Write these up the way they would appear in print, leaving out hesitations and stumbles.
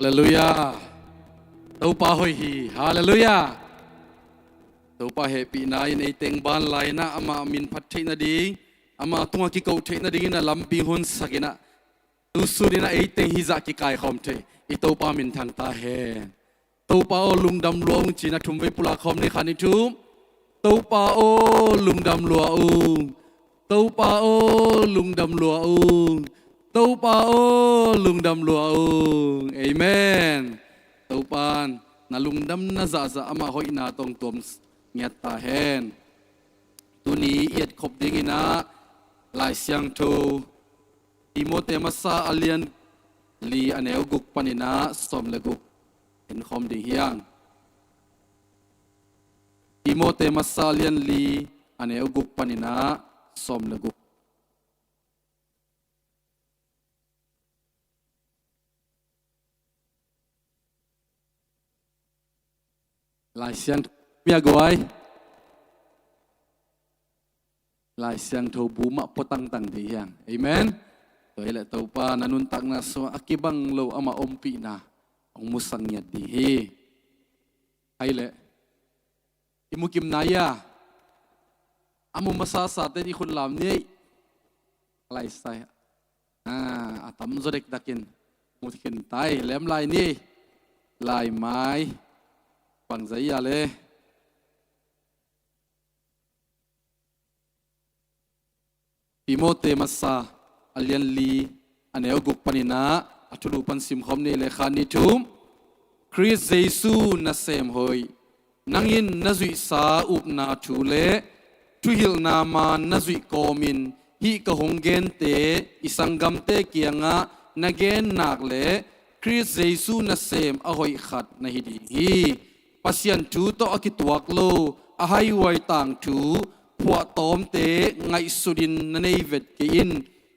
Hallelujah. Tau pa hoi hi. Hallelujah. Tau pa happy na in ay teng ban lai na ama min patay na ding. Ama tunga ki kau tay na ding na lampi hun sakina. Tusuri na ay teng hiza ki kai khom tay. Ito pa min thang ta he. Tau pa o lung dam luang china tumbe pula khom ni khani tum. Tau pa o lung dam luang. Tau pa o lung dam luang. Tau pa o lung dam luang. Amen. Tau pan na lung dam na za ama hoi na tong tom nyat ta hen. Tu ni iet khop ding ina lai siang to. Timote masa alian li aneu guk panina som leguk. En khom ding hiang. Timote masa alian li aneu guk panina som leguk. Lai siang mia goai lai siang tho bu ma potang tang di yang amen toi le tau pa nanun tak na so akibang lo ama ompi na ong musang nyat di hi ai le imukim naya amu masasa te di khun lam ni lai sai atam zorek dakin mutikin tai lem lai ni lai mai bằng giấy à lê Timote masa alian li aneo guk panina atulu pan sim khom ne le khani thum Chris Jesu na sem hoi nangin na zui sa up na thu le thu hil na ma na zui komin hi ka honggen te isangam te kianga na gen nak le Chris Jesu na sem a hoi khat na hi di hi Pasian tu to akituak lo ahai wai tang tu phua tom te ngai sudin nanei vet ke in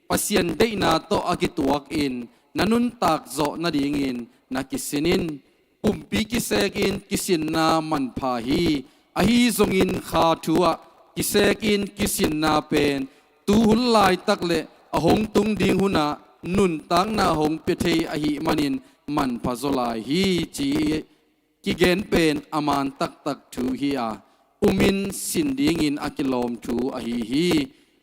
pasian deina to akituak in nanun tak zo na ding in nakisinin umpi kisek in kisin na man pha hi ahi zong in kha thua kisek in kisin na pen tu hun lai tak le ahong tung ding huna nun tang na hong pe thei ahi manin man pha zolai hi chi ki gen pen aman tak tak thu hi a umin sin ding in akilom thu a hi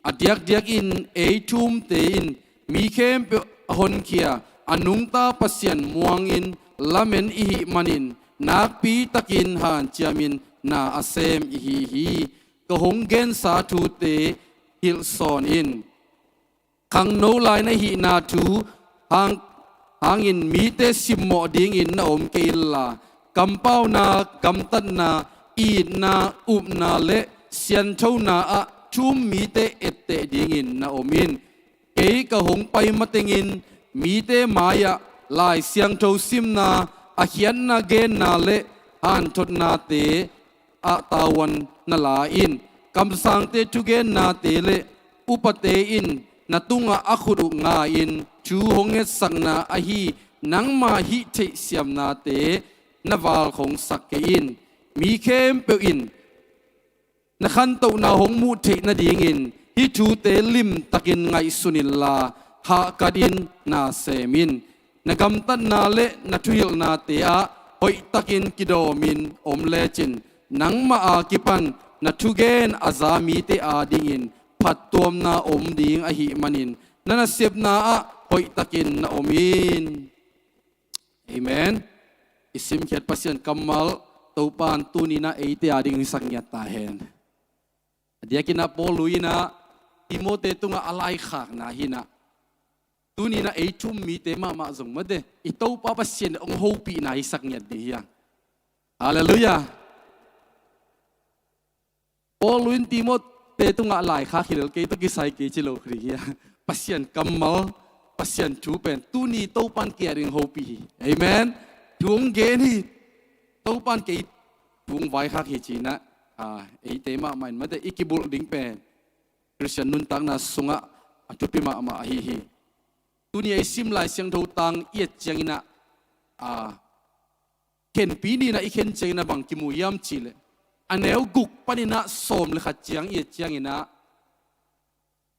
adiak diak in e thum te in mi khem pe hon kia anung ta pasian muang in lamen i hi manin nak pi takin han chiamin na asem i hi ko hong gen sa thu te hil son in khang no lai na hi na thu hang in mi te simmo ding in na om ke la Kampau na kamtan na id na na le sian thau na a chum mi te ette dingin na omin ke ka hong pai matengin mi te maya lai siang thau sim na a hian na gen na le an thot na te a tawan na la in kam sang te tu gen na te le upate in na tunga akhudu nga in chu honget sang na a hi nang ma hi the siam na te na val khong sak ke in mi khem pe in na khan to na hong mu the na ding in hi thu te lim takin ngai sunil la ha kadin na semin na gam tan na le na thuil na te a hoi takin kidomin om le chin nang ma a kipan na thu gen azami te a ding in phat tom na om ding a hi manin na sep na a hoi takin na omin amen isim kiat pasien kamal taupan tunina eite ading sangyat tahen dia kina poluina Timote tunga alai khak na hina tunina eitum mi te ma zong made itau pa pasien ong hopi na isangyat dia hallelujah poluin Timote tunga alai khak hilal ke to kisai ke chilo khriya pasien kamal pasien chupen tuni taupan kiaring hopi amen tuong geni taupan ke tuong vai khak hi china ei tema main mate ikibul ding pen Christian nun tang na sunga atupi ma hi tuni ai sim lai siang tho tang iet changina ken pini na ikhen changina bang ki mu yam chile aneu guk panina som le khat chiang iet changina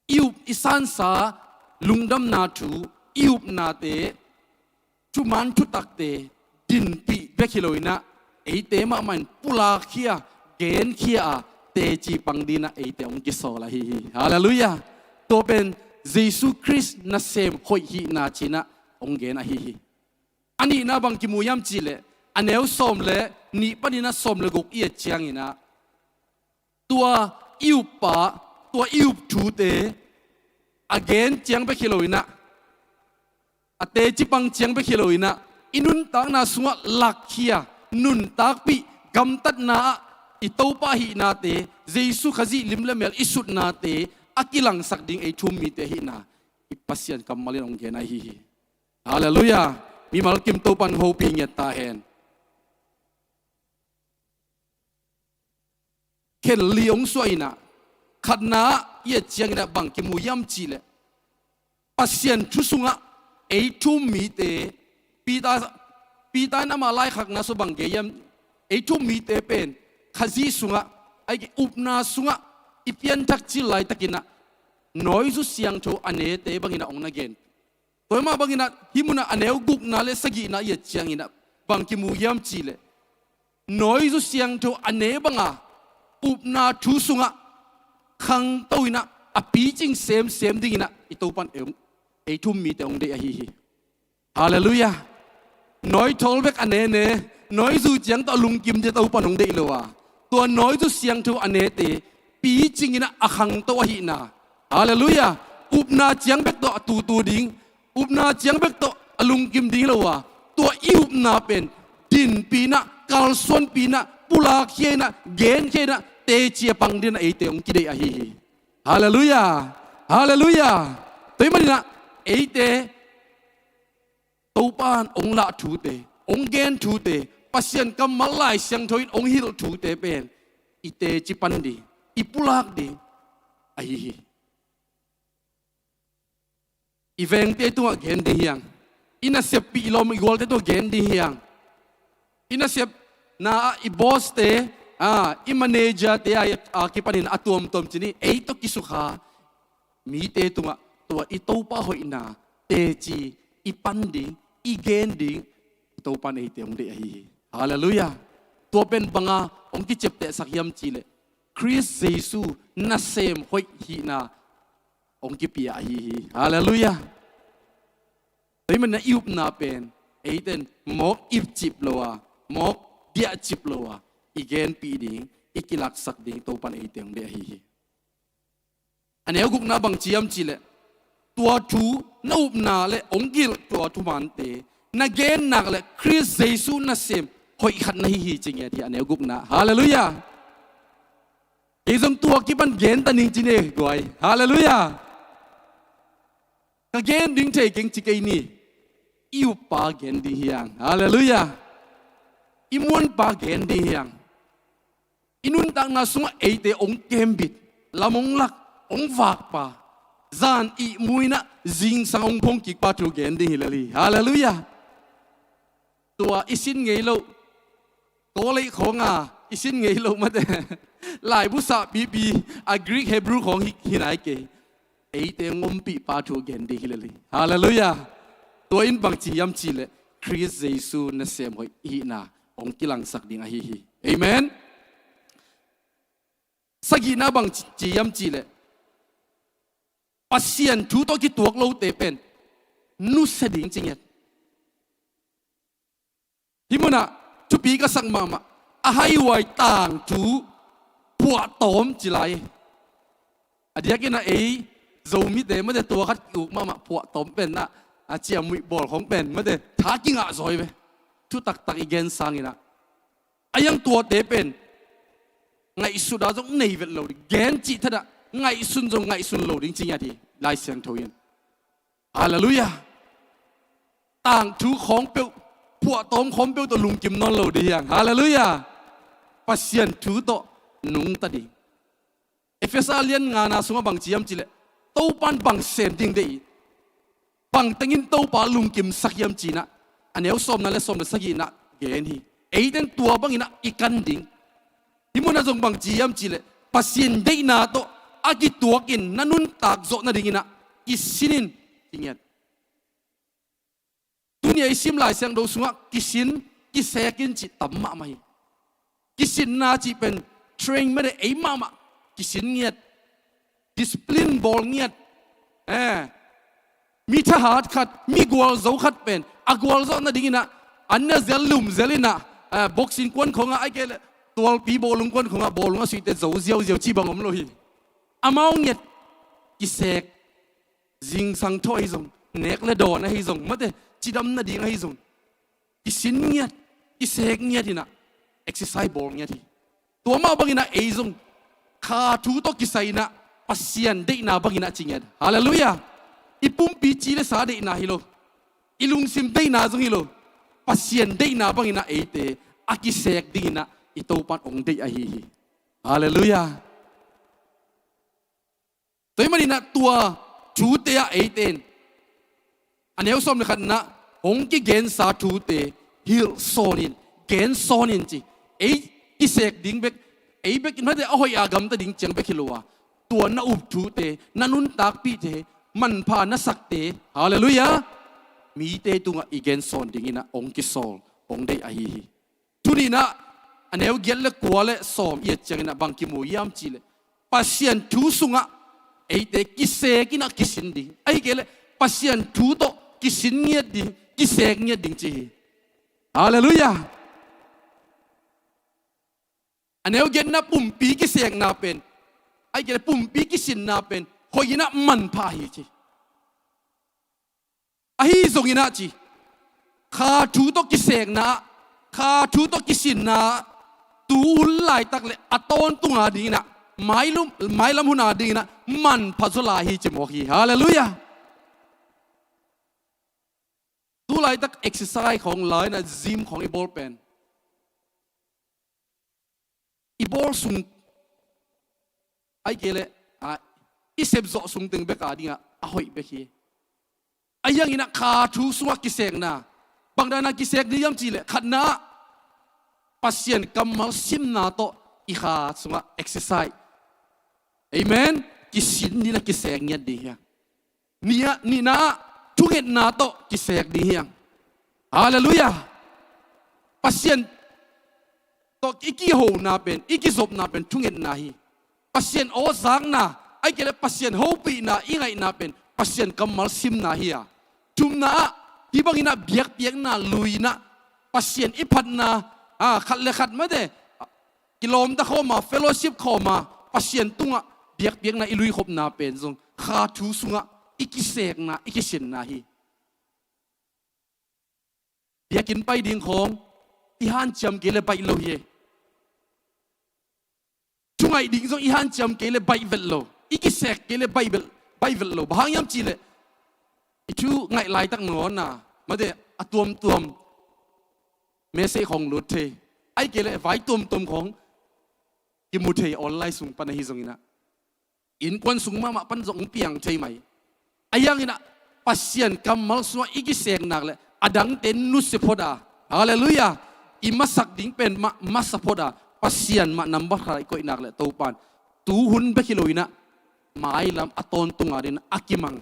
iup isan sa lungdam na thu iup na te ชุมันชุตักเตดินปีเบคิโลนะไอเตมามันปุลาเคียเกนเคียเตจีปังดีนะไอเตองกิโซละฮีฮาเลลูยาตัวเป็นเยซูคริสต์นะเซมหอยฮีนาจีนะองเกนะฮีอันนี้นะบางกิมูยามจีเลอันเอวสมเลนี่ปนินะสมเลกุกเอียเจียงอินะตัวอิวปะตัวอิวทูเตagain เจียงไปคิโลอินะอเตจิปังเจียงไปคิโลอินะอินุนตากนาสุงะลักเคียนุนตากปีกำตัดนาอิโตปะหินาเตเยซูขจิลิมเลเมลอิสุดนาเตอากิลังสักดิ่งไอชุมมีเตหินาอิปัสยันกัมมาลินองเกนะฮีฮาเลลูยามีมาลกิมโตปันโฮปิงยตาเฮนเข็นลีองสวยนะขัดนาเยี่ยเจียงนะบังกิมูยามจีเลปัสยันทุสุงะไอชุมมีเตปีตานามาไล่ขักนาสุบังเกยมไอชุมมีเตเป็นขจีสุงะไออุปนาสุงะอีเพียนทักจิไลตะกินะน้อยสุเสียงโชอันเนเตบังอินะองนาเกนตัวมาบังอินะฮิมุนะอันเนวกุกนาเลสกีนะเยี่ยเจียงอินะบังกิมูยามจีเลน้อยสุเสียงโชอันเนบังอะอุปนาทุสุงะขังตัวนะอปีจิงเซมดิ่งนะอิตัวปันไอทุ่มมีแต่องเดียฮีฮาเลลูยาน้อยทอลเบกอันเนเนน้อยจู่เจียงตัวลุงกิมจะตัวปันองเดียเลวะตัวน้อยจู่เสียงตัวอันเนเตปีจิงนะอขังตัวฮีนะฮาเลลูยาอุปนาเจียงเบกตัวตูดิ่งอุปนาเจียงเบกตัวลุงกิมดิ่งเลวะตัวอิอุปนาเป็นดินปีนะกาลส่วนปีนะปุลาเคียนะเกนเคียนะเตจีปังดินไอเตองกิเดอะฮีฮาเลลูยาฮาเลลูยาตัวมันนะไอเตตัวปานองละทูเตองเกนทูเตปัสยันกัมมาลายเสียงทวินองฮิลทูเตเป็นไอเตจีปันดีอีปุลากดีไอฮีอีเวงเตตัวเกนดียังอินาเสียปีลมอีกอลเตตัวเกนดียังอินาเสียนาอีบอสเตอิมันเนจาเตะคิปันินอตัวมตอมจีนี่ไอตัวกิสุขามีเตตัวอิโตปะหอยนาเตจีอีปันดิอีเกนดิอิโตปันไอเตองเดียฮีฮาเลลูยาตัวเป็นบังอาองกิเจ็บเตสักยามจีเลคริสเยซูนัสเซมหอยฮีนาองกิปียฮีฮาเลลูยาแต่มันน่าอิบนาเป็นไอเตนมอกอิบจิบโลวามอกเดียจิบโลวาอีเกนปีดิ่งอีกิลักสักดิ่งตัวปันไอเตียงเดียฮีอันนี้กุกนาบังจียมจีเลตัวทูน่าอุปนาเลองกิลตัวทูมันเตนักเกนนักเลคริสเยซูนัสเซมหอยขัดนาฮีจริงอย่างที่อันนี้กุกนาฮาเลลูยาไอ้จงตัวกิบันเกนตันนิงจีเน่กวยฮาเลลูยานักเกนดิ่งเทกิงจิกไอนี่อิวปาเกนดิ่งยังฮาเลลูยาอิมวนปาเกนดิ่งยังอินุนตังนาสุงเอเตองเกมบิดลามงลักองฝากปาจานอีมุยนะจิงสังองพงกิกปาทูเกนดิ่งฮิลลีฮาเลลูยาตัวอิสินเงยโลโตเลยของอิสินเงยโลมาแต่หลายภาษาบีกรีกเฮบรูของฮินายเกเอเตงอมปีปาทูเกนดิ่งฮิลลีฮาเลลูยาตัวอินบังจียมจีเลคริสเยซูนัสเซมหอยอีนาองกิลังสักดิ่งอะฮีเอเมนสักนาบังจียมจีเลปัสยันทูโตกิตัวเราเตเป็นนุสดิ่งจริงเนี่ยที่มันอะทุปีก็สักมาอาให้ไว้ต่างทูผัวตอมจีไรอดีตกินนะโจมิเตไม่ได้ตัวคัดอยู่มาผัวตอมเป็นนะเจียมวิบอลของเป็นไม่ได้ท้ากิ้งอะซอยไปทุตักอีเกนสังอินะยังตัวเตเป็นไงสุดาจงในเวลาเกนจิตท่าไงสุนจงไงสุนโลดิ้งจริงอย่างที่ไลเซียนทวินฮาเลลูยาต่างทูของเปียวผัวตอมของเปียวตัวลุงกิมนอนโลดีอย่างฮาเลลูยาปัสยันทูโตนุงตัดีเอเฟซัสเลียนงานาสุงบังจียมจิเลโตปันบังเซนดิ้งเดย์บังตั้งอินโตปาลุงกิมสักยามจีนะอันนี้เอาสมนั่นแหละสมสักยีนะเกนฮีเดินตัวบังอินะอีกันดิ้งที่มันน่าจงบังจียมจีเลปัสยันได้นาโตอากิตัวกินนั่นนุ่นตากโจนาดิ่งนะอิสินินจริงๆตัว นี่ไอ้ซิมหลายเสียงดูสุงะกิสินกิเสกินจิตต่ำมาไหมกิสินนาจีเป็นเทรนไม่ได้ไอ้มากิสินเงียดดิสปลินบอลเงียดมีทหารขัดมีกวลเจ้าขัดเป็นกวลเจ้านั่นดิ้งนะอันนี้เซลลุมเซลินะบ็อกซิ่งควนของไอ้เกลตัวปีบอลลุงควนของบอลลุงสุดแต่เจ้าเจ้าจีบังอมโลหิอามาเงียดกิเสกจิงสังทอยซงเนกและโดนให้ซงมาเดจีดำนั่นดิ้งให้ซงกิสินเงียดกิเสกเงียดที่นะเอ็กซ์ไซส์บอลเงียดที่ตัวมาบังอินะเอซงขาทูโตกิไซนะปัสยันเดน่าบังอินะจริงเอ็ดฮาเลลูยาอีปุ่มปีจีเลสาเดน่าฮิโลอีลุงซิมเดน่าซงฮิโลปัสยันเดน่าบังอินะเอเตอากิเสกดิ้งนะอีโตปันองเดอฮีฮาเลลูยาตัวมันนะตัวชูเตะเอเตนอันนี้เราสมในขันนะองค์กิเกนสาชูเตะฮิลโซนินเกนโซนินจีเอกิเสกดิ้งเบกเอเบกไม่ได้เอาหอยอากรรมแต่ดิ้งเจียงเบกฮิโลวะตัวน่าอุบชูเตะนั่นนุนตากปีเตะมันพานัสักเตะฮาเลลูยามีเตะตัวอีเกนโซนดิ้งนะองค์กิโซลองค์เดอฮีทุนี้นะอันนี้เราเกลเลกัวเลสอมเอียเจียงนะบางกิโมยามจีเลปัสยันทูสุงะไอ้เด็กกิเสกินะกิสินดีไอ้เกลปัสยันทูโตกิสินเงียดีกิเสกเงียดิ่งจีฮาเลลูยาอันนี้เราเกลนะปุ่มปีกิเสกนาเป็นไอ้เกลปุ่มปีกิสินนาเป็นหอยนะมันพาฮีจีไอ้ส่งยินะจีข้าทูโตกิเสกนะข้าทูโตกิสินนะตูไล่ตักเลยอัตโนตุงาดีนะไม่ลำหุนาดีนะมันพัศลาฮีจมอฮีฮาเลลูยาตัวไล่ตักเอ็กซ์ไซส์ของไลน์นะจิมของอีบอลเป็นอีบอลสุงไอเกลอีเซฟโซสุงตึงเบกาดีนะอ่ะหอยเบกีไอยังอินะขาทูสวักกิเสกนะบางดานากิเสกนี่ยังจีเลขัดนะปัสยันกำมัลซิมนาโตอีขาสวักเอ็กซ์ไซส์เอเมนกิสินนี่นะกิเสกเนี่ยดีฮะนี่นะทุกเห็นนาโตกิเสกดีฮะฮาเลลูยาปัสยันโตอีกิโหนาเป็นอีกิศพนาเป็นทุกเห็นนาฮีปัสยันโอซังนาไอ้เกล็ดปัสยันโฮปีนาอีไงนาเป็นปัสยันกำมัลซิมนาฮีอะจุมนาที่บางทีนะเบียกนาลุยนะปัสยันอิพัดนาขัดเลขัดไม่ได้กิโลมตะเข้ามาเฟโลชิพเข้ามาปัสยันตุงะเบียกนาอิลุยขบนาเป็นทรงขาทูสุงะอีกิเสกนาอีกิเชนนาฮีเบียกินไปดิ่งของอีฮันจำเกลไปโลเยจุงไอดิ่งทรงอีฮันจำเกลไปเวลโลอีกิเสกเกลไปเวลโลบางยามจีเลอีชูไงไล่ตั้งหนอนน่ะมาเดอตัวมเมสเซของลุดเทไอเกลไว้ตัวมของกิมุเทออนไลน์สุงปันหิซงอินะอินควันสุงมาปันจงเปียงใช่ไหมไอ้ยังอินะปัสยันกำมัลสวะอีกิเสกนักเลยอดังเต็นนุสพอดาฮาเลลูยาอิมาสักดิ่งเป็นมาสพอดาปัสยันมานับบัตรอะไรก็อินักเลยตัวปันตูหุนเบกิโลอินะมาไอลำอัตอนตุงอารินะอากิมัง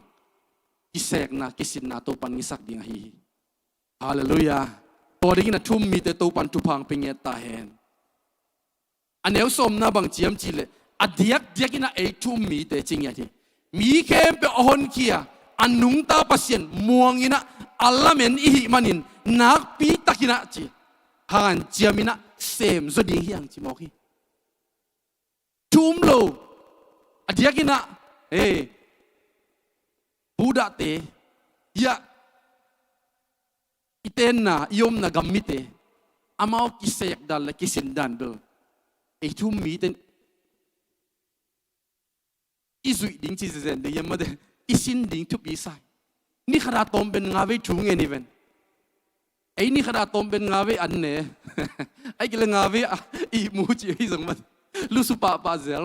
กิเสกนะกิสินนะตัวปันนิสักดิ่งฮีฮาเลลูยาตัวดิ่งนะทุ่มมีแต่ตัวปันทุพังเป็นเงตาเห็นอันนี้สมนะบางเจียมจีเลยอดียกนะเอทุ่มมีแต่จริงอย่างที่มีแค่เป็นอหนขี้อันนุ่งตาปัสยันม่วงอินะอัลลาเมนอิหิมันินนักปีตักินะจีฮันเจียมินะเซมสุดีฮีอังจีมอกีทุ่มโลอดียกนะบูดาเตยะอิเตนนะยมนะกัมมิเตอามากิเสกดัลและกิสินดันเบลไอ้ทุ่มมีเต็นอีสุยดิ้งจีเซนเดียมมาเดอีสินดิ้งทุบอีไซนี่ขนาดตอมเป็นงาเวทุ่งเงินนี่เป็นไอ้นี่ขนาดตอมเป็นงาเวอันเน่ไอ้กิเลงาเวอีมูจิไอ้สมบัติลูสุปาปาเซล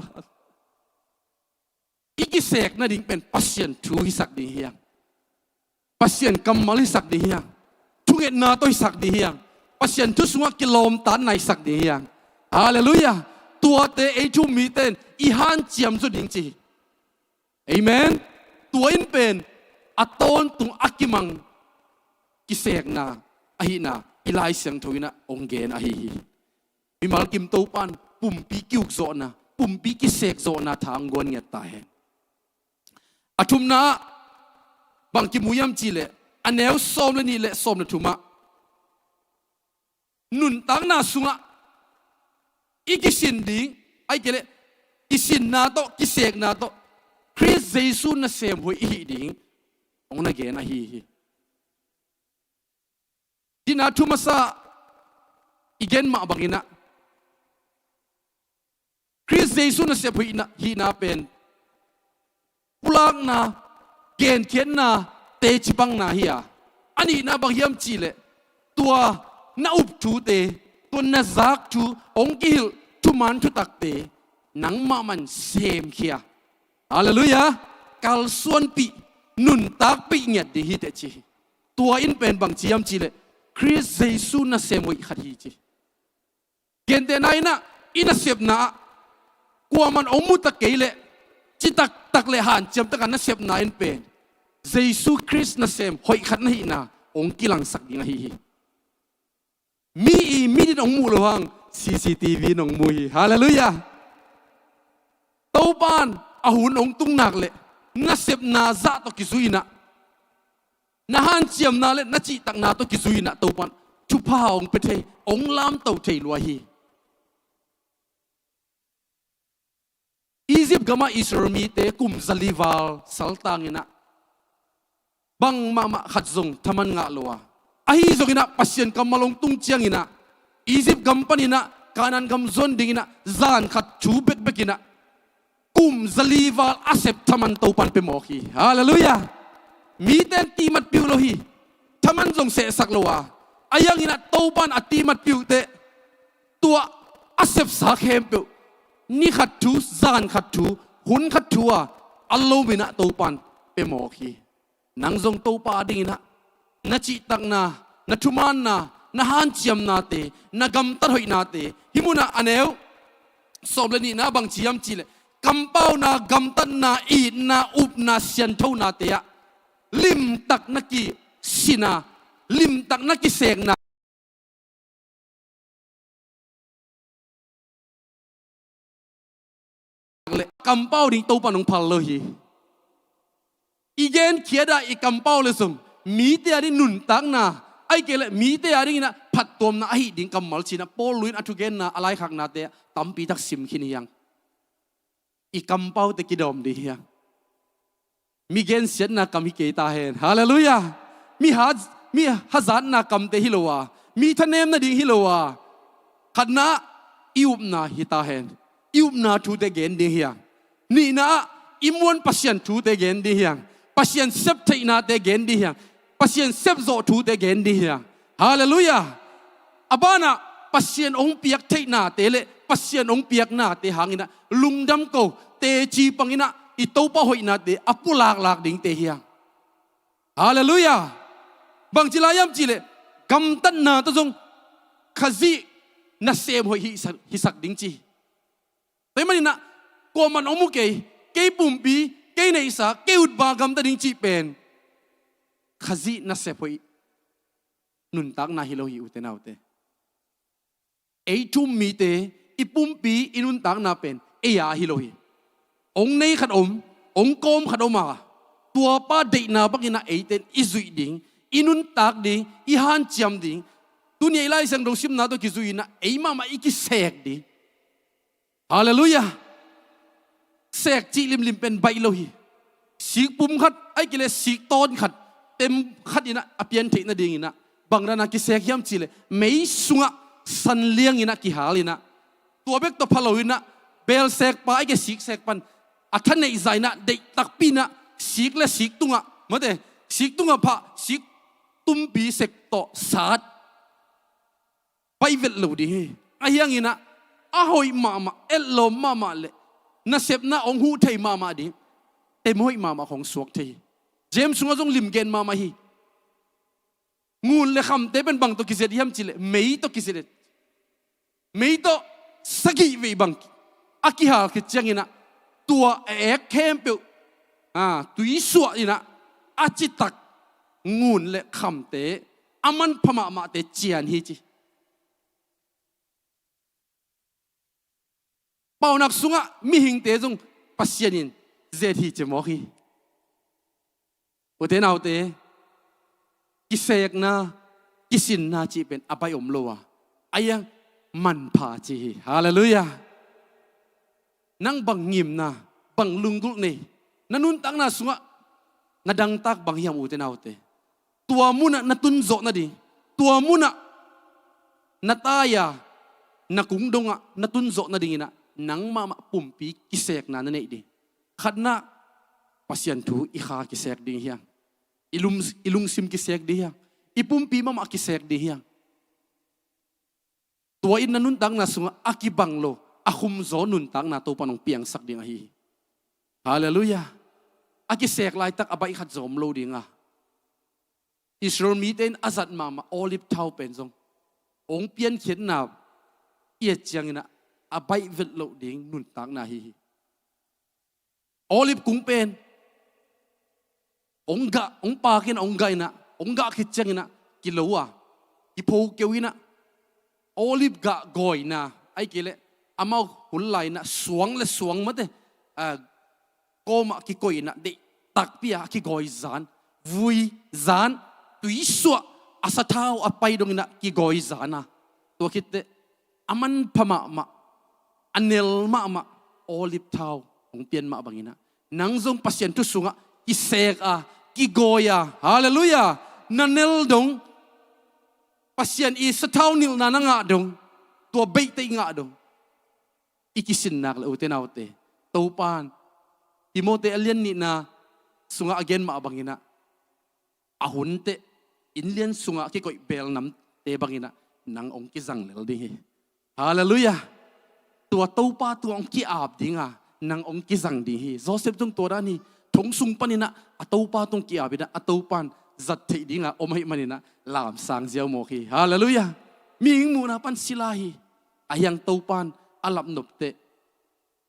อีกิเสกนั่นดิ้งเป็นปัสยันทูฮิสักดีเฮียงปัสยันกำมัลฮิสักดีเฮียงทุกเงินนาตัวฮิสักดีเฮียงปัสยันทุสวะกิโลมตันในสักดีเฮียงฮาเลลูยาตัวเตไอชูมีเตนอีฮันเจียมสุดจริงๆเอเมนตัวอินเป็นอัตโนตุงอักิมัง กิเสกนาอหินาอิไลเสียงทวินะองเกนอหิมีมาลกิมตูปันปุ่มปีกิวโซนะปุ่มปีกิเสกโซนะทางกวนเงียตาเห็นอาทุมนะบางกิมุยมจีเลอันแนวส้มและนี่เลส้มและทุมะนุนตังนาสุงะอีกิสินดิงไอเกเลกิสินนาโตกิเสกนาโตคริสเยซูน่ะเสมหวยอีดิงองน่ะเกนะฮีดินาทุมาซาอีเกนมาบังอินะคริสเยซูน่ะเสมหวยนะฮีนาเป็นปุลังนาเกนเขียนนาเตจิบังนาฮีอะอันนี้นาบังยามจีเลตัวนาอุบทูเตตัวนาซักทูองกิลทุมันทุตักเตนังมามันเซมเขียฮาเลลูยากัลส่วนปีนุนตักปีเงียดดีฮิตเจตัวอินเป็นบางจียามจีเลคริสเยซูน่ะเซมวยขัดฮีจีเกนเตนายนะอินะเสพนะกลัวมันอมุตะเกยเลจิตักเลหันจำตะกันน่ะเสพนะอินเป็นเยซูคริสต์น่ะเซมหอยขัดนะฮีนะองกิลังสักยังฮีมีดินองมูลวัง CCTV นองมุยฮาเลลูยาเต้าบ้านอาหุนองตุงนักเลน่ะเสพนาซาตกิซุยนะน่ะหันเจียมนาเลน่ะจิตักนาตกิซุยนะเต้าบ้านชุพาองเปเทองลามเต้าเทลวะฮีอียิปต์กามาอิสราเอลเตกุมซาลิวาลสัลตังนะบังมาขัดซงทำมันงะลัวอาฮีซงอินะปัสยันกำมาลงตุงเจียงอินะอียิปต์กำปันอินะกานันกำซอนดิงอินะซานขัดชูเบกอินะกุมซาลิวาลอาเซปทำมันเต้าปันเปโมฮีฮาเลลูยามีเต็นตีมัดปิวโลฮีทำมันซงเสสักลัวอายังอินะเต้าปันอตีมัดปิวเตตัวอาเซปสาเข้มปิวนี่ขัดทูซานขัดทูหุนขัดทัวอัลโลมินะเต้าปันเปโมฮีนังซงเต้าปาดิงนะนาจิตักนานาทุมันนาฮันเจียมนาเตนากำตัดหอยนาเตฮิมุนาอันเอวสอบเลนี่นาบังเจียมจีเลกำเป้านากำตัดนาอีนาอุบนาเซียนเท่านาเตะลิมตักนักกีสินาลิมตักนักกีเสกนาเลกำเป้าดิ่งเต้าปานองพัลเลยอีเกนเขียดาอีกำเป้าเลยสมมีเตียดินุนตักนาไอเกลมีเตียดินะผัดตัวนาไอดิ่งกำมัลชินะโปลุยนอัตุเกนนาอะไรขักนาเตะตั้มปีทักซิมขินียังอีกำเป้าตะกิดอมดียังมีเกนเสียนนากำฮิเกตาเฮนฮาเลลูยามีฮัซานนากำเตฮิโลวามีทะเนมนาดิ่งฮิโลวาขัดนาอิวบนาฮิตาเฮนอิวบนาทูเตเกนดียังนี่นะอิมวนปัสยันทูเตเกนดียังปัสยันเซปเทนาเตเกนดียังปัสยันเซปโซทูเตเกนดียังฮาเลลูยาอบานะปัสยันองเปียกเทนาเตเลปัสยันองเปียกนาเตหางอินะลุงดำโกเตจีปังอินะอิโตปะหอยนาเตอปุลากดิ่งเตเฮียงฮาเลลูยาบางจิลายามจิเลกำตันนาตะจงขจีนัสเซมหอยฮิสักดิ่งจีแต่มันนะกว่ามันอมุเกยปุ่มปีเกยในสาเกยอุดบากำตันดิ่งจีเป็นขจีนัสเซมหอยนุนตักนาฮิโลฮิอุเตนาอุเตไอทุ่มมีเตอีปุ่มปีอินุนตักนาเป็นเอียฮิโลฮิองในขัดองโกมขัดอมาตัวป้าเด็กนาบักอินะไอเตนอิจุยดิ่งอินุนตักดิ่งอิฮันจำดิ่งตุนีไลสังดงซิมนาตัวกิจุยนะไอมาอิกิเสกดิ่งฮาเลลูยาเสกจีลิมเป็นใบโลหิสีปุ่มขัดไอกิเลสีต้นขัดเต็มขัดอินะอเปียนเทนะดิ่งอินะบางนากิเสกยามจีเลไม่สุงะสันเลี้ยงอินะกิหาลินะตัวเบกตัวพะโลอินะเบลเสกปาไอเกสีเสกปันอัฐในใจนะเด็กตักปีนะสีกและสีกตุงะมาเดสีกตุงะพะสีกตุ้มปีเสกโตสาดไปเวลลูดีไอ้ยังงี้นะอาหอยมาเอลโลมาเลยน่าเสพน่าองหูเทยมาดิเต็มหอยมาของสวกเทยเจมส์สุงะจงลิมเกนมาฮีงูเลยคำเตเป็นบังตัวกิเสดยามจิเลไม่ตัวกิเสดไม่ตัวสกีวีบังอากิฮาคิดจังงี้นะตัวเอกเข้มเปียวตุยสวดนี่นะอาจิตักงูเลยคำเต อามันพม่ามาเตเจียนฮีจีเป่านักสุงะมีหิงเตจงปัสยานินเจดีเจมอฮีโอเทนเอาเตกิเสกนากิสินนาจีเป็นอภัยอมโลวะอายังมันพาจีฮาเลลูยานังบังงิมนาบังลุงกุลนี่นันุนตังนาสุงะนาดังตักบังยามโอเทนเอาเตตัวมุนะนาตุนโจนาดีตัวมุนะนาตายานากุงดงะนาตุนโจนาดีนะนังมาปุ่มปีกิเสกนานั่นเองดีขัดนะปัสยันทูอีขากิเสกดีเฮียอิลุงซิมกิเสกดีเฮียอีปุ่มปีมากิเสกดีเฮียตัวอินนันุนตังนาสุงอากิบังโลอาคุมโจนุนตังนาตัวปนองเปียงสักดีงาฮีฮาเลลูยาอากิเสกลายตักอบายขัดโจมโลดีงาอิสราเอลมีเต็นอาซัดมาโอลิฟเท้าเป็นทรงองเปียนเขียนนาเอียจังนะอบายเวลโลดีงนุนตังนาฮีโอลิฟกุ้งเป็นองปากินองไกนะองกะคิดจังนะกิโลอ่ะกิโพเกวินะโอลิฟกะกอยนะไอ้กิเลอามาหุ่นไหลนะสวงและสวงมาเด้โกมากิกอยนะเดตักเปียกิกอยจานวุยจานตุยสัวอาสะเท้าอไปดงนะกิกอยจานะตัวคิดเดอามันพม่าอันเนลมาโอลิฟเท้าองเปลี่ยนมาบางนะนังจงปัสยันทุสุงะกิเสกกิโกยาฮาเลลูยานันเนลดงปัสยันอีสะเท้านิลนานังะดงตัวเบยเตงะดงอีกิสินนักเลยอุเทนเอาเตตัวปานติโมเตอเลียนนี่นะสุงะอเกนมาบางนะอาหุนเตอินเลียนสุงะกิโกยเบลน้ำเตบางนะนังองกิจังเลลดีฮาเลลูยาตัวปาตัวองกิอาบดิงะนังองกิจังดีโจเซฟจงตัวด้านนี้ทงสุงปันินะอัตโปาตงกิอาบินะอัตโปันจัดที่ดิ้งอ่ะอมให้มันนี่นะลามสังเจียวโมกีฮาเลลูยามีหิงมูนะปันสิลาฮีอายังโตปันอาลับนบเต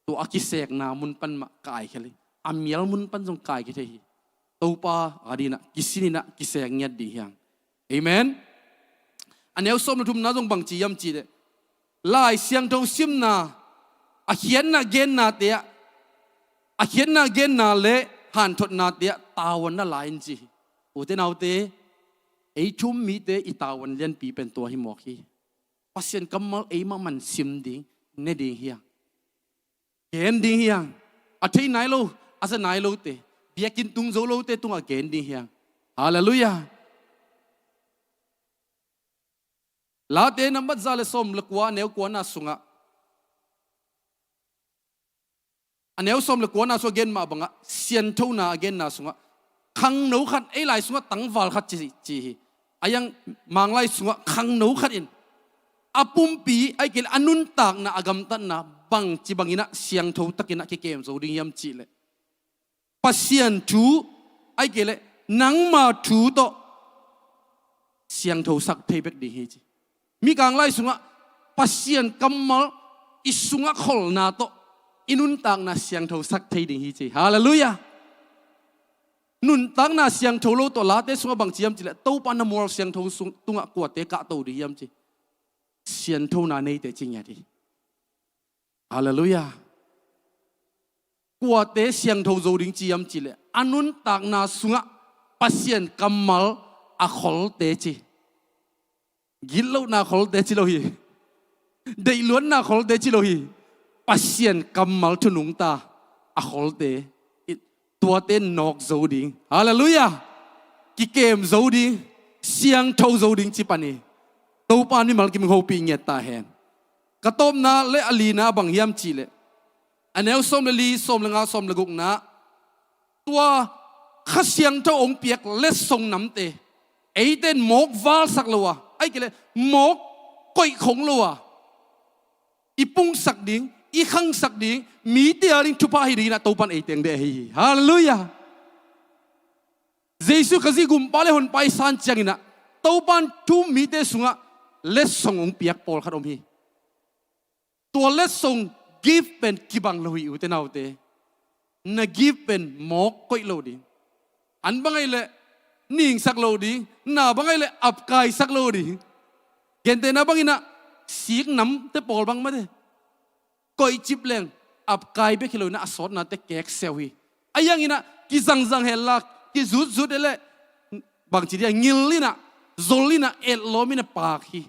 ตัวอากิเสกนามุนปันมากายเคลีอามีลมุนปันจงกายกิเทฮีโตปาอาดีนะกิสินีนะกิเสกเงียดดียังเอเมนอันนี้เอาสมรทุมนะจงบังจียมจีเดลายเสียงโตซิมนาอาเขียนนะเกนนาเตะอาเขียนนาเกนนาเลหันทดนาเตะตาวันน่าลายจีโอเตนเอาเตะไอชุ่มมีเตะอีตาวันเลียนปีเป็นตัวหิมอกีปัสยันกำมัลไอมามันซิมดิเนดิเฮียเกนดิเฮียอาทิตย์ไหนโลอาเซไหนโลเตะเบียกินตุงโซโลเตะตุงอาเกนดิเฮียฮาเลลูยาลาเตนัมบัดซาเลสมลกวาเนวกวานาสุงะอันนี้สมเลยกวนนาสวเกนมาบังอ่ะเสียนเท่านาเกนนาสงะขังหนูขัดไอ้ไหลสงะตั้งวาลขัดจีอายังมังไลสงะขังหนูขัดอินอาปุ่มปีไอ้เกลอนุนตากนาอากำตันนาบังจีบังอินะเสียงเท่าตะกินะเกมโซดิ้งยำจีเลยปัสยันทูไอ้เกลนังมาทูโตเสียงเท่าสักเทเบกดีเฮจีมีกางไลสงะปัสยันกำมัลอิสุงะขอลนาโตอินุนตังนาเสียงเท่าสักเทดิ่งฮีจีฮาเลลูยานุนตังนาเสียงเท่าโลตัวลาเตสุงบังจียมจีเลตู้ปานมอลเสียงเท่าสุงตุงะกวดเตกะตัวดิยมจีเสียงเท่านาเนยเตจริงยาดีฮาเลลูยากวดเตเสียงเท่าโจดิ่งจียมจีเลอนุนตังนาสุงะปัสเซียนกัมมัลอะขอลเตจีกินโลนาขอลเตจิโลฮีได้ล้วนนาขอลเตจิโลฮีปัสเซียนกำมัลทุนุงตาอะขอลเตตัวเต้นนอกโจดิงฮาเลลูยากิเกมโจดิงเสียงเท่าโจดิงจิปานีตัวปานี่มัลกิมโฮปีเงียตาแหนกระต้มนาเลอลีนาบังยามจีเลอันนี้ส้มเลลีส้มเลงาส้มเลกุกนะตัวข้าเสียงเท่าองเปียกเลสทรงน้ำเตไอเต้นหมกวาลสักลัวไอ้กิเลหมกก้อยของลัวอีปุงสักดิ่งอีขังสักดิ่งมีเตียริงทุพาฮิรีนะตัวปันไอเตียงเดฮีฮาเลลูยาเยซูขจิกุมปาเลหนไปสันจังนะตัวปันทุ่มมีเตสุงะเลสส่งองเปียกปอลขัดอมฮีตัวเลสส่งกิฟเป็นกิบังลุยอุเตนเอาเตนกิฟเป็นหมอกก้อยโลดิอันบังไงเลย นิ่งสักโลดิน่าบังไงเลยอับกายสักโลดิเกณฑ์เตน่าบังอินะสีกน้ำเตปอลบังมาเดก้อยจิบแรงอับกายเบคิโลน่าสอดน่าเตแกกเซวีไอ้ยังอินะกิจังเฮลักกิจุดเอเลบางทีเดียงิลลินะโจลินะเอลโลมินะปากฮี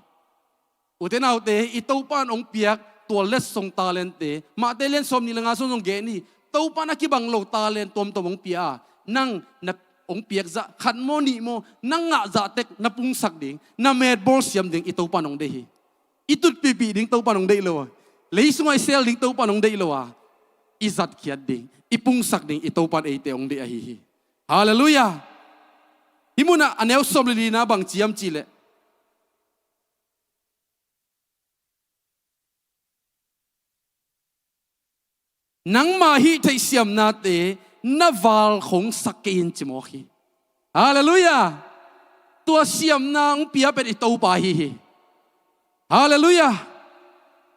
อุเทน่าอุเตอิตูปานองเปียกตัวเล็ดส่งตาเลนเตมาเตเลนสมนิลงาส่งเกนี่ตูปานักกิบังโลตาเลนตัวมองเปียนั่งนับองเปียกจะขันโมนิโมนั่งงะจะเต็กนับปุงสักดิ่งนับเมดบอลเสียมดิ่งอิตูปานองเดฮีอิตุดปีปีดิ่งตูปานองเดโลเลยสมัยเซลดิ่งตูปานองเดโลอิจัดเขียดดิ่งอิปุงสักดิ่งอิตูปานเอเตองเดฮีฮาเลลูยาฮิมุนะอันเอลสมลีนะบังจียมจีเลนังมาฮิที่เสียมนาเตนวาลของสักเกนจิโมฮีฮาเลลูยาตัวเสียมนางเปียเป็นอิตูปาฮีฮาเลลูยา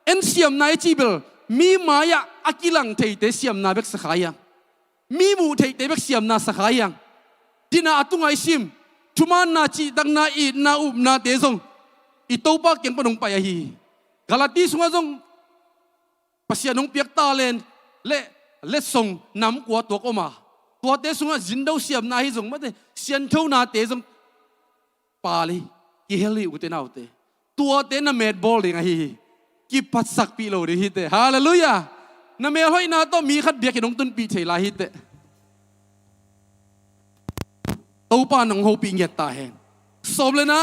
เอ็นเสียมนายจีเบลมีมายาอากิลังเทเตเสียมนาเบกสกายังมีมูเทเตเบกเสียมนาสกายังดินาตุงไอซิมทุมานนาจีดังนาอีนาอุบนาเตซงอิตูปาเก่งปนงไปฮีกาลาติสงะซงปัสยานงเปียกตาเลนเละส่งน้ำกัวตัวก็มาตัวเตสุงจินดาวเสียมนาฮิจงมาเตเสียนเท่านาเตจงปาลีกิเฮลีอุเตนาอุเตตัวเตน่ะเมดบอลเลยไงฮีกิปัสสักปีโลดิฮิเตฮาเลลูยาน่ะเมห้อยนาต้องมีขัดเบียกินงตุนปีเทลาฮิเตตัวปานงโฮปีเงียตาแหงสมเลยนะ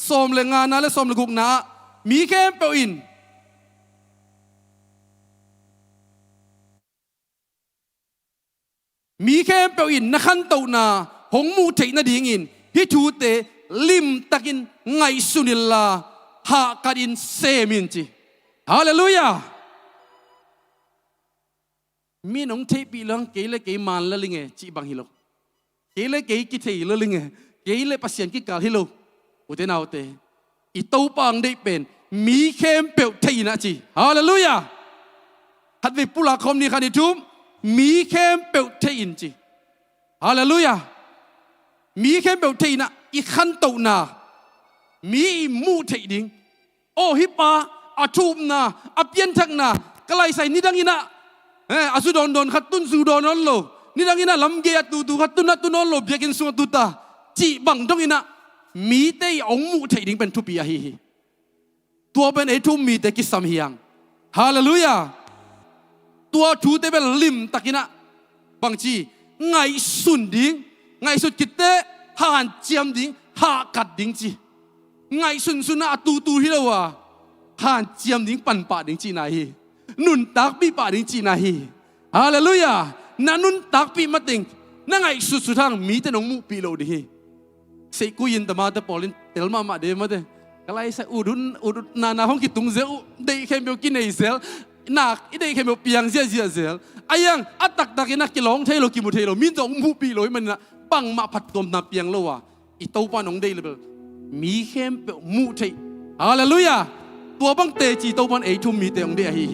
สมเลยงานนะและสมเลยกุกนะมีแค่เปอินมีแค่เปล่าอินนักขันตูนาหงมูเทนดีงินฮิทูเตลิมตักินไงสุนิลลาฮากัดินเซมินจีฮาเลลูยามีน้องเทปีลังเกลเกมันละลิงเงจีบังฮิโลเกลเกกิเทละลิงเงเกลปัสยันกิกาฮิโลอุเทนาวเตอิตูปังได้เป็นมีแค่เปล่าเทนะจีฮาเลลูยาฮัดวิปุลาคมนี้ขันดิทุมมีแค่เปลวเทียนจีฮาเลลูยามีแค่เปลวเทียนนะอีขันโตนามีมูเทียดิงโอฮิปาอาทูมนาอาเปียนทักนากลายใส่นิดังอินะอาสุดอนดอนขัดตุนสุดอนนโลนิดังอินะลำเกียตูขัดตุนนัตุนนโลเบียกินสุงตุตาจีบังดงอินะมีเตยองมูเทียดิงเป็นทุปีอาฮีตัวเป็นไอทุ่มมีเตกิสัมฮียังฮาเลลูยาตัวทูเตเบลลิมตักินะบางทีไงสุดดิ้งไงสุดกิเตหานเจียมดิ้งหากัดดิ้งจีไงสุนนะตูฮิโลวะหานเจียมดิ้งปันป่าดิ้งจีนาฮีนุนตักปีป่าดิ้งจีนาฮีฮาเลลูยานานุนตักปีมาติงนั่งไงสุดทางมีแต่น้องมูปีโลดิฮีเสกุยินตมาเตปอลินเตลมาเดมาเดกลายใส่อุดุนาห้องกิตุงเซลเดย์เคมเบลกินในเซลนักอีเด็กเขมเปียงเสียไอ้ยังอัตตักนักกิลองเทโลกิมุเทโลมินจงมูปีโลมันนะปังมาผัดตัวนับเปียงโลวะอีตัวปานองเดย์เลยมีเขมเปมูเทฮาเลลูยาตัวบังเตจีตัวปานเอทุมมีเตองเดย์ฮี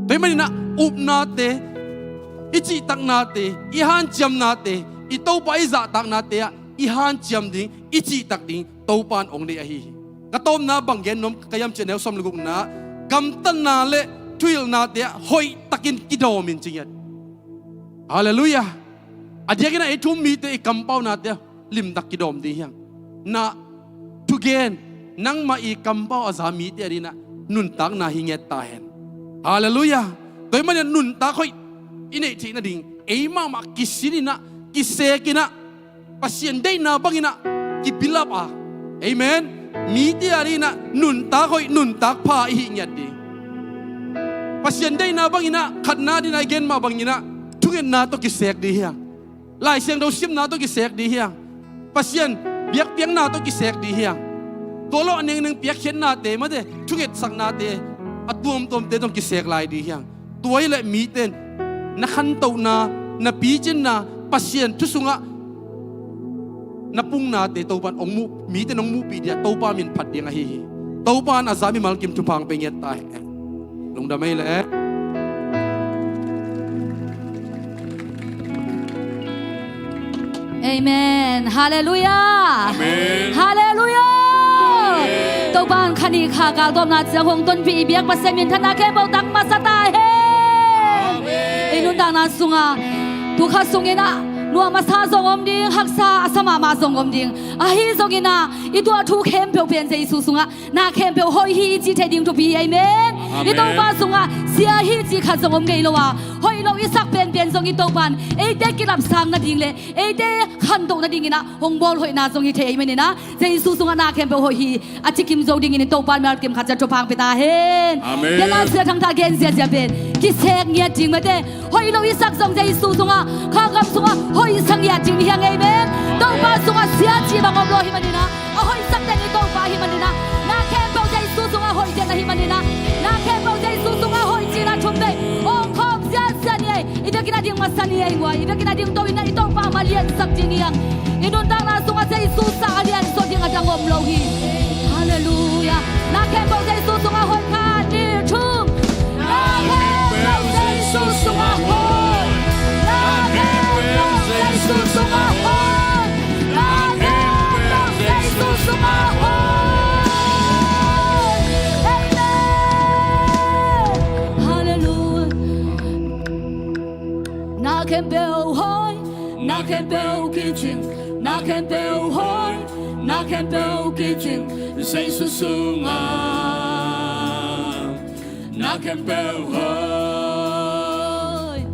แต่มันนะอุบนาเตอีจีตักนาเตอีฮันจำนาเตอีตัวปานอิจตักนาเตอีฮันจำดิ่งอีจีตักดิ่งตัวปานองเดย์ฮีกระต้มนาบังเกนนมกยามเจเนลสมลุกนากำตันนาเลทุยลนาเดียหอยตักินกิโดมินจริงยันฮาเลลูยาอาเดียกินไอทุ่มมีเตอีกำเป้านาเดียลิมตักกิโดมดียังนาทุเกนนังมาอีกำเป้าอาซามีเตดีนะนุนตักนาหิเงตาเห็นฮาเลลูยาโดยมันยันนุนตักหอยอินเอทีนาดิ่งเอมากิสินินะกิเซกินะปัสยันได้นาบังอินะกิบิลาบะเอเมนมีเตอดีนะนุนตักหอยนุนตักพาหิเงดีปัสยันได้นาบังอินะขัดนาดีนาเกนมาบังอินะทุกเงินนาต้องกิเสกดีเฮียลายเสียงเราซิมนาต้องกิเสกดีเฮียปัสยันเบียกเปียงนาต้องกิเสกดีเฮียตัวเราอันหนึ่งเปียกเขียนนาเตมาเดทุกเงินสักนาเตอัดตัวมเตต้องกิเสกลายดีเฮียตัวไอ้ละมีเตนนักขันโตนาปีจินนาปัสยันทุสุงะนับปุงนาเตตัวปันองมูมีเตนองมูปีเดียตัวปามินผัดเดียงอะฮีตัวปานอาซามิมัลกิมทุพังเป็นเงียตายลงดำไม่เลยเอ Amen ฮาเลลูยา Amen ฮาเลลูยาตัวบ้านคันนี้ข้ากาวต้มนาเสียงหงต้นปีเบียกมาเซมินธนาแค่เบาดังมาสตาเฮไอ้นุ่นดังนาสุงาทุกข้าสุงเนะนัวมาซาทรงอมดิงฮักซาสมามาทรงอมดิงอาฮีทรงกินะอีตัวทุกเข้มเปียวเปลี่ยนใจสุสุงะนาเข้มเปียวหอยฮีจีเทดิงทุบีเอเมนอีตัวบ้านสุงะเสียฮีจีขัดทรงอมเกยโลวะหอยโลอีสักเป็นทรงอีตัวบ้านเอเด็กกิรับสังนาดิงเลยเอเด็กขันตงนาดิงนะหงบอลหอยนาทรงอีเทเอเมนนะใจสุสุงะนาเข้มเปียวหอยฮีอาจิกิมโจดิงอีตัวบ้านมาเก็มขัดจะจพังไปตาเห็นเดี๋ยวนาเสียทั้งตาเกนเสียจะเป็นกิเซกเงียจริงไม่ได้หอยโลอีสักทรงใจสุสุงะข้ากำสุงะหอยสังยาจริงที่ยังไงเมนต้องมาสุงะเสียจีบังอมโลหิมันนี่นะหอยสักแต่ในต้องฟ้าหิมันนี่นะนาเข้มเปียวใจสุสุงะหอยเจนะหิมันนี่นะนาเข้มเปียวใจสุสุงะหอยจีนะชุมเบโอ้ขอบเสียเสียนี่อีเด็กกินาดิ่งมาสันนี่ไอ้วะอีเด็กกินาดิ่งตัวอินต้องฟ้ามาเลี้ยงสักจริงยังอีนุ่นดังนาสุงะใจสุสักเลี้ยงส่วนดิ่งอาจังอมโลหิฮาเลลูยานาเข้มเปียวใจสุสุงะหอยคาดิชุมนาเข้มเปียวใจสุสุงะหอยนาเข้มเปียวใจสุสุงะหอยนาเข้มเปียวใจสุสุงะหอยNa can build high, na can build kitchen, na can build high, na can build kitchen. Say so soon, na can build high,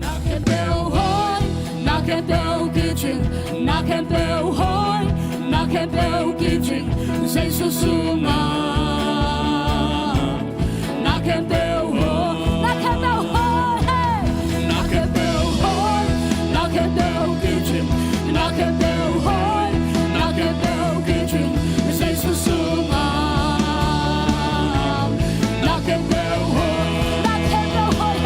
na can build high, na can build kitchen, na can build high, na can build kitchen. Say so soon, na can build high, na can build high. Knock at the high, knock at the kitchen. Say so soon, knock at the high, knock at the high,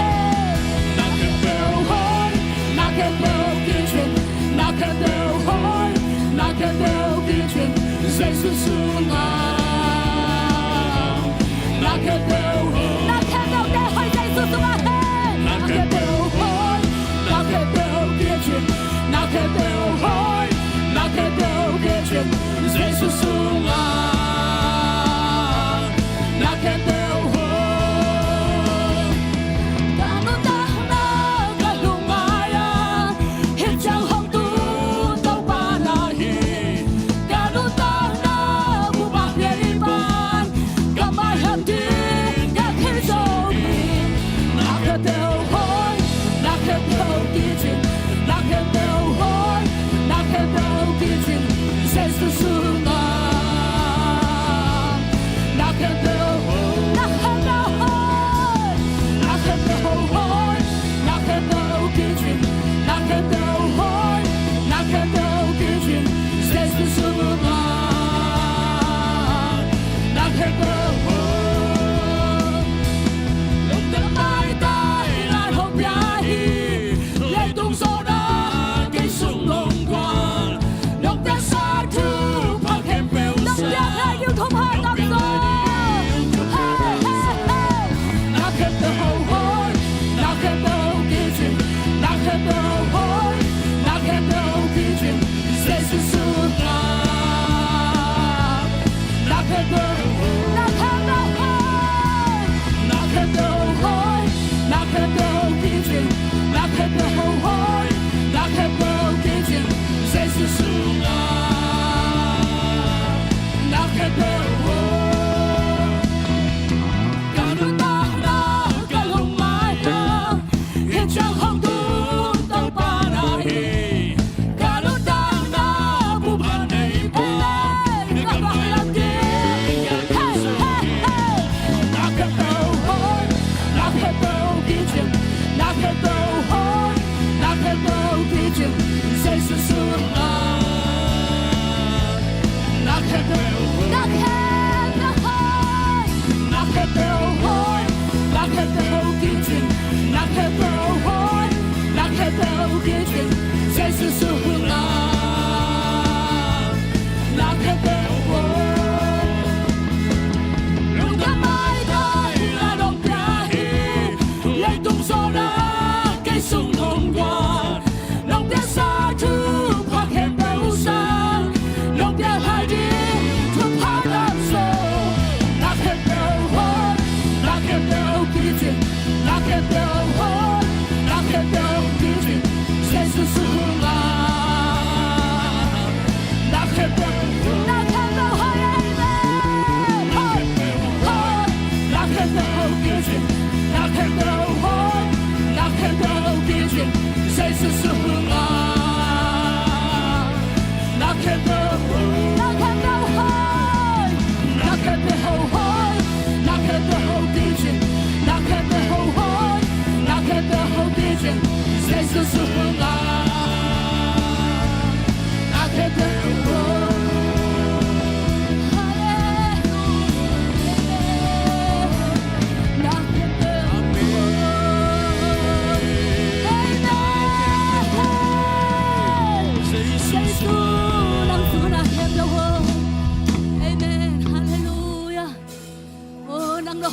knock at the high, knock at the kitchen, knock at the high, knock at the kitchen. Say so soon, knock at the high, knock at the high, say so soon, knock at the high, knock at the kitchen. Knock at the high, knock at the kitchen. Say so soon, knock at the high. Tano tano kalumaya, hijau hong tu tau panahi. Tano tano kubah yeriban, kamay hati yakizogi. Knock at the high, knock at the kitchen. Knock at the high, knock at the kitchen. Says the soon, knock at the high, knock at the high, knock at the high, knock at the kitchen, knock at the high, knock at the kitchen. Says the soon, knock at the high. Lúc đêm mai tay lại hộp giá hi, lấy tung gió đã cây sung lông quan. Nông đất xa thứ phá khem bèo xa. Nông đất hai yêu thông hai năm rồi. Knock at the high, knock at the kitchen, knock at the high, knock at the kitchen. Say so soon, knock at the knock at the high, knock at the high, knock at the kitchen, knock at the high, knock at the kitchen. Say so soon, knock at the high. Cả ta đã cả lông mái đã, hiện trạng hồng tu tàu pa nahi. Cả ta đã bu ban này bu, cả ba làm gì? Knock at the high, knock at the kitchen, knock at the high, knock at the kitchen. Say so soon, knock at the knock at the high, knock at the high, knock at the kitchen, knock at the high, knock at the kitchen. Say so soon, knock at the high. Lúc đêm mai đây là đồng giá hi, lấy tung gió đã cây sung hồng quan. Nông đất xa thứ phá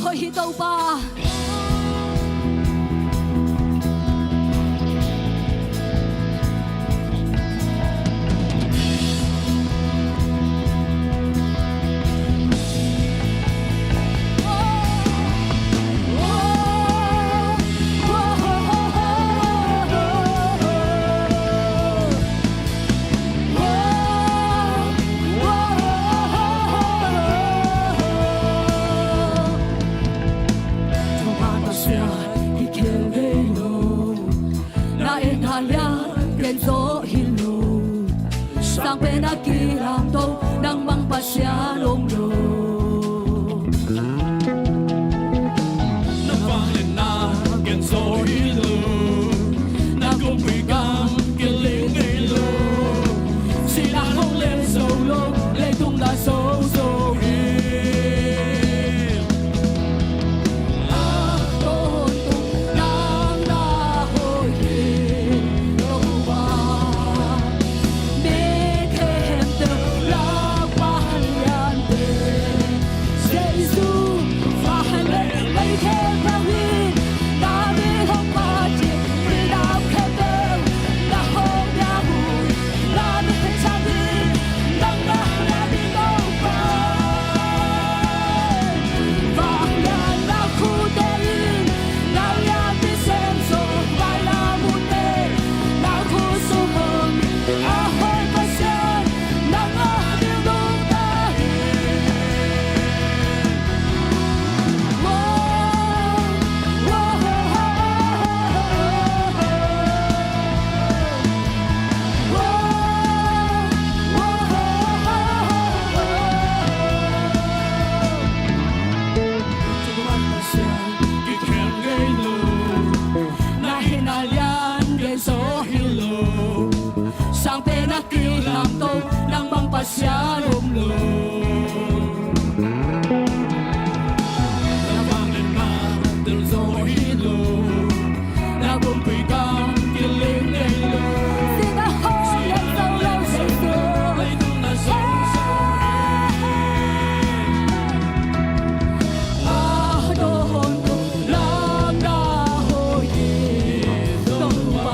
Hãy subscribe cho sampai nakiram to ng mangpasyalong lo. Nagpangin na kenso hilo, nagkumpigang kiling ilo, sinakong len solo, letong na so-so-hin. Sampai nakilang to ng mangpasyalong lo. Nabangin na del so hilo, nagkumpigang kiling ilo, sinahong yan solo sa'yo, ay doon na doon ko lang nahoyin doon ba.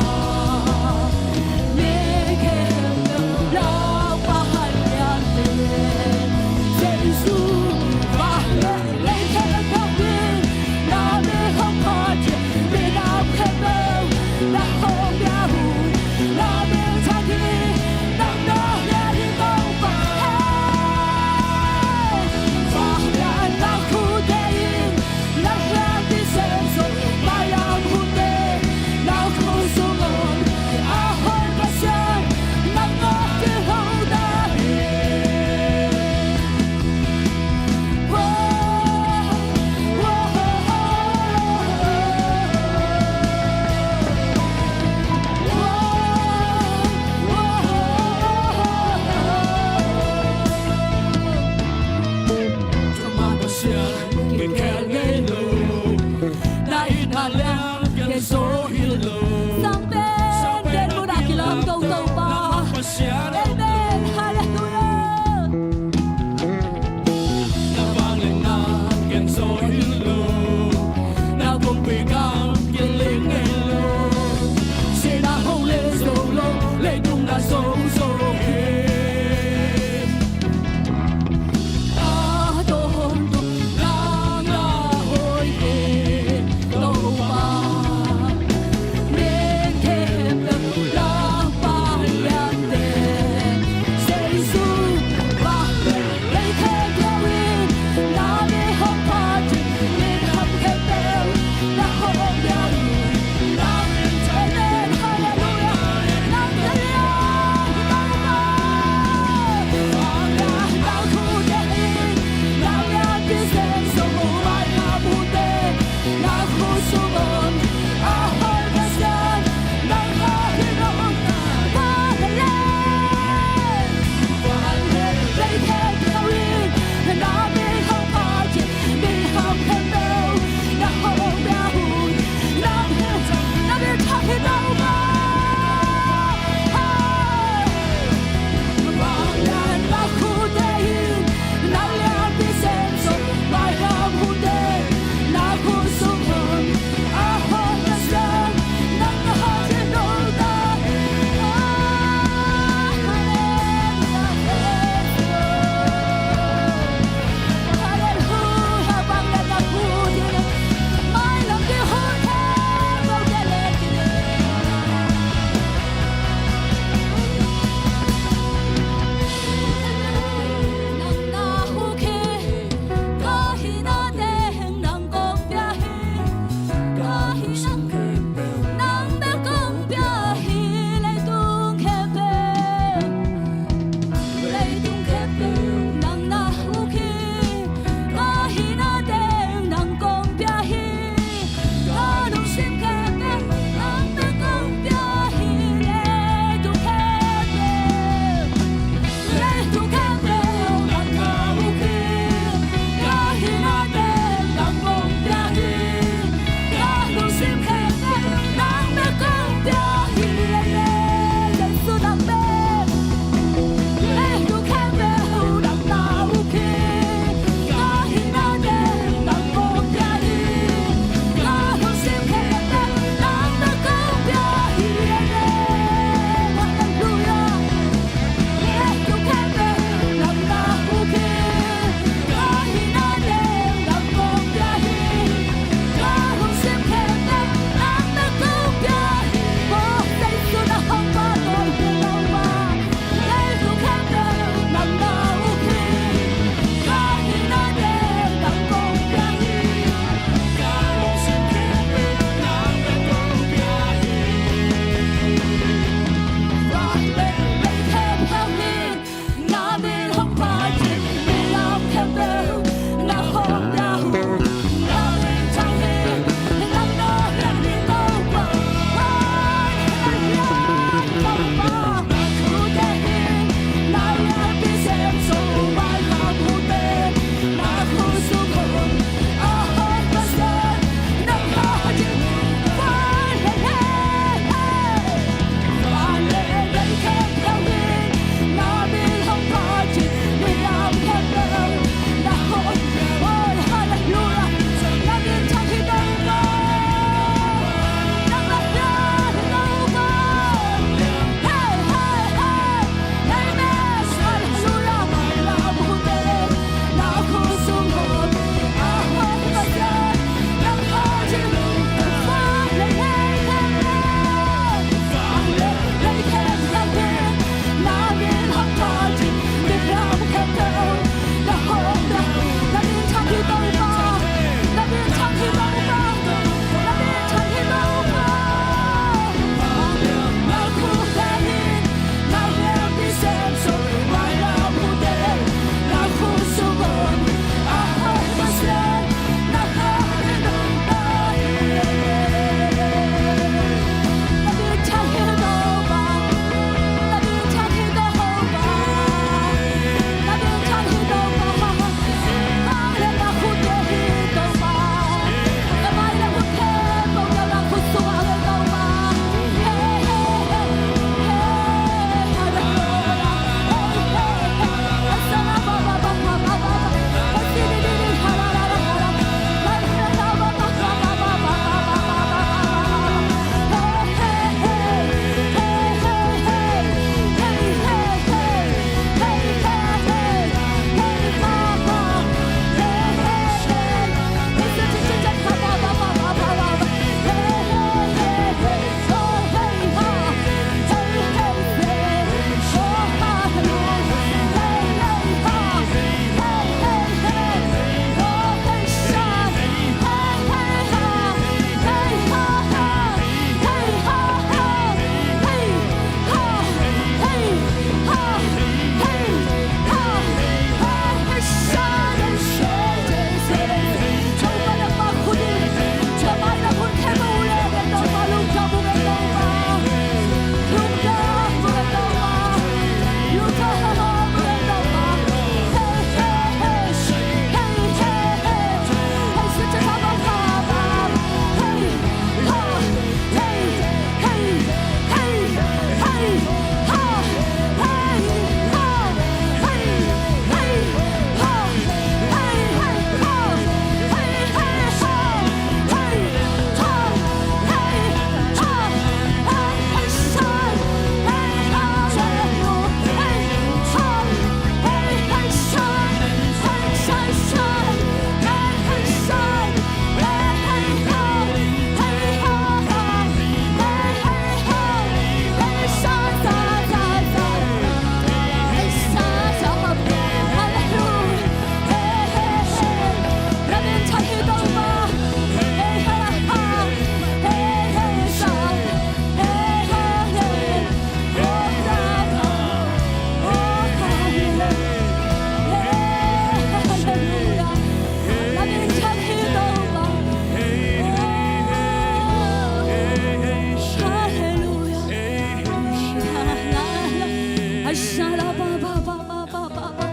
Ashala ba ba ba ba ba ba ba.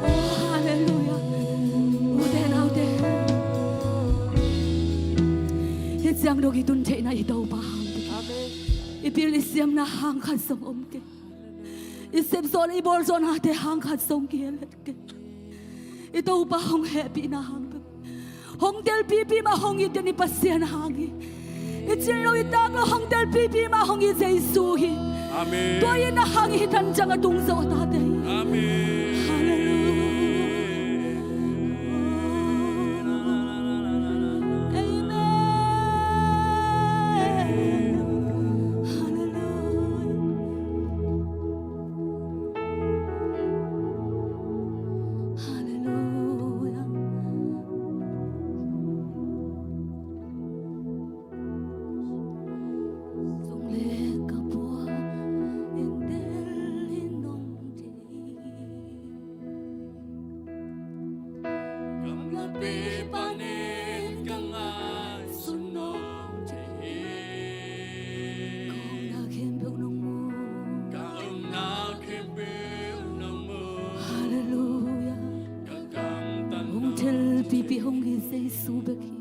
Oh hallelujah. Ude na ude. Hityang rogi tunte na itaw pa hang. Ipilisyam na hang khat som omke. Isip son ibol son hate hang khat som kielet ke. Itaw pa hong happy na hang. Hong del pipi ma hong ito ni pasyan hangi. Ichilo itang hong del pipi ma hong i Jesuhi. Amen. Toy na hangi tanjang atung sa otate. Amen. Pipi hong gi Jesu beki.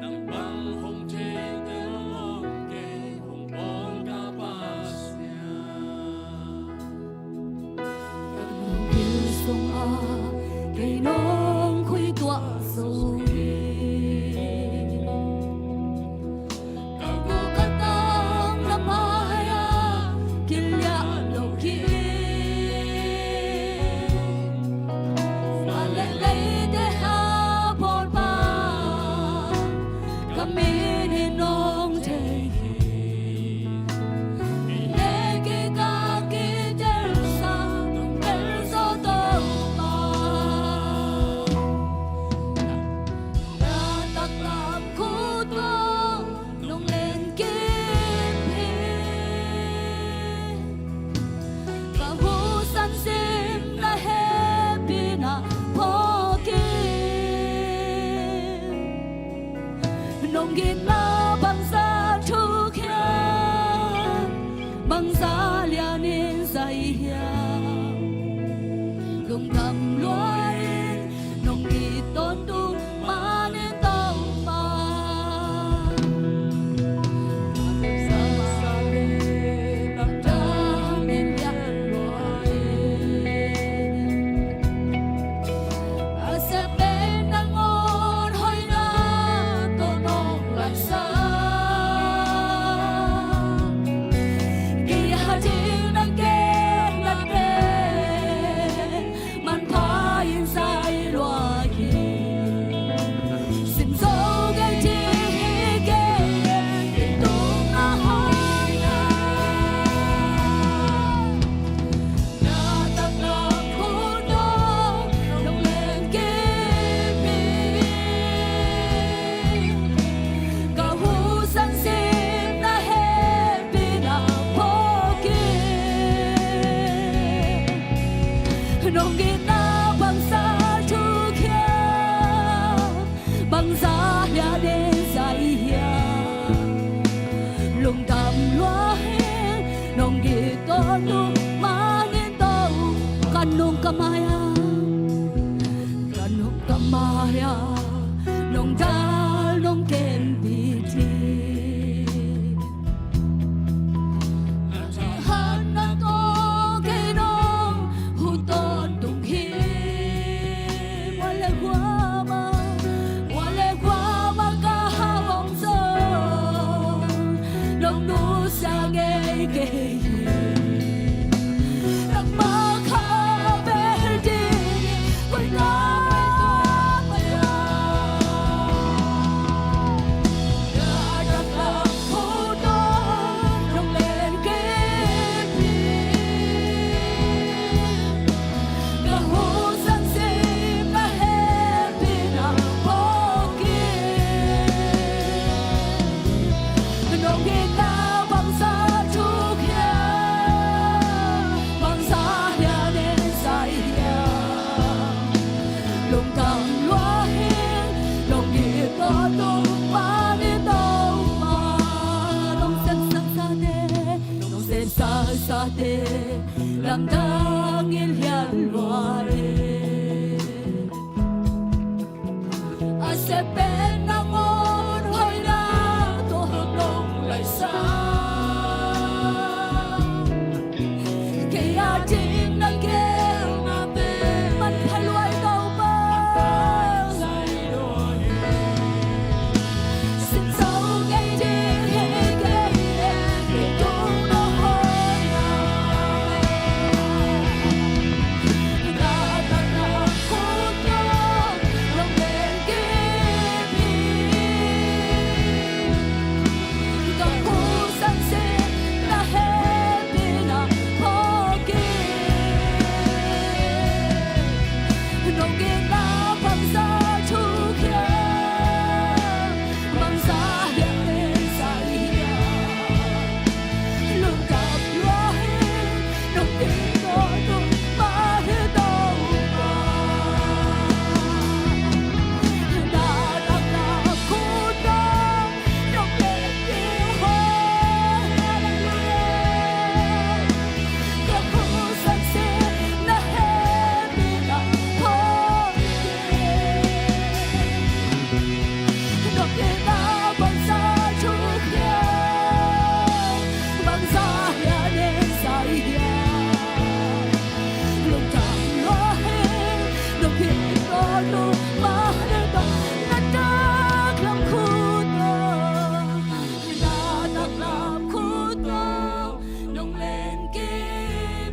Nang bang hong te te hong ke hong bon ka pasnya. Yêu sông a cây nong khui tua sông đi. Cô cắt tang năm hai a kilya lâu kia. Và lệ lệ để ha bồn ba. Kami ni nong te. Nông gin na bằng giá thu khen bằng giá lia nên dày hiang lùng thầm loài nông kỳ tôn tung mà nên tàu ba sa lên nằm ra nên nhặt loài sẽ bên đang ngon hơi na tô nông lại xa kỳ hà chi đang kê ngặt kê man thoa yên sai loài xin dấu cái chi kê tình tung na hoi na nhà tạc lạc khu đông đông lên kim mi cả hu sang sim na happy na poki nông gin na bằng sa thu kia bằng giá nhà đến dài hiang lùng tạm loa hiang nông ghi tôn tu mà nên tàu kanong kamaya nông dal nông kem biti han na to ke nong hu ton tung hi làm ta nghiền hiền loài sẽ bên nắng ôn hơi đã tổ hợp đồng lại xa khi tim đang kêu mình phải loay đâu bao xin dấu cái đi cái để tung nó hơi đã đã khúc nhau lòng lên kiếp gặp khu sang xin đã hết đi nào khó kia nồng kiên đã bằng giá chu kia bằng giá hiện lên dài luôn gặp loài nồng kiên có tôi mà hết đâu đã là khu đó nồng lên yêu hơn gặp khu sang xin đã hết đi nào khó nồng kiên đã bằng giá chu kia bằng giá hiện lên dài luôn cảm loài nồng kiên có tôi mà hết đâu đã làm khu đó đã làm khu đó nồng lên kiếp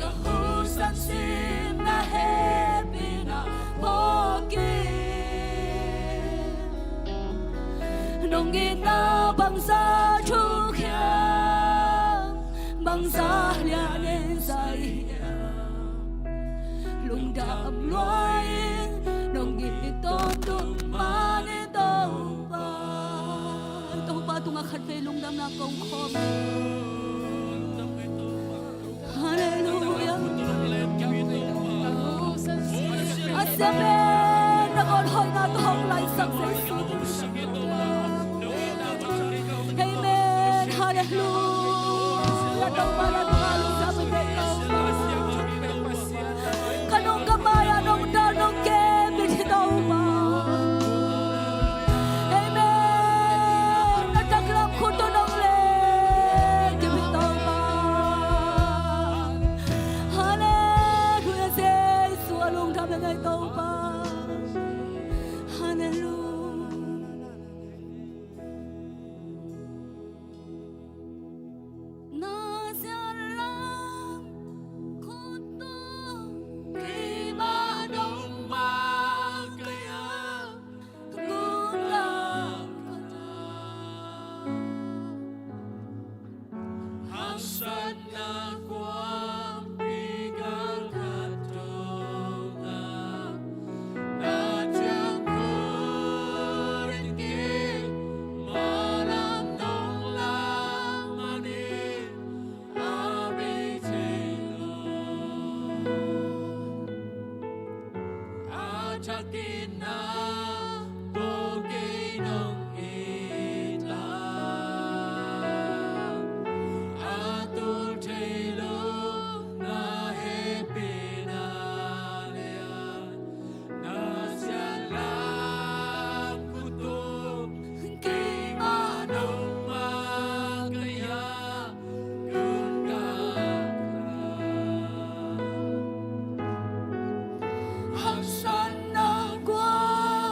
gặp khu sang xin đã hết đi nào khó kia nồng kiên đã bằng giá chu kia bằng giália nên dài luôn đạm loài nồng kiên tôn đụng mà nên tàu ba tung khát về lung đam na công khom Hallelujah Amen na con hỏi na tôi học lại sắc Giêsu Amen Hallelujah tàu ba la tung alung sa bên tàu kanong kamay anong danong ke bin tàu ba Amen nataklam ko to nong le ke bin tàu ba Hallelujah Giêsu alung tham ngay tàu ba Hallelujah na sian lam ko to Khi mà đông ba kaya Gulang Hasad na kwang bigal katonga Na tiyang kurin ki Malam nong lang manin Abi tino Atakin na Bogey nong itlang Atul telo na hepinalian Na siyalang kutung Kay manong magaya Kung kakra Ang sana kwa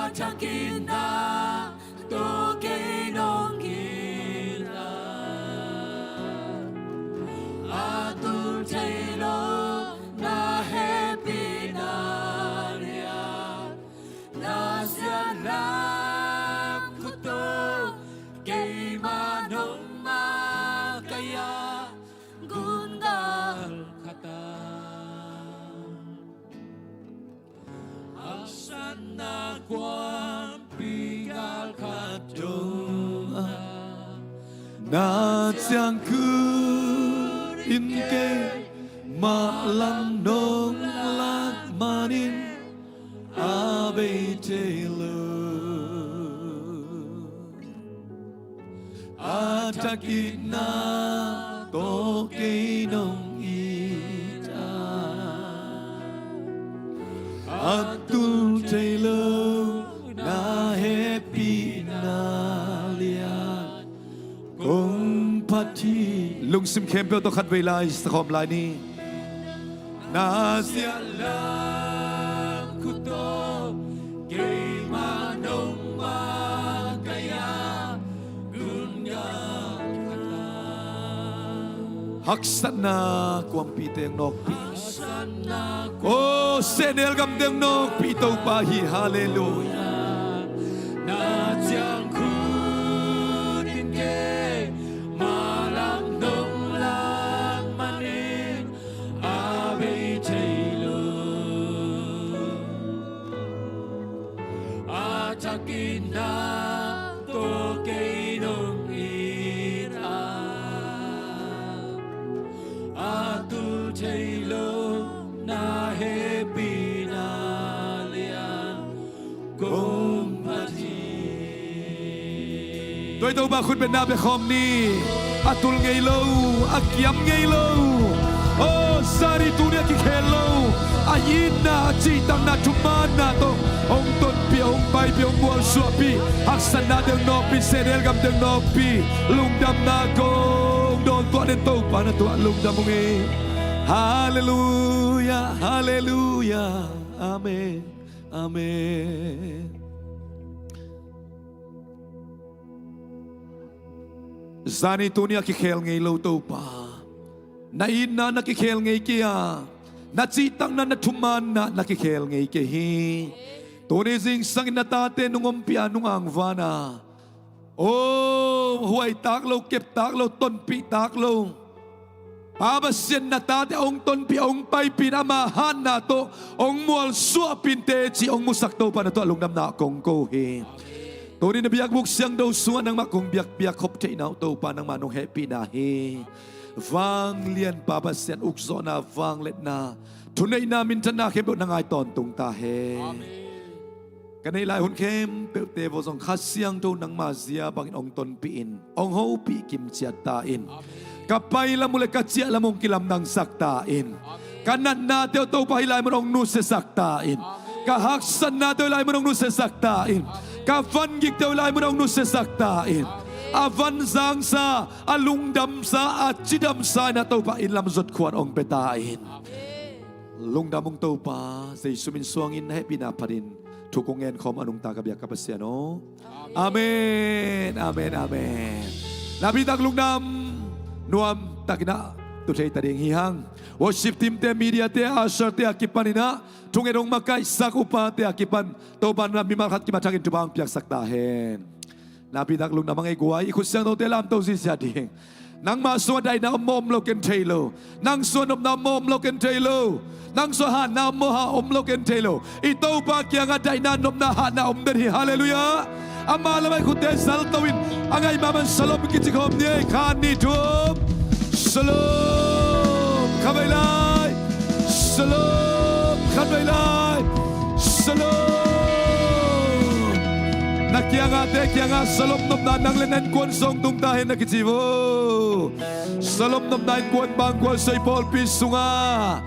Atakina toke nongila Atul Tailo na happy na ria Nasya kuto kay manong makaya Gundal kata Asana kwam pigal kadona na chang ku in ke ma lam nong lak manin abe telo atakina to ke nong ita atul telo na happy na lian kong pati lung sim kem pe to khat ve lai sa khom lai ni na sia Alam kuto kay manong makaya Gundal kata haksan na kwam pi teng nok pi Asana oh senel gam deng nok pi to pa hi hallelujah na chang kunin ke malam dong lang manin abe tailo atakina to kay nong ita atul tailo na happy na lian kong pati โดยตัวบาคุณเป็นนาเบคอมนี่อัตุลไงโลอักยำไงโลโอ้สาริตูเนี่ยกิเคโลอายินนาจีตังนาทุมานาโตองต้นปีองไปปีองบัวสัวปีฮักษณะเดิงนอปีเซเดลกับเดิงนอปีลุงดำนาโกโดนตัวเดินโตปานาตัวลุงดำมงเอฮาเลลูยาฮาเลลูยาอาเมนอาเมนZani tunia kikhel ngay lo to pa Nain na nakikhel ngay kia Nachitang na natuman na nakikhel ngay kihi Tuni zing sang natate nung umpia nung ang vana Oh huway taklo kip taklo tonpi taklo Pabasyan natate ong tonpi ong pay pinamahan na to Ong mual suwa pinte si ong musakto pa na to alung nam na kong kohi Tuni na biyak buksiyang daw suwa ng makong biyak-biyak hop chay na ito pa ng manong happy nahi. Vang lian papasyan ukso na vang let na. Tunay namin tanakim po nang ay tontong tahe. Kanay lahon kem petevo song kasyang to ng mazya bangin ong tonpiin. Ong hopi kim tain. Kapay la mula katsya la mong kilam ng saktain. Kanan natin ito pahilay mo nung nuse saktain. Kahaksan natin ilay mo nung nuse saktain. Kavangik daw ilay mo nung nuse saktain. Avan sang sa alungdam sa at chidam sa na to pa inlamzot kuan ong petain. Lungdam mong to pa sa suminsuangin na pinaparin. Tukungen kom anong tagabiyak kapasyan, Amen, amen, amen. Nabitag lungdam, nuam takina, tutay taring hihang. Worship team te, media te, asher te, akipanina. Tungedong makaisak upa te, akipan. Toban na mimalkat kimatangin tubang piyak saktahin. Nabitag lungdam mga iguay, ikusyang no te lam to si siyading. Nang masuwaday na umomlok and taylo. Nang suwanop na umomlok and taylo. Nang suhan na moha umlok and taylo. Ito pa kaya nga day na nom na ha na umdari. Hallelujah! Ang malamay kundi saltawin. Ang ay maman salom kitikom niya. Kanitum. Salom. Kabaylay. Salom. Kabaylay. Salom. Nakiangate, kianga salom nom na nang lenen kuan song tungtahin na kitibo. Salom nom na kuan bang kuan soy Paul Pisunga.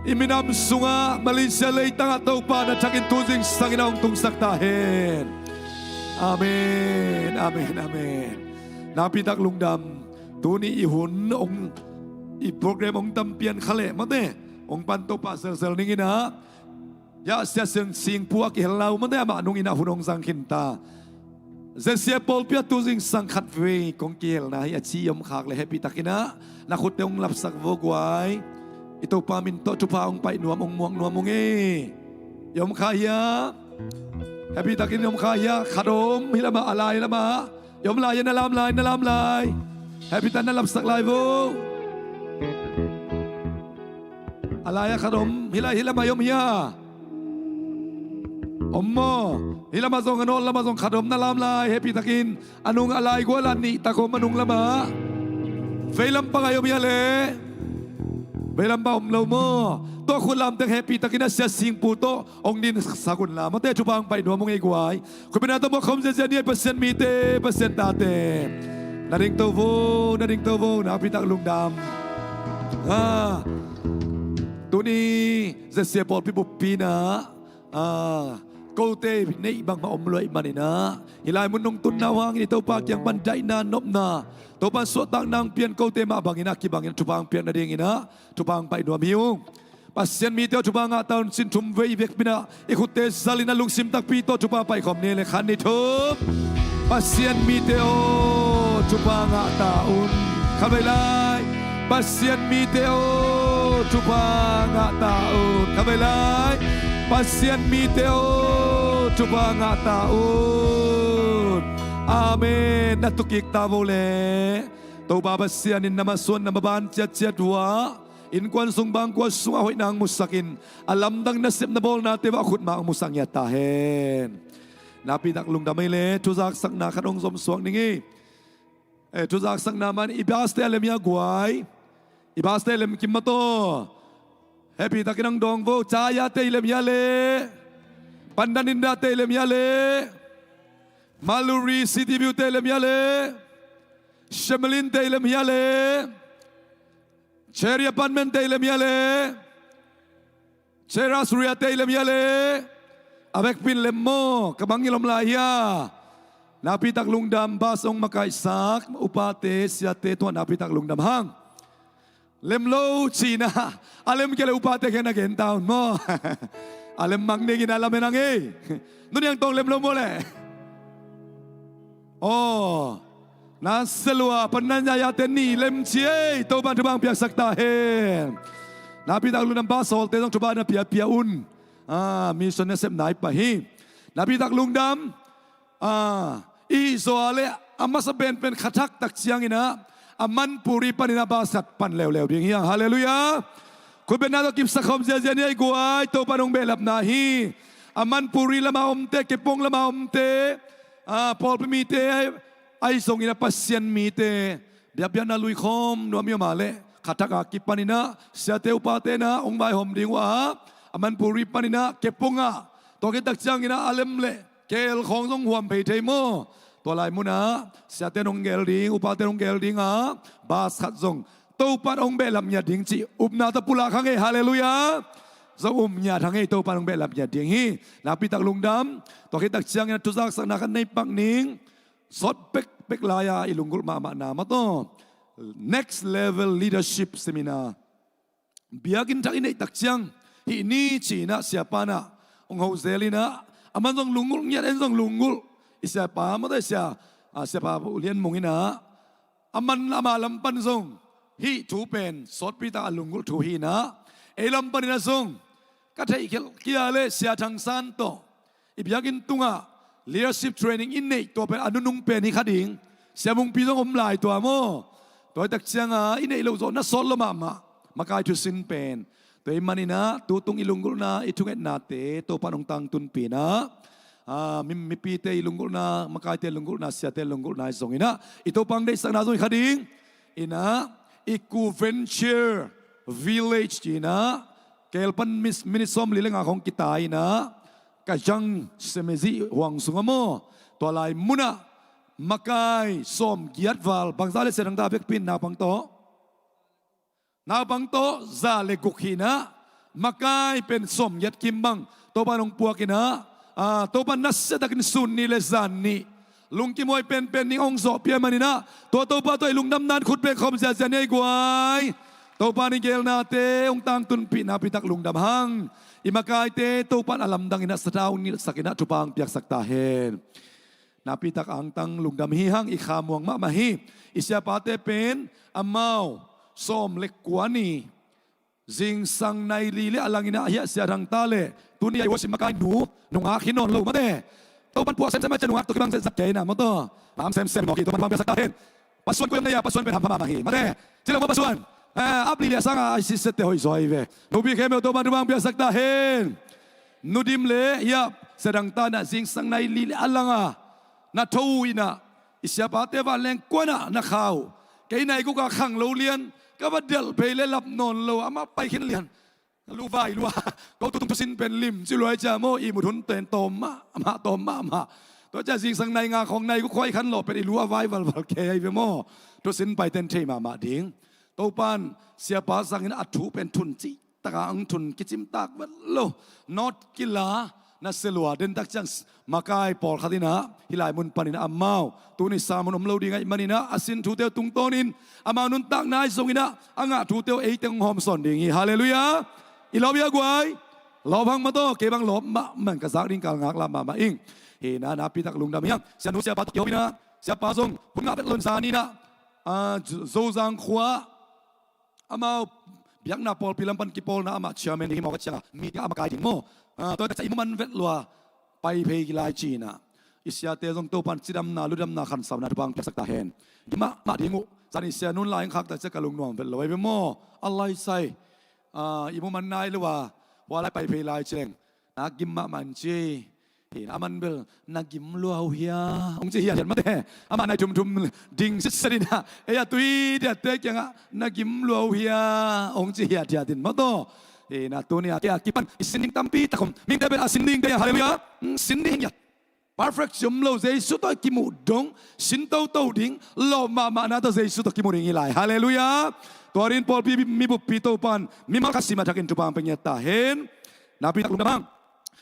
Iminam sunga Malaysia lay tanga tau pa na tsakin tuzing sanginaong tung saktahin. Amen, amen, amen. Napitak lungdam tuni ihun ong i-program ong tampian khale mate ong panto pa sel ningin ha. ยาเสียสิงปัวกิเฮลามันได้มานุงอินาหุนงสังขินตาเสียปอลเปียตูสิงสังขัดเวกงเกลนะให้ชียมขากเลยให้ปีตักินะนักขุดเตงหลับสักโวกไว้อิโตปามินโตจุพาองไปหนัวมงม่วงหนัวมงเอยมขายะให้ปีตักินยมขายะขดมฮิละมาอะไรละมายมลายนลามลายนลามลายให้ปีตันนลับสักลายโวอะไรขดมฮิละมายมเฮียอมโมฮิลามาซงอนอลลามาซงขดมนาลามลายเฮปิตะกินอนุงอะไรกว่าลันนี่ตะโกมอนุงละมาเฟลัมปังayomยาเลเฟลัมปอมโลโมตัวคุณลำตั้งเฮปิตะกินเสียสิงปูโตองดินสักุลลามาเตจุบังไปหนัวมงเอกวายคุณเป็นอาตมาคมเจเนียเปอร์เซ็นต์มีเตเปอร์เซ็นต์ตาเตนาดิงโตโวนาปิตักลุงดำตัวนี้จะเสียบอลพิบุปีนะโกเตในบางมาอมลอยมันนี่นะฮิลายมุนนงตุนนาวางนี่ตัวปากyang bandai na nop naตัวปันสวดตังนางเปลี่ยนโกเตมาบางอินะกีบางอินะทุบางเปลี่ยนนาเดียงอินะทุบางไปดวมิวปัสเซียนมีเตียวทุบางอาตาสินทุมเวเวกบินะอิคุเตซาลินาลุงซิมตักปีโตทุบางไปขอมเนเลขันนี่ทุบปัสเซียนมีเตียวทุบางอาตาอุนข้าไปไล่ปัสเซียนมีเตียวทุบางอาตาอุนข้าไปไล่Pasien miteo coba ngata un Amin natukik tavole Toba pasien in namasun namaban ciat dua In kwan sung bang kwa sung ahoy nang musakin Alam dang nasib na bol natin akut maang musang yatahin Napitak lung damay le Tuzak sak na kanong somsuang ningi Tuzak sak naman Ibaste alam ya guay Ibaste alam kimato Happy takinang dongbo caya teilem yale pandaninda teilem yale Maluri City View teilem yale Shemelin teilem yale Cherry Apartment teilem yale Cheras Ria teilem yale Avec pin lemmo kabangilom laya Napitak lungdam basong makaisak upate siate tuan napitak lungdam hang Lemlo China alem kele upate kena gentaun mo alem mangne ginala menange nun yang tong lemlo mo le oh naselua penanya teni lem cie to ban bang piak sakta he napi tak lunam basol te tong coba na pia un mission sep nai pa hi napi tak lungdam isoale amas ben khatak tak siang ina Aman puri panina basat pan lew ding hiang haleluyaคุณเป็นนาตกิบสักคมเสียเนี่ยกวยตัวปนงเบลับนาฮีอามันปุรีละมาอมเตเก็บปงละมาอมเตพอลไปมีเตไอส่งอินะปัสเซียนมีเตเบียบยันนาลุยคอมนัวมีมาเลขัดทักอากิปปานินะเสียเตอุปาเตนะองค์ใบหอมดิ่งว่าอามันปุรีปานินะเก็บปงตัวเก็บตักจังอินะอาเลมเลเกลของทรงห่วมเพเทโมตัวลายมุนะเสียเตนงเกลดิ่งอุปาเตนงเกลดิ่งบาสขัดทรงตัวปัดองเบลับยาดิ่งจีอุปนาตปุลาขังเอฮาเลลูยาจะยาทั้งเอตัวปัดองเบลับยาดิ่งฮีนับปีตักลุงดำตัวคิดตักเชียงเนี่ยทุจักสักนักในปักนิงสดเป็กลายาอิลุงกุลมานามาตัว next level leadership seminar เบียกินจากอินในตักเชียงฮีนี่จีน่ะเสียปานะองค์เฮาเซลีนะอามันต้องลุงกุลเนี่ยเอ็นต้องลุงกุลอิเสียปาไม่ได้เสียปาเรียนมงอินะอามันอามาลำปันทรงฮีถูเป็นสดพิตาลุงกุถูฮีนะเอลัมปนินาซงก็ใช้เกี่ยเลยเสียทางสันโตอีบยากินตุงะ leadership training อินนี่ตัวเป็นอนุนุงเป็นฮิคดิงเสียมุงปีต้องอมลายตัวโมตัวตักเชียงอินนี่เราโซนัสสดละมากายทุสินเป็นตัวมันนี่นะตัวตุงอิลุงกุนะอิทุงเอ็ดนาเตตัวปนองตังตุนปีนะมีปีเตอิลุงกุนะมากายเตลุงกุนะเสียเตลุงกุนะซงอินะอิตัวปังได้สักนาซงฮิคดิงอินะEco Venture Village จีนะเกลปันมินิซอมลิเลงาของกิตายนะกะจังเซเมซิหวังสุงโมตัวลายมุนะมากายซอมเกียรติวาลบางซาเลเสดังดาเบกปินนาบังโตซาเลกุขีนะมากายเป็นซอมยัดกิมบังตัวปานองปัวกินะตัวปานนัสเซดักนิสุนนิเลซานนีลุงกิมวยเป็นนิองโซเปียมันนี่นะตัวปาตัวลุงดำนานขุดเป็นคอมเสียเนี่ยกวย Topan igel na te ong tang tunpi na pitak lungdam hang. Imakay te topan alam dang ina sa taong nil sakina tupang piyak saktahen. Napitak ang tang lungdam hihang ikamuang mamahi. Isya pate pen amaw som lekwani. Zing sang nailili alang ina ahya siya rang tale. Tuni ay wasim makay nu nung akinon lo mate. Topan po sem sem at nung akto kibang sakay na mo to. Sem sem mo kito man piyak saktahen. Pasuan ko yung naya pasuan pen hamamahi. Mate sila mo pasuan. Abli dia sanga sisete hoi zoive. Nubi kemel to bandumang biasa tahen. Nudim le ya sedang tanah zing sang nai lili alanga. Na tau ina. Isya pate valeng kuana na kau. Kay nai ko ka khang lo lian. Kabadal pele lap non lo ama pai kin lian. Lu vai lu. Kau tutung tusin pen lim. Siloi cha mo imudun ten toma ama toma ama. To cha zing sang nai nga khong nai ko khoi khan lo pen lu vai val val ke ai ve mo. Tusin pai ten te ma ding. Topan siapa sangin atu pen tunci takang tun kicim tak lo not kila na selua den tak chang makai pol khatina hilai mun panina amau tuni samun omlo dingai manina asin thu teu tung tonin amanun tak nai songina anga thu teu ei teng hom son dingi haleluya ilobia guai lobang mato ke bang lob ma man ka zak ding kal ngak la ma ing he na pitak lungdam yang sianu siapa tok yobina siapa song pun ngapet lon sanina zo zang khwa amau biak na pol pilampan kipol na ama chairman hi mo ka changa mi ka ama kai ding mo to ta chai man vet lua pai phei ki lai chi na isya te jong to pan chidam na ludam na khan saw na bang pyak sakta hen ma dingu sani sia nun lai khak ta cha kalung nuam vet loi be mo allai sai imu man nai lua wa lai pai phei lai cheng na gim ma man chi aman bel nagim luau hia ong chi hia hian mate ama nai tum ding sidina eya tui dia te kyanga nagim luau hia ong chi hia dia din mato na tunia kya kipan isining tampi takom ming debel asining de haleluya sining ya perfect jumlo jesu to kimu dong sinto to ding lo ma na to jesu to kimu ring ilai haleluya torin pol mi bu pito pan mi makasima dakin tupang penyeta hen nabi tak lumang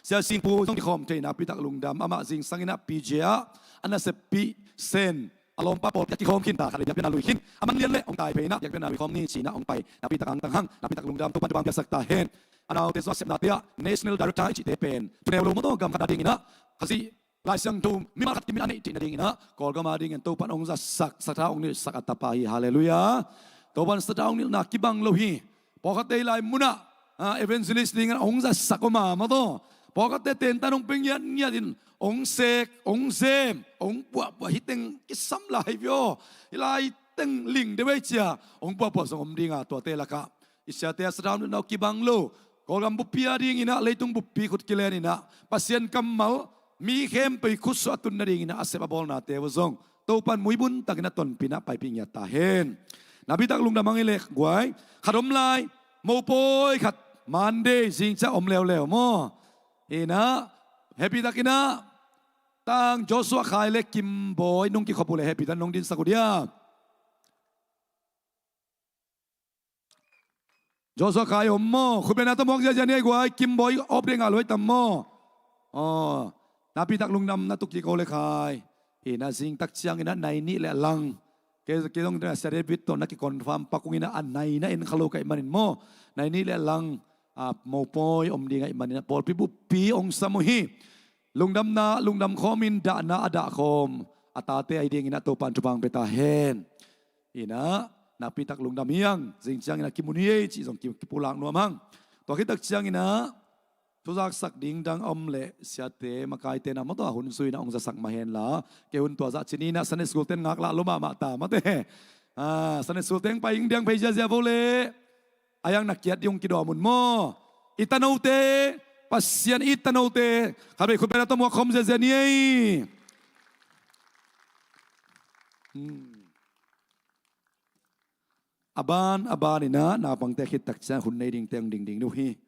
Sia singpu song dikom te na pitak lungdam ama zing sangina pijia ana se pi sen alom pa pot kikom kinta khali yapena luihin amang lian le ong tai pe na yapena luikom ni china ong pai na pitak ang tanghang na pitak lungdam to pan bang sakta hen ana te so sep na tia national director chi te pen pneu lo mo to gam kada ding ina khasi lai sang tu mi ma khat mi ani ti na ding ina kol ga ma ding en to pan ong za sak sata ong ni sak atapai haleluya to pan sata ong ni na kibang lo hi pokat te lai muna evangelist ding ong za sakoma ma to Pokoknya tentanong pengyan niya din ong sek, ong zem, ong buah hiteng kisam lai vio, ilai teng ling dewe cia, ong buah song om dinga tua telaka, isya tia sedang nau kibang lo, kalau buppi ading ina leitung buppi kut kilen ina, pasien kamal mi hem pe kus atun na ding ina asep abol na te wazong, topan muibun tagina ton pina pai pingya tahen, nabi tak lung damang ilek guai, kadom lai, mau poi kat Monday singsa om leo mo. Ina happy takina tang Joshua Khaile Kim Boy nung ki khopule happy tan nung din sakudia Joshua Khai ommo khubena to mok ja ni gwa Kim Boy opreng aloi tammo napi tak lungnam na tukki ko le khai ina sing tak chiang ina nai ni le lang ke dong da sare bit to na ki confirm pakung ina an nai na en khalo kai manin mo nai ni le lang mau poi om di ngai manina pol pi bu pi ong samuhi lungdam khomin da na ada khom atate ai ding ina to pan tupang beta hen ina napi tak lungdam yang jing chang ina kimunie chi jong ki pulang nuam hang to ki tak chang ina tuzak sak ding dang om le siate makai te na mo to hun sui na ong za sak ma hen la ke hun to za chini na san school ten ngak la loma ma ta ma te san school ten pa ing dang pe ja ja vole ayang nakiat yung kidomun mo itanaw te pasyan itanaw te kabe kubena to mo khom zezeniei aban ina napang tekit taksa hunay ding teng ding ding nuhi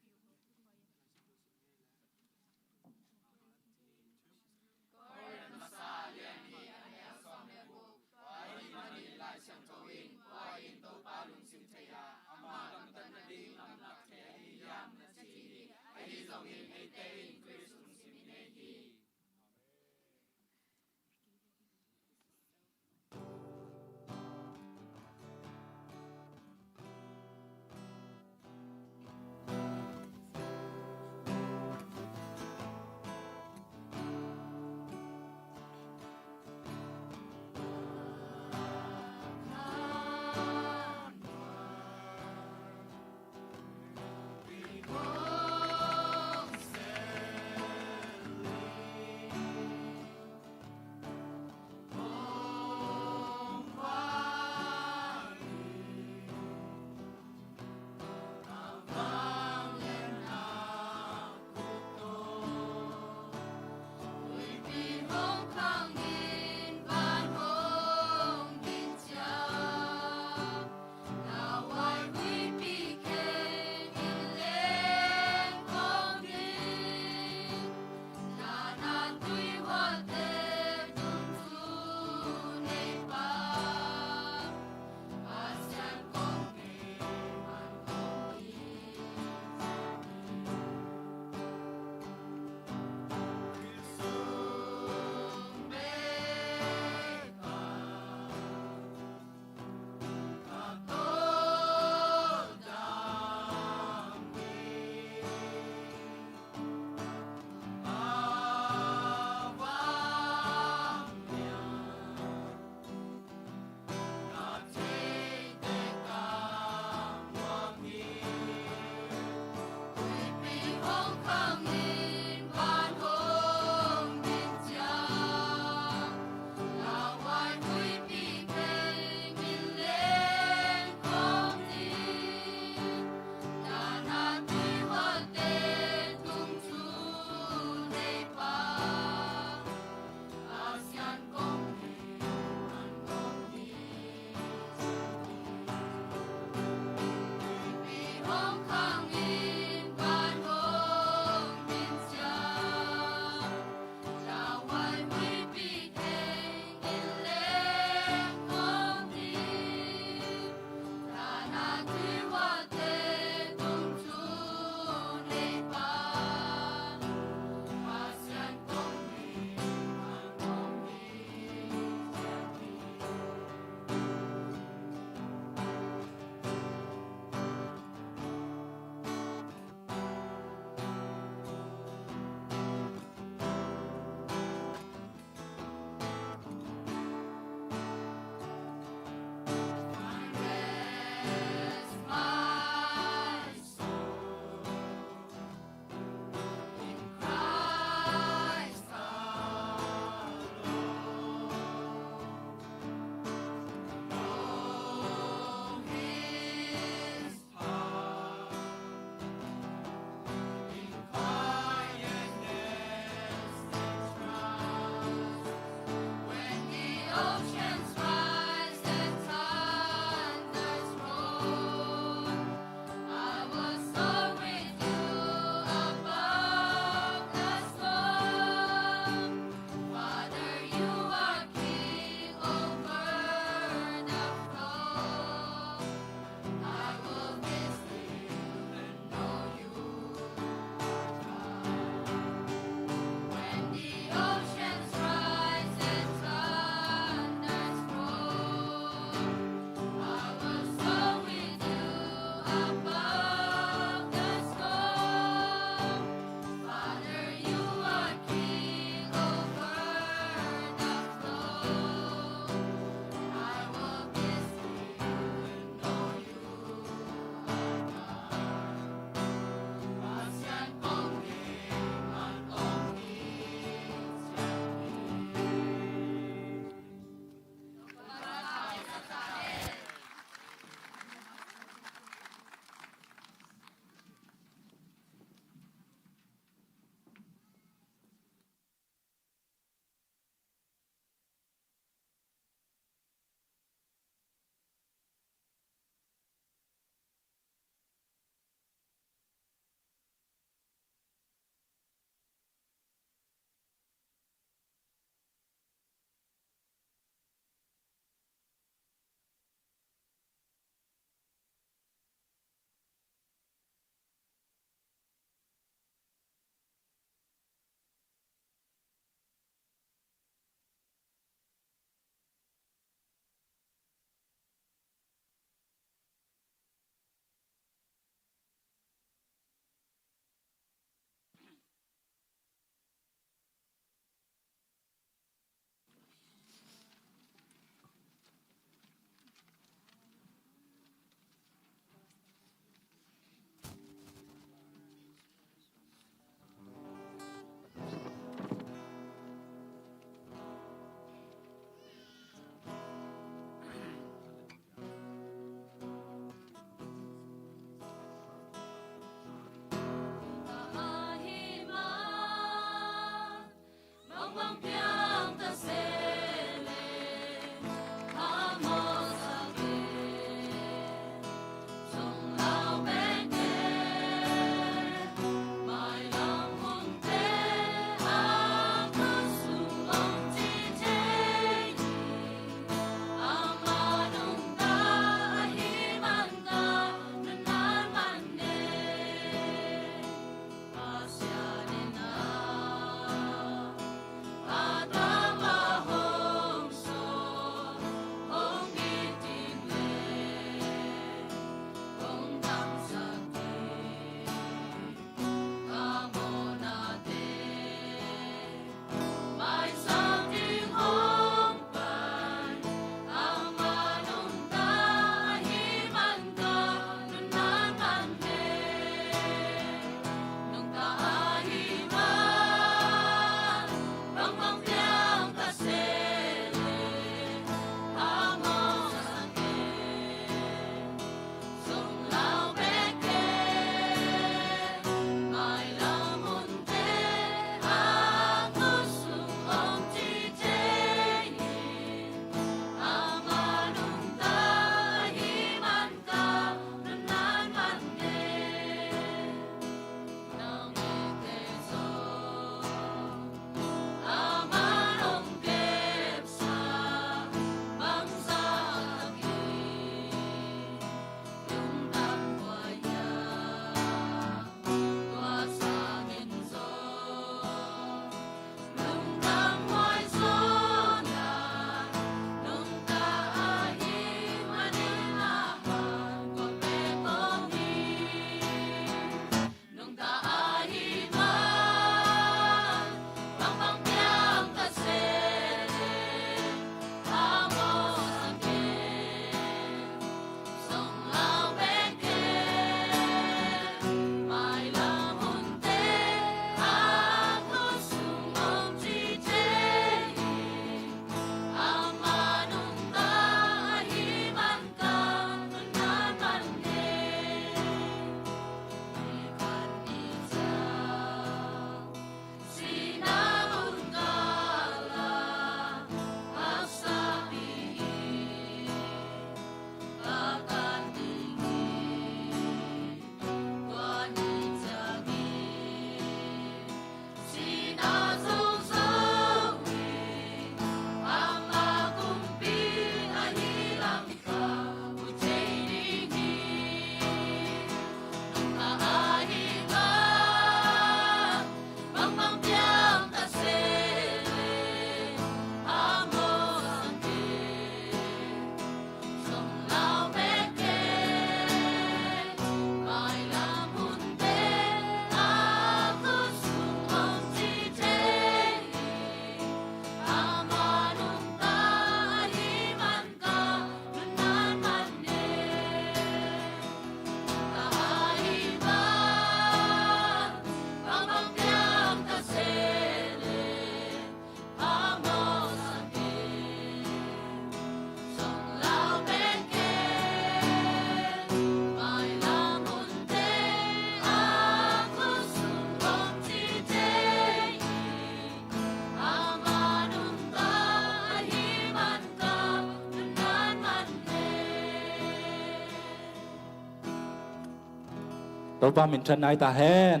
ตัวป้ามินทันนายตาเฮน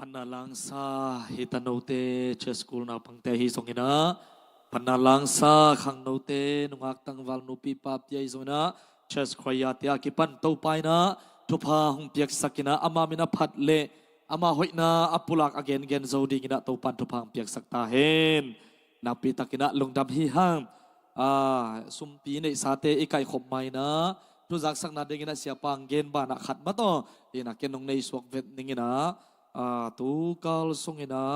พันนาลังซาฮิตาโนเตเชสกูลนาพังเตฮิสงเงนะพันนาลังซาขังโนเตนุงักตังวัลนุปีปาปยายสงนะเชสครายาติอากิปันโตไปนะทุพาหงเปียกสักนะอามามินาพัดเลอามาหอยนาอปุลักอเกนเกนโซดีกินะโตปันทุพางเปียกสักตาเฮนนาปีตักินะลงดำฮิฮังสุมปีในสาเตอิไกขบไม่นะทุจักสักนาเดกินะเสียปังเกนบานะขัดมาต่อเอนักเกนนงในสวกเวทนิงนะตูกาลสงเงนะ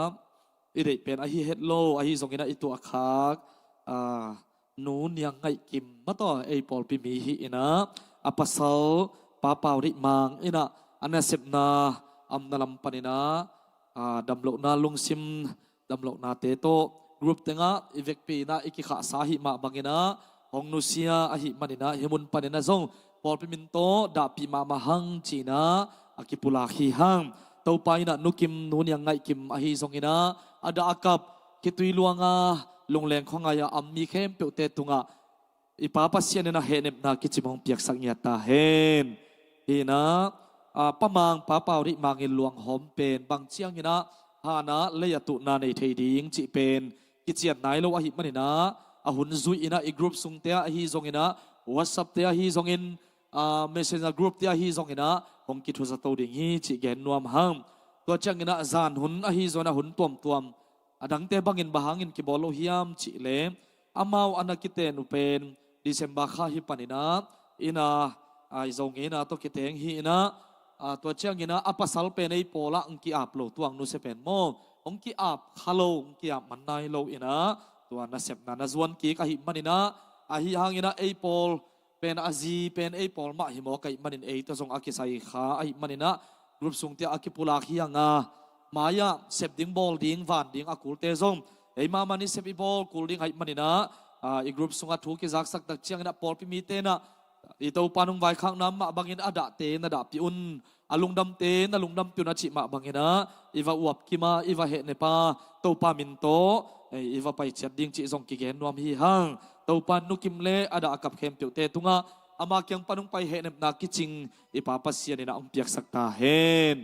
อิเดเป็นอาฮิเฮดโลอาฮิสงเงนะอิตัวคักนูนยังไงกิมมาต่อไอปอลปิมีฮินะอปัสสาวปาเปาริมังอินะอันนั้นเสพนาอัมนาลัมปานินะดำโลนาลงซิมดำโลนาเตโตกรุ๊ปเตงะอีเวกปีนะอิกิขาสาหิมาบังเงนะฮองนุเซียอาหิมานินะเฮมุนปานินะซงปอลปิมินโตดาปีมามาหังจีนะอากิปุลาฮิหังตัวไปนะนุกิมนูนยังไงกิมอาฮิสงอินะอาดาอากับคิตุยลวงลงแรงของอายาอัมมีเข้มเปียวเตตุงะอีป้าปัสเซียนนะเฮเนบนาคิจิมองเปียกสังยาตาเฮนฮีนะป้ามังป้าเปาริมังอิลวงหอมเป็นบางเชียงฮีนะฮานะเลยตุนาในเทดีงจิเป็นกิจยาไหนโลอาหิมันนะอาหุนซุยอินะอีกรุ๊ปสุงเตียอาฮิสงอินะวอทซับเตียอาฮิสงอินmessenger group เตียอาฮิสงอินะหงกิทุสตูดิ่งฮีจิเกนนวมหังตัวจังอินะจานหุนอาฮิโซนะหุนตวมตวมดังเตบังอินบะหังอินกิบอลโลฮิยามจิเลอามาวอนากิเตนุเป็นดิเซมบาข้าฮิปันินะอินะไอซงอินะตัวกิเตงฮีนะตัวจังอินะอปัสสัลเป็นไอโปละองกิอาบโลตัวงนุเสเป็นโมองกิอาบฮัลโลองกิอาบมันนายโลอินะตัวนัสเซปนานาจวนกิกาฮิมันอินะอาฮิหังอินะไอโปลเป็นอาจีเป็นไอปอลมาหิมอกไอมันอินไอตัวทรงอากิไซขาไอมันอินะกรุ๊ปทรงเตียอากิปุลาขียังมายาเซปดิ้งบอลดิ้งวันดิ้งอากูลเตซงไอมามันนี่เซปบอลกูลดิ้งไอมันอินะอีกรุ๊ปทรงอาทูกิจักสักตักเชียงนะปอลพิมีเตนะอีตัวปานุงไวข้างน้ำมาบางอินอาดาเตนะดาปิอุนอาลุงดำเตนะลุงดำปิวนาจิมาบางอินะอีวาอวบกิมาอีวาเฮเนปาตัวปามินโตอีวาไปเช็ดดิ้งจิซงกิเกนนวมฮีฮังตัวปานุกิมเลอาดากับเข้มเปียวเตตุงะอามาเกียงปานุงไปเฮเนบนากิจิงอีปาปัสเซียนนะองเปียกสักตาเฮน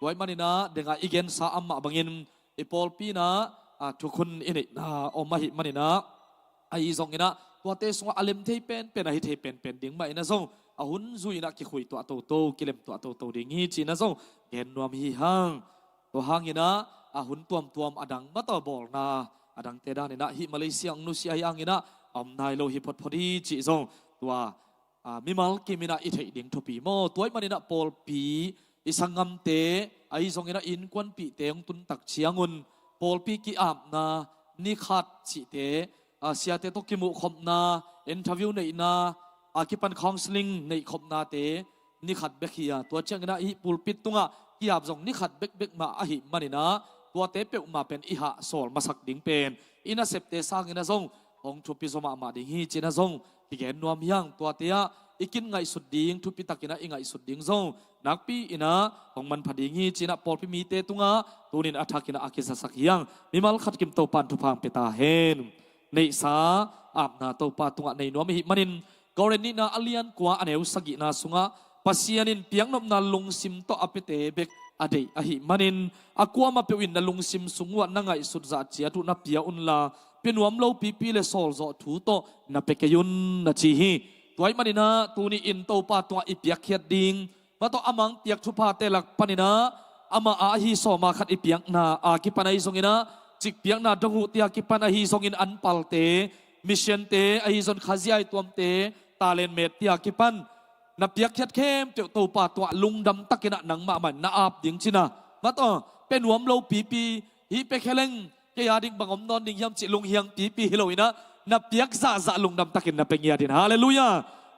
ไว้มันนะเดงอีเกนสาอัมมาบังอินอีปอลปีนะทุกคนอินินะอมมาหิมันนะไอซงอินะตัวเตสงอาเลมเทเป็นอะไรเทเป็นดิ้งมาอินะซงอาหุนซุยนะกิคุยตัวโตกิเลมตัวโตดิ้งฮีจีนะซงเกนนวมฮีฮังตัวฮังอินะอาหุนตัวอดังมาต่อบอลนะอดังเตดานินะฮิมาเลเซียนุสิอายังอินะอมนายโลฮิพอดพอดีจีซงตัวมิมัลกิมินะอิเทดิ้งทุปีโมตัวมันนะปอลปีอิสังกัมเตไอซงนะอินควันปีเตงตุนตักเชียงุนปอลปีกิอาบนานิขัดจิเตเสียเตตกิมุขบนาอินทวิวในนาอากิปันคอนซัลลิงในขบนาเตนิขัดเบคียตัวเชียงนะอิปูลปิดตุงะกิอาบซงนิขัดเบกมาอหิมันนะตัวเตเปอมาเป็นอิหะโซลมาสักดิ้งเป็นอินาเซปเตสังนะซงองทุปิสมามาดิ้งฮีจินะซงกิเกนนวมยังตัวเตียอีกินไงสุดดิ้งทุปิตักินะอิงไงสุดดิ้งซงนักปีอินะของมันพดิ้งฮีจินะปอลพิมีเตตุงะตัวนินอัฐกินะอากิสสักยังมิมัลขัดกิมโตปันทุพังเปตาเฮนในสาอาบนาโตปาตุงะในนวมหิมันินกอเรนินาอเลียนกว่าอเนวสกินาสุงะปัสยานินเปียงนบนาลงซิมโตอเปเตเบกอเดอหิมันินอากวามาเปวินนาลงซิมสุงวะนังไงสุดจัดเจียตุนับเปียอุนลาเป็นวมโลปีเลโซลโซทูโตนับเปกยุนนัจีฮีตัวมันนี่นะตัวนี้อินโตปาตัวอิเปียกเขียดดิงมาตัวอามังเปียกทุพาเตลักปานินะอามาอาฮีโซมาขัดอิเปียกนาอากิปานาฮิซงอินะจิกเปียกนาดงหูเตียกิปานาฮิซงอินอันปัลเตมิเชนเตอาฮิซอนคาซิไอตัวเตตาเลนเมตเตียกิปันนับเปียกเขียดเข้มเจ้าโตปาตัวลุงดำตักกินะหนังมามันนาอาบดิงชินะมาตัวเป็นวมโลปีฮิเปเคเลงเกียดิงบังอมนอนดิงยำจิลุงเฮียงปีฮิโลอินะนับเปียกซาลุงดำตักินนับเป็นเกียดินฮาเลลูยา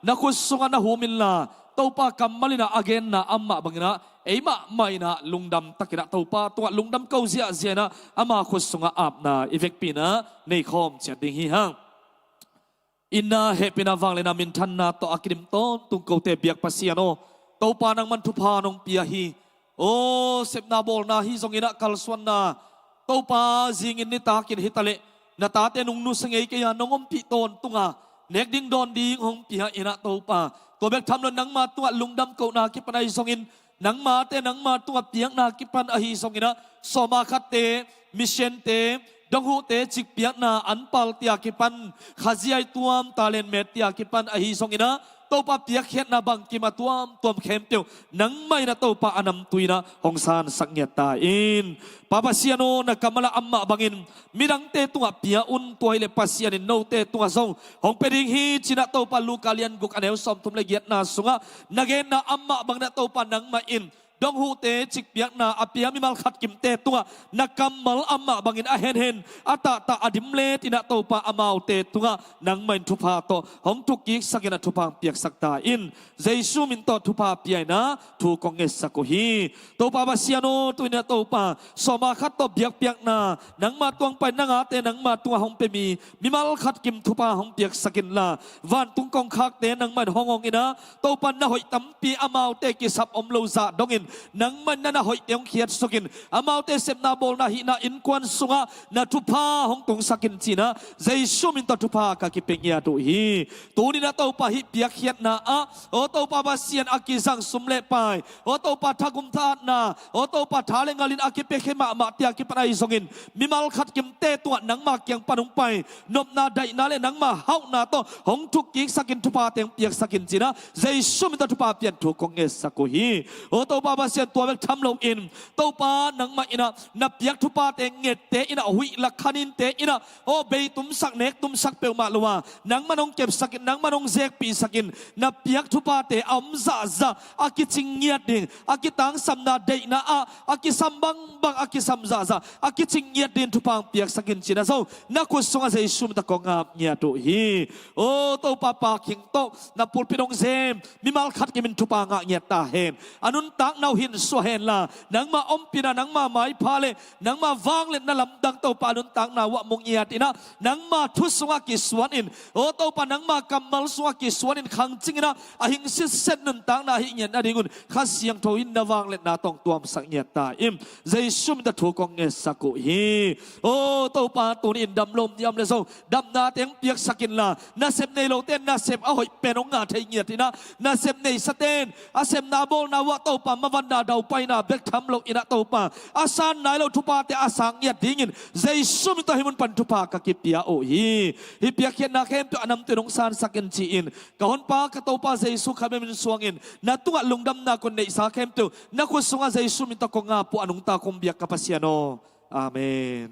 นักขุสงานะหูมิลลา ตัวปากำมาลินะอเกนนะอัมมาบังนะเอ้มาไม่นะลุงดำตะกินะตัวปาตัวลุงดำเกาเสียเสียนะอามาขุดสงอาบนะอีเฟกปีนะในคอมเสียดิ่งหิฮังอินนาเฮปินาวังเลนามินทันนาตัวอากิมต้นตุงเกาเตเบียกปัสยาโนตัวปานังมันทุพานงเปียฮีโอ้เซปนาบอลนาฮีทรงอินะคัลสวนนาตัวปาจิงอินนิตากินฮิตาเลนาตาเตนุงนุสงเกยานงอมปีต้นตุงาเน็กดิ้งดอนดิ้งหงปีฮะอินะตัวปาตัวเบกทำแล้วนังมาตัวลุงดำเกานากิปนายทรงอินนังมาเตนังมาตัวเปียงนากิปันอหิทรงอินะสมาคัตเตมิเชนเตดงหูเตจิกเปียกนาอันปัลเตียกิปันขาจีไอตัวมตาเลนเมตเตียกิปันอหิทรงอินะตัวปะเปียกเขียนนาบังกิมาตัวเข้มเตียวนังไม่นะตัวปะอนำตุยนะหงสารสักเงียตาอินปะปัสยาโนนะกำมะละอัมมาบังอินมีดังเตตัวเปียอุนตัวเลปัสยานินโนเตตัวทรงหงเป็นดิ่งฮีจินะตัวปะลูกาเลียนกุกอันเอวสมทุมละเอียดนาสุงะนักเกนะอัมมาบังนะตัวปะนังมาอินดงหูเตจิกเปียกนาอเปียมิมัลขัดกิมเตตัวนักกำมัลอัมมาบังอินอาเห็นอัตตาอดิมเลตินะตัวปะอามาวเตตัวนังไม่ทุพาโตหงทุกกิกสักนะทุพางเปียกสักตาอินเจซูมินโตทุพาเปียนะทุกงเงสักฮีตัวปะบาเซียโนตัวเนี่ยตัวปะสมาขัดตัวเปียกเปียกนานังมาตัวไปนังอาเตนังมาตัวหงเปมีมิมัลขัดกิมทุพาหงเปียกสักินลาวันตุงกองคักเตนังมาหงงอินะตัวปะนะหอยตั้มปีอามาวเตกิสับอมโลซาดงอินนังมันนั่นหอยเตียงเขียดสกินอามาเตเซมนาโบลนาหินาอินควันสุงะนาทุพาหงตงสกินจีนะเจสุมินตทุพากะกิเปงยาตุฮีตัวนี้นะตัวปะฮิเปียกเขียดนาอะโอตัวปะบาเซียนอากิซังสุมเลไปโอตัวปะทักุมทานาโอตัวปะทาเลงาลินอากิเปเขมามาเตียกิปนายสกินมิมัลขัดกิมเตตัวนังมาเกียงปนุงไปนบนาไดนาเลนังมาเฮานาโตหงทุกกิกสกินทุพาเตียงเปียกสกินจีนะเจสุมินตทุพาเปียนทุกงเงสกุฮีโอตัวปะบาเซียนตัวเบกทำลงอินตัวปานังมาอินะนับยักทุปาเตงเงตเตอินะหุยลักขันินเตอินะโอเบยตุมสักเนกตุมสักเปลมาลัวนังมันองเก็บสักินนังมันองเซกปีสักินนับยักทุปาเตอมซาซาอากิจิงเงียดดิงอากิตังสัมนาเดนะอากิสัมบังบังอากิสัมซาซาอากิจิงเงียดดินทุปังเปียกสักินจีนะโซนักกุศลเจสุมตะกงาบเงียตุฮีโอตัวปาปาคิงโตนับปุลปิดองเซมมิมัลขัดกิมินทุปังเงียตาเฮนอนุนตังนาหินสวเฮนลานังมาอมปีนะนังมาไม้พาเลนังมาวางเล่นนั่ลำดังเต้าปานุนตังนาวะมงเงียตินะนังมาทุสวากิสวนอินโอเต้าปานังมากำมัลสวากิสวนอินขังจริงนะอหิงสิเซนนุนตังนาหิเงียนอดิงุนข้าเสียงโทอินนาวางเล่นนาตองตัวมสังเงียตาอิมเจสุมตะถูกงเงสักุฮีโอเต้าปาตุนินดำลมยำเลโซดำนาเตียงเปียกสกินลานาเซมในโลเตนนาเซมเอาหอยเป็นองงาไทยเงียตินะนาเซมในสเตนอาเซมนาโบนาวะเต้าปามาวันดาดาวไปนาเบกทำลงอินะเต้าปาอาสานนายเราทุปาเตอาสังเงียดิ่งเจสุมิตาหิมุนปันทุปากะกิเปียโอฮีฮิเปียเขียนนาเข้มตัวอนำตัวน้องสารสักเนจีอินกะฮอนปากะเต้าปาเจสุขะเมมินสวงอินนาตัวลุงดำนาคนในสาเข้มตัวนักกุศลเจสุมิตากงาปุอนุงตาคมเบียกะปัสยาโนอาเมน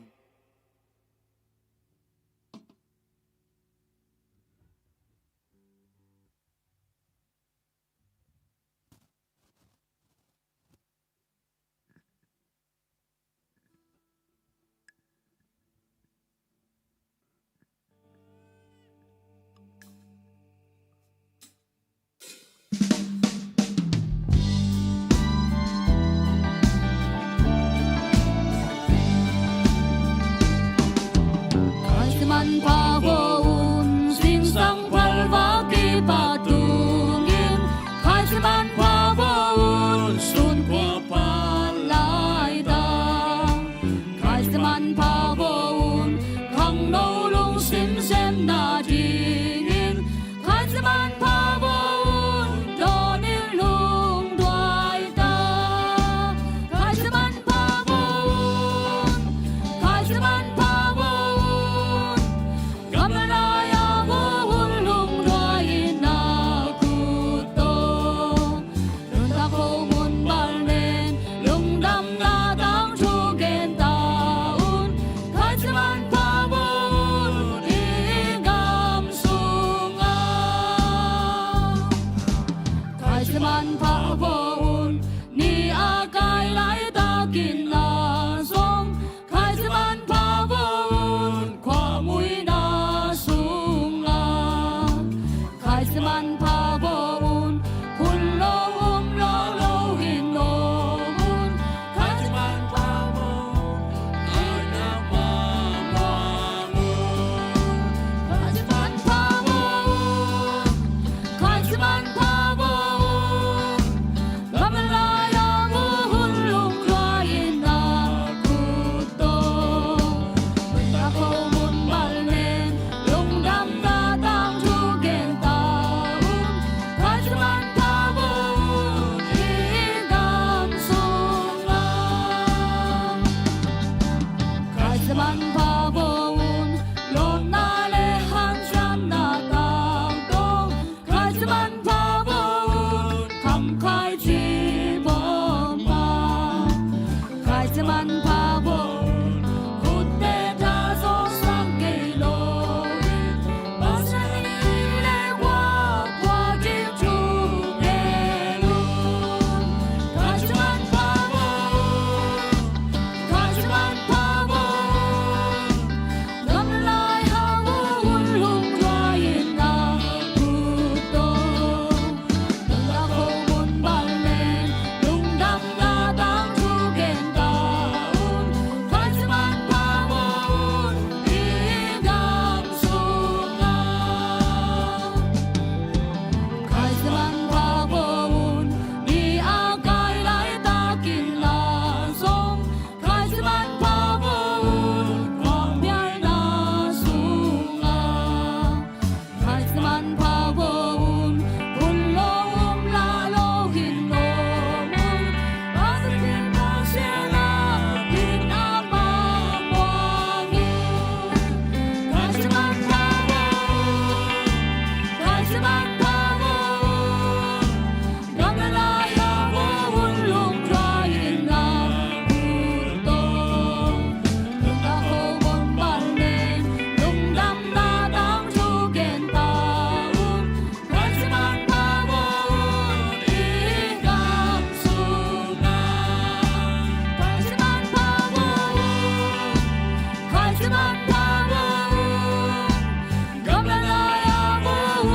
Man pahon sing sang palwa ki patungin khai man pahon sun kwa palai da khai man pahon khang no lung sim sem na dingin khai man pahon donil lung dwai da khai man pahon khai man pahon man pavon lom na le han chan na tang dong khai zi man pavon kam khai chi bom pa khai zi man pavon khut te da so sang ke lo ba sa ni le wa wa ji chu ge lu khai zi man pavon khai zi man pavon nam lai ha un lung lai na pu to nang la ko mun ban len lung dam na dang chu gen da un khai zi man pavon i dam su na khai zi man pavon ni a kai lai ta kin la song khai zi man pavon kwang biai na su na khai zi man pavon kun lo la lo hin lo mun ba sa tin ba she na hin na ma wang ni khai zi man pavon khai zi man pavon nam la ya un lung trai na pu to lung da ho bon ban len lung dam na dam chu gen ta un khai zi man pavon i dam su na khai zi man pavon khai zi man pavon nam la ya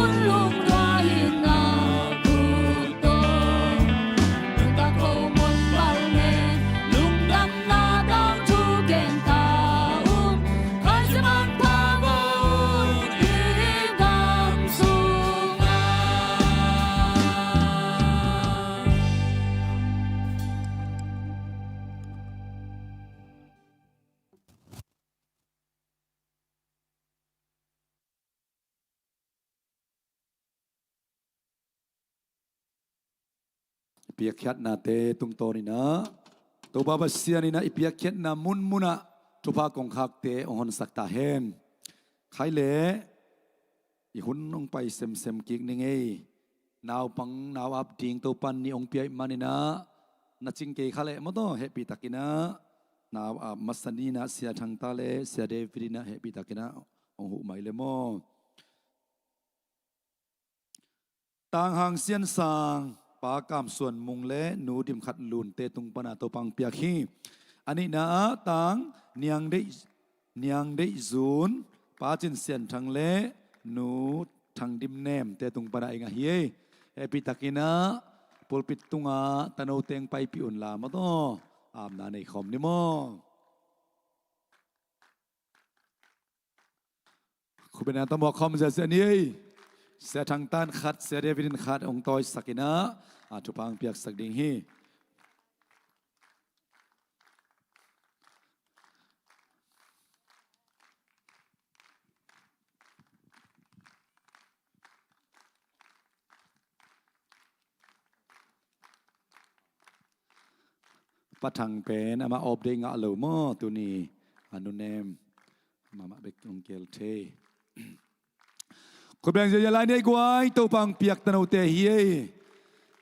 un lung trai na pu to lung da ho bon ban len lung dam na dam chu gen ta un khai zi man pavon i dam su na เปียกแคทนาเตตุงโตนี่นะตัวบาบเสียนี่นะอีเปียกแคทนามุนมุนะทุพากงคักเตองหนสักตาเฮนใครเละอีหุ่นองไปเซมเซมกิกนี่ไงนาวปังนาวอับดิงตัวปันนี่องเปียมันนี่นะนัดจิงเกยขาเละมาต้องเฮปีตะกินะนาวอับมัสนีนะเสียทางตาเละเสียเดวิดนะเฮปีตะกินะองหุไม่เลยโมต่างหางเสียนสางปากามส่วนมุงเละหนูดิมขัดลุนเตตุงปนาตัวปังเปียขี้อันนี้นะต่างเนียงได้ซูนปาจินเสียนทางเละหนูทางดิมแนมเตตุงปนาเองเฮียเอปิตากินะปุลปิดตุงาตะโนเตงไปปิอุนลามาต้ออาบนาในคอมนิโมคุณเป็นอันตมอกคอมเสียนี่เสียทางต้านขัดเสียเดวิดินขัดองตอยสักินะทุพังเปียกสักดิ่งฮีปัทังเป็นอามาอบเดงอะเหลวมอตัวนี้อนุเนมมาเบกองเกลเทคุณแบงค์จะยาลายในกวายตัวปังเปียกตะโนเตฮี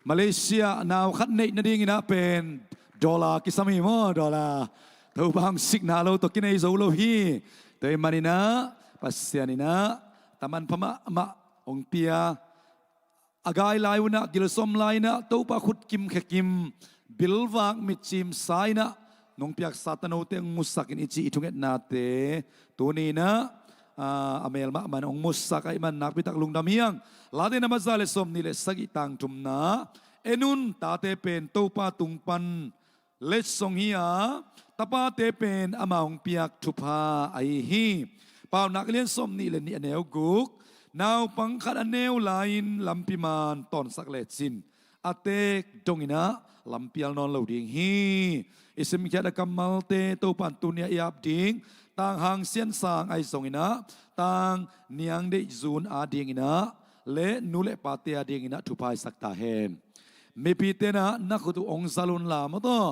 มาเลเซียนาวคัดเนนดิ่งนะเป็นดอลลาร์กิสามีมอดอลลาร์ตัวปังสิกนาโลตัวกินไอโซโลฮีตัวมันนี่นะปัสเซียนี่นะตามันพม่ามาองเปียอากายลายวนะกิลสมลายนะตัวปังขุดกิมแขกิมบิลวังมิจิมไซนะนงเปียกซาตโนเตงมุสักินอิจิอิทุงเอ็ดนาเตตัวนี้นะอเมลมามันองมุสสักไอมันนักพิทักษ์ลุงดำเฮียงลาเดนมาซาเลสมนี่เลสกิตังทุมนาเอนุนตาเตเป็นตัวปาตุงปันเลสซงเฮียตาปาเตเป็นอามาองเปียกทุพาไอฮีเป่านักเรียนสมนี่เลนี่อเนวกุกนาวปังขัดอเนวลายน์ลำพิมานตอนสักเลสินอาเตกจงอินะลำเปียลนอนเหลาดิ่งฮีอิสมิแค่ดกัมมัลเตตัวปันตุเนียยับดิ่งต่างหางเสียนสางไอส่งอินะต่างเนียงได้จูนอาดิ่งอินะเละนูเละปาเตียดิ่งอินะทุพายสักตาเฮน มีปีเตนะนักขุตุองซาลุนลามอตัว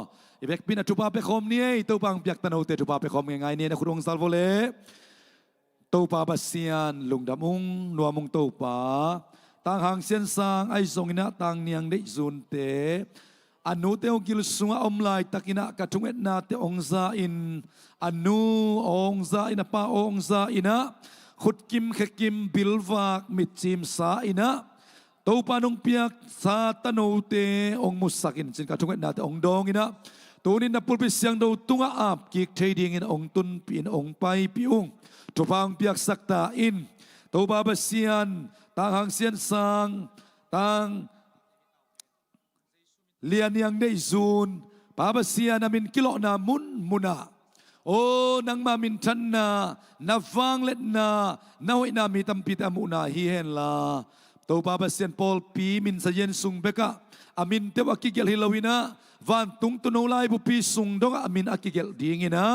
อีเบกปีนะทุบาเปคอมเนี่ยตัวปังเปียกตะโนเตทุบาเปคอมยังไงเนี่ยนักขุตุองซาลโวเลตัวปาบัสเซียนลุงดำมุงนัวมุงตัวปาต่างหางเส้นสางไอทรงนะต่างเนียงได้ซุนเตอนุเตองกิลสุงอมลายตักินะกะทุงเอ็ดนาเตองซาอินอนุองซาอินะปาองซาอินะขุดกิมเขกิมบิลวากมิดจิมซาอินะตัวปานองเปียกซาตโนเตองมุสักินจินกะทุงเอ็ดนาเตองดองอินะตัวนี้นับปุลปิเสียงดูตุงอาบกิกเทดิงอินองตุนปีนองไปปีอุงทุพางเปียกสักตาอินตัวบาบเซียนต่างหางเซียนสางต่างเลียนยังได้ซูนปาบเซียนามินกิโลนามุนมุนาโอ้นังมามินทันนาฟังเล็ดนาวินามีตัมปิตามุนาฮีเฮนลาตัวปาบเซียนปอลปีมินสเยนซุงเบกะอามินเทวกิเกลฮิลาวินาวันตุงตุนลายบุปีซุงดงอามินอากิเกลดีงินะ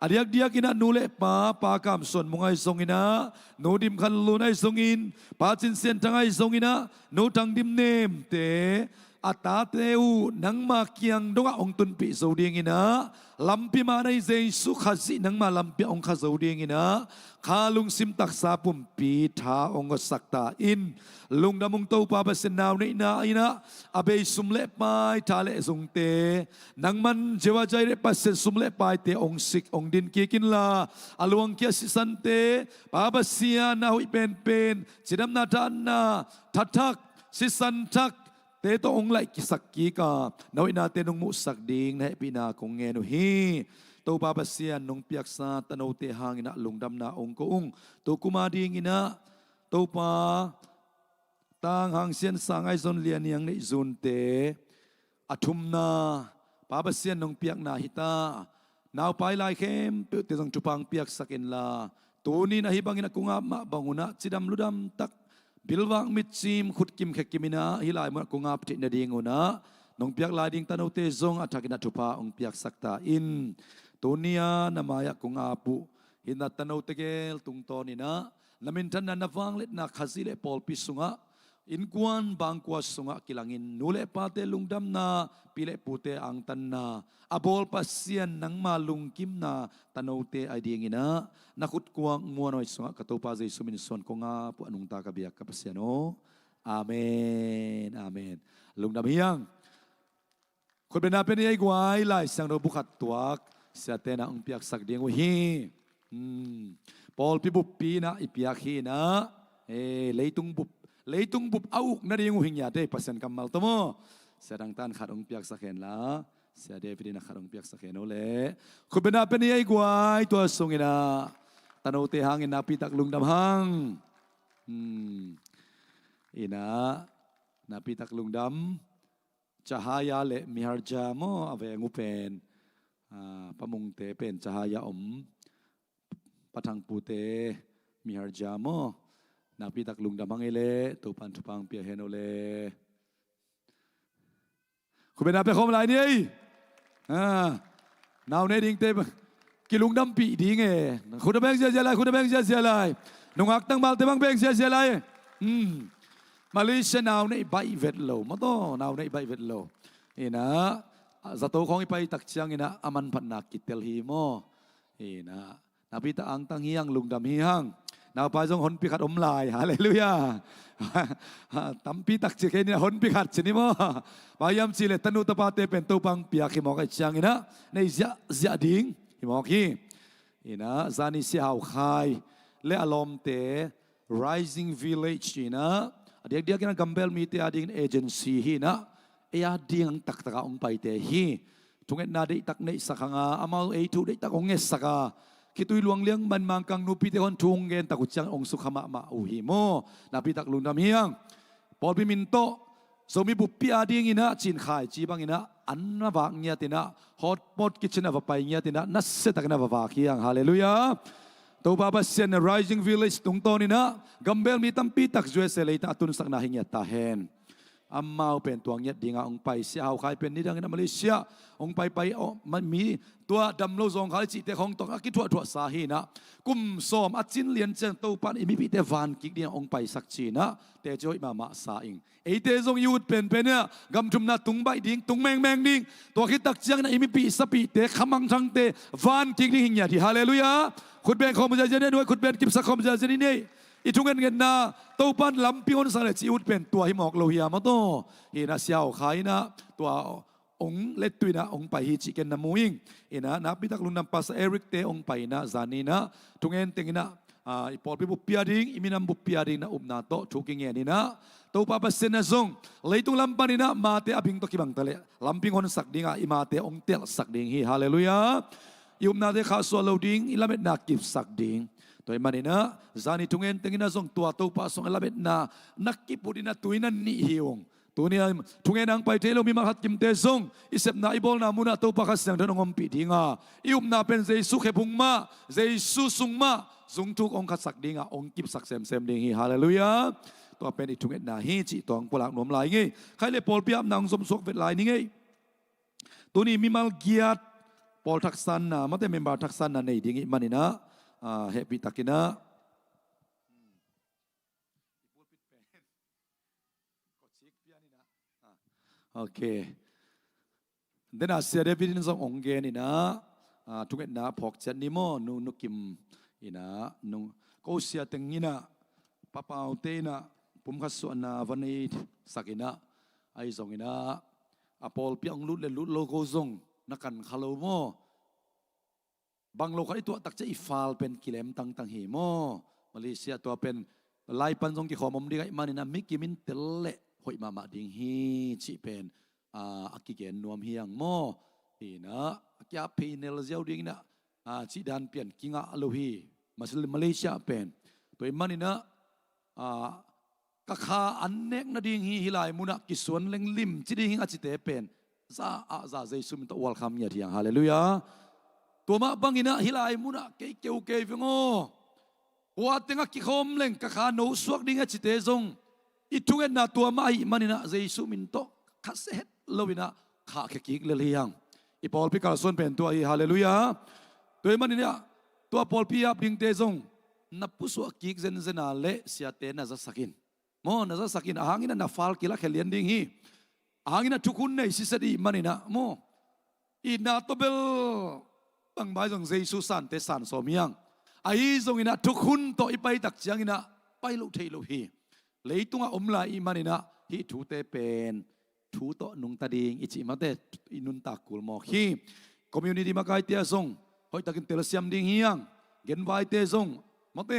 adiak dia kina nule pa kam son mungai songina no dim khan lunai songin pa chin sen tangai songina no tang dim nem te ata teu nang ma kiang donga ong tun pi so dingina lampi ma nai jesu khazi nang ma lampi ong kha so dingina khalung sim tak sa pum pi tha ong sakta in lung damung to pa ba sen naw nei na ina abe sumle pai tha le zung te nang man jewa jai re pa sen sumle pai te ong sik ong din ki kin la aluang kia si san te pa ba sia na hui pen chidam na tan na thatak si san thakเตตองไลกิสักกีกานาวินาเตนงมุสักดิงนะปีนาคงเงนุฮีตัวบาบเซียนนงเปียกซาตโนเตหางอินะลงดำนาองกงตัวกุมาดิงอินะตัวปาต่างหางเซียนสางไอซอนเลียนยังในซุนเตอทุมนาบาบเซียนนงเปียกนาฮิตานาวไปลายเข้มเตจงจุปังเปียกสักเอ็นลาตัวนี้นะฮิบังอินะกุงามาบังอุนะจิดำลุดำตักบิลวังมิดซิมขุดกิมเขกิมินะฮิลายมันกงอาปตินาดิงอุนะนงเปียกลายดิงตานุเตซงอัฐกินาทุพาองเปียกสักตาอินตัวนี้นามายกงอาปุหินาตานุเตเกลตุงตอนินะนามินทันนันฟังเล็ดนักขจิเลปอลปิสุงะอินกวนบางกวาสุงะกิลังอินนูเลปาเตลุงดำนาปิเลปูเตอังตันนาอบอลปัสเซียนนังมาลุงกิมนาตานุเตไอเดียงินะนักขุดกวางมัวน้อยสุงะกตัวปาเจสุมินส่วนกงอาปุอนุงตากะเบียกกับปัสเซียนโออาเมนอาเมนลุงดำเฮียงคนเป็นนาเป็นยัยกวายไล่สังโรบุขัดตัวเสียเตนะองเปียกสักเดียงวิปอลปิบุปปีนะอิปียกฮีนะเลยตุงบุบเอานาเดียงหิงยาได้ปัสเซนกำมัลตโมเสียดังตันขาดองเปียกสักเห็นละเสียเดวิดนะขาดองเปียกสักเห็นโอเล่คนเป็นนาเป็นยัยกวายตัวทรงอินะตโนเตหังอินาปีตักลุงดำหังอินะนาปีตักลุงดำcahaya le miharja mo ave ngupen pamungte pen cahaya patang pute miharja mo napi tak lung damang ele tupan tupang pia henole kuben ape khom lai ni now ne ding te kilung dam pi ding e khuda beng sia lai nungak tang bal te bang beng sia lai Malaysia now nei bai vet lo ma to now nei bai vet lo ina zato khong ipai tak chiang ina aman phat na kitel hi mo ina napita ang tang hiang lungdam hiang now pa jong hon pi khat om lai hallelujah tampi tak chi ke ni hon pi khat chini mo bayam chi le tanu ta pa te pen to pang pia ki mo ka chiang ina nei zia ding hi mo ki ina zani si hau khai le alom te rising village ina dia kena gambel mite ading agency hi na ding tak ong pai te hi tunget na dei tak nei sakanga amal e tu dei tak ong saka kitui luang liang man mang kang nu pi te hon tung gen tak uchang ong sukhama ma u hi mo na pi tak lung dam hiang pol pi min to so mi bu pi ading ina chin khai chi bang ina an na wang nya tina hot pot kitchen ava pai nya tina nas se tak na wa khiang hallelujah to baba sen rising village tung to ni na gambel mi tampi tak jue se leita atun sak na hingya ta hen อัมมาเป็นตัวเงียดดิ่งองไปเสียเอาใครเป็นนี่ดังนั้นมาเลเซียองไปมันมีตัวดำโลซองเขาจิตแต่ของตกกิจทั่วสาเหนะกุมสอมอัดจินเลียนเจนตัวปันอิมิพิเตวานกิกเดียองไปสักชีนะแต่จอยมาสาอิงไอเตซงยูดเป็นเนี่ยกำจุมนาตุงใบดิ่งตุงแมงดิ่งตัวคิดตักเจียงนะอิมิพิสปีเตขมังทังเตวานกิกดิ่งอย่าที่ฮาเลลูยาขุดเบนคอมจะเจเนด้วยขุดเบนกิบสักคอมจะเจนี่อีทุงเงินนาตัวปันลำพิอนสารจิอุดเป็นตัวหิมอกโลหิมาโตเฮนะเสียวขายนะตัวองเล็ดตุยนะองไปฮิจิเกนนามูอิงเอนะนับพิทักลุนนำปัสเอริกเตองไปนะจานีนะทุงเงินติงนะอีปอลพิบุปยาดิงอิมินัมบุปยาดิงนะอุบนาโตทุกิงเงินนี่นะตัวปาปัสเซนะซงเลยตุงลำปันนี่นะมาเตอบิงตกิบังตะเลลำพิงอนสักดิงอิมาเตองเตลสักดิงฮิฮาเลลูยายุบนาเตข้าสวาโลดิงอิลาเมตนากิบสักดิงตัวมันนี่นะจานี่ทุงเงินติงนะซงตัวปาซงอิลาเมตนานักกิปุดินะตุยนันนี่ฮิวงตัวนี้ทุกอย่างไปเทโลมีมาขัดกิมเตซงอิเซปนาอิบอลนามุนาตัวพักเสียงทนงมปีดิงาอิอุมนาเป็นเจสุเขพุงมาเจสุสุงมาสุงทุกองขัดสักดิงาองกิบสักเซมดิงฮีฮาเลลูยาตัวเป็นอีทุกอย่างนาฮีจิตัวองปลักหนวมลายงี้ใครเลยปอลเปียบนางสมศกเวทลายนี่งี้ตัวนี้มีมัลเกียรปอลทักษันนะมาแต่เมมเบอร์ทักษันนะในดิงมันนี่นะเฮปิตักินะโอเคเดน่าเสียเดวิดนิสององเกนี่นะทุกเอ็ดนะพอกจันนิโมนุกิมอีนะนุก็เสียตึงนี่นะป้าเปาเตนะผมขัดส่วนนะวันนี้สักอินะไอ้สองอินะอพอลเปียงลุดเลยลุดโลโก้ซงนักกันคาร์โลโมบางโลกไอ้ตัวตักจะอีฟาลเป็นกิเลมตังหิโมมาเลเซียตัวเป็นลายปันซงกี่ขอมดีไอ้มันนี่นะมิกิมินเตลเล่หอยมาดิ่งฮีจิเป็นอากิเกนนวมเฮียงโมอีนะแกพีเนลเซียวดิ่งนะจิดันเปลี่ยนกิงะโลฮีมาเลเซียเป็นตัวมันนี่นะกะคาอันเนกนาดิ่งฮีฮิลายมุนักกิสวนเล็งลิมจิดิ่งอาจิเตเป็นซาเจสุมิตวอลคัมยาที่ยังฮาเลลูยาตัวมาบังอินะฮิลายมุนักเกวฟิงโอวัดเต็งกิคอมเล็งกะคาโนสวกดิ่งอาจิเตซงอีทุกเอ็นนาตัวมาอีมันนี่นะเจสุมินโตคัสเฮตโลวินะข้าเขกิกเลยยังอีปอลพิกาลส่วนเป็นตัวอีฮาเลลูยาตัวมันนี่เนี่ยตัวปอลพิอาบิงเตซงนับผู้สวกิกเซนนาเลเสียเตน่าจะสักินมอน่าจะสักินอาหางินะนับฟัลกิละเขลียนดิ่งฮีอาหางินะทุกคนในสิสดีมันนี่นะมออีนาตัวเบลบังใบซงเจสุสันเตสันสมียังไอ้ซงอินะทุกคนต่ออีไปตักจังอินะไปลุเทลุฮีเลยตุงอมลาอิมันนี่นะฮิทูเตเป็นทูโตนุงตาดิงอิจิมาเตอินุนตากุลมอคีคอมมูนิตี้มาไกเตียซงหอยตะกินเตลเซียมดิงเฮียงเกนไวเตซงมาเต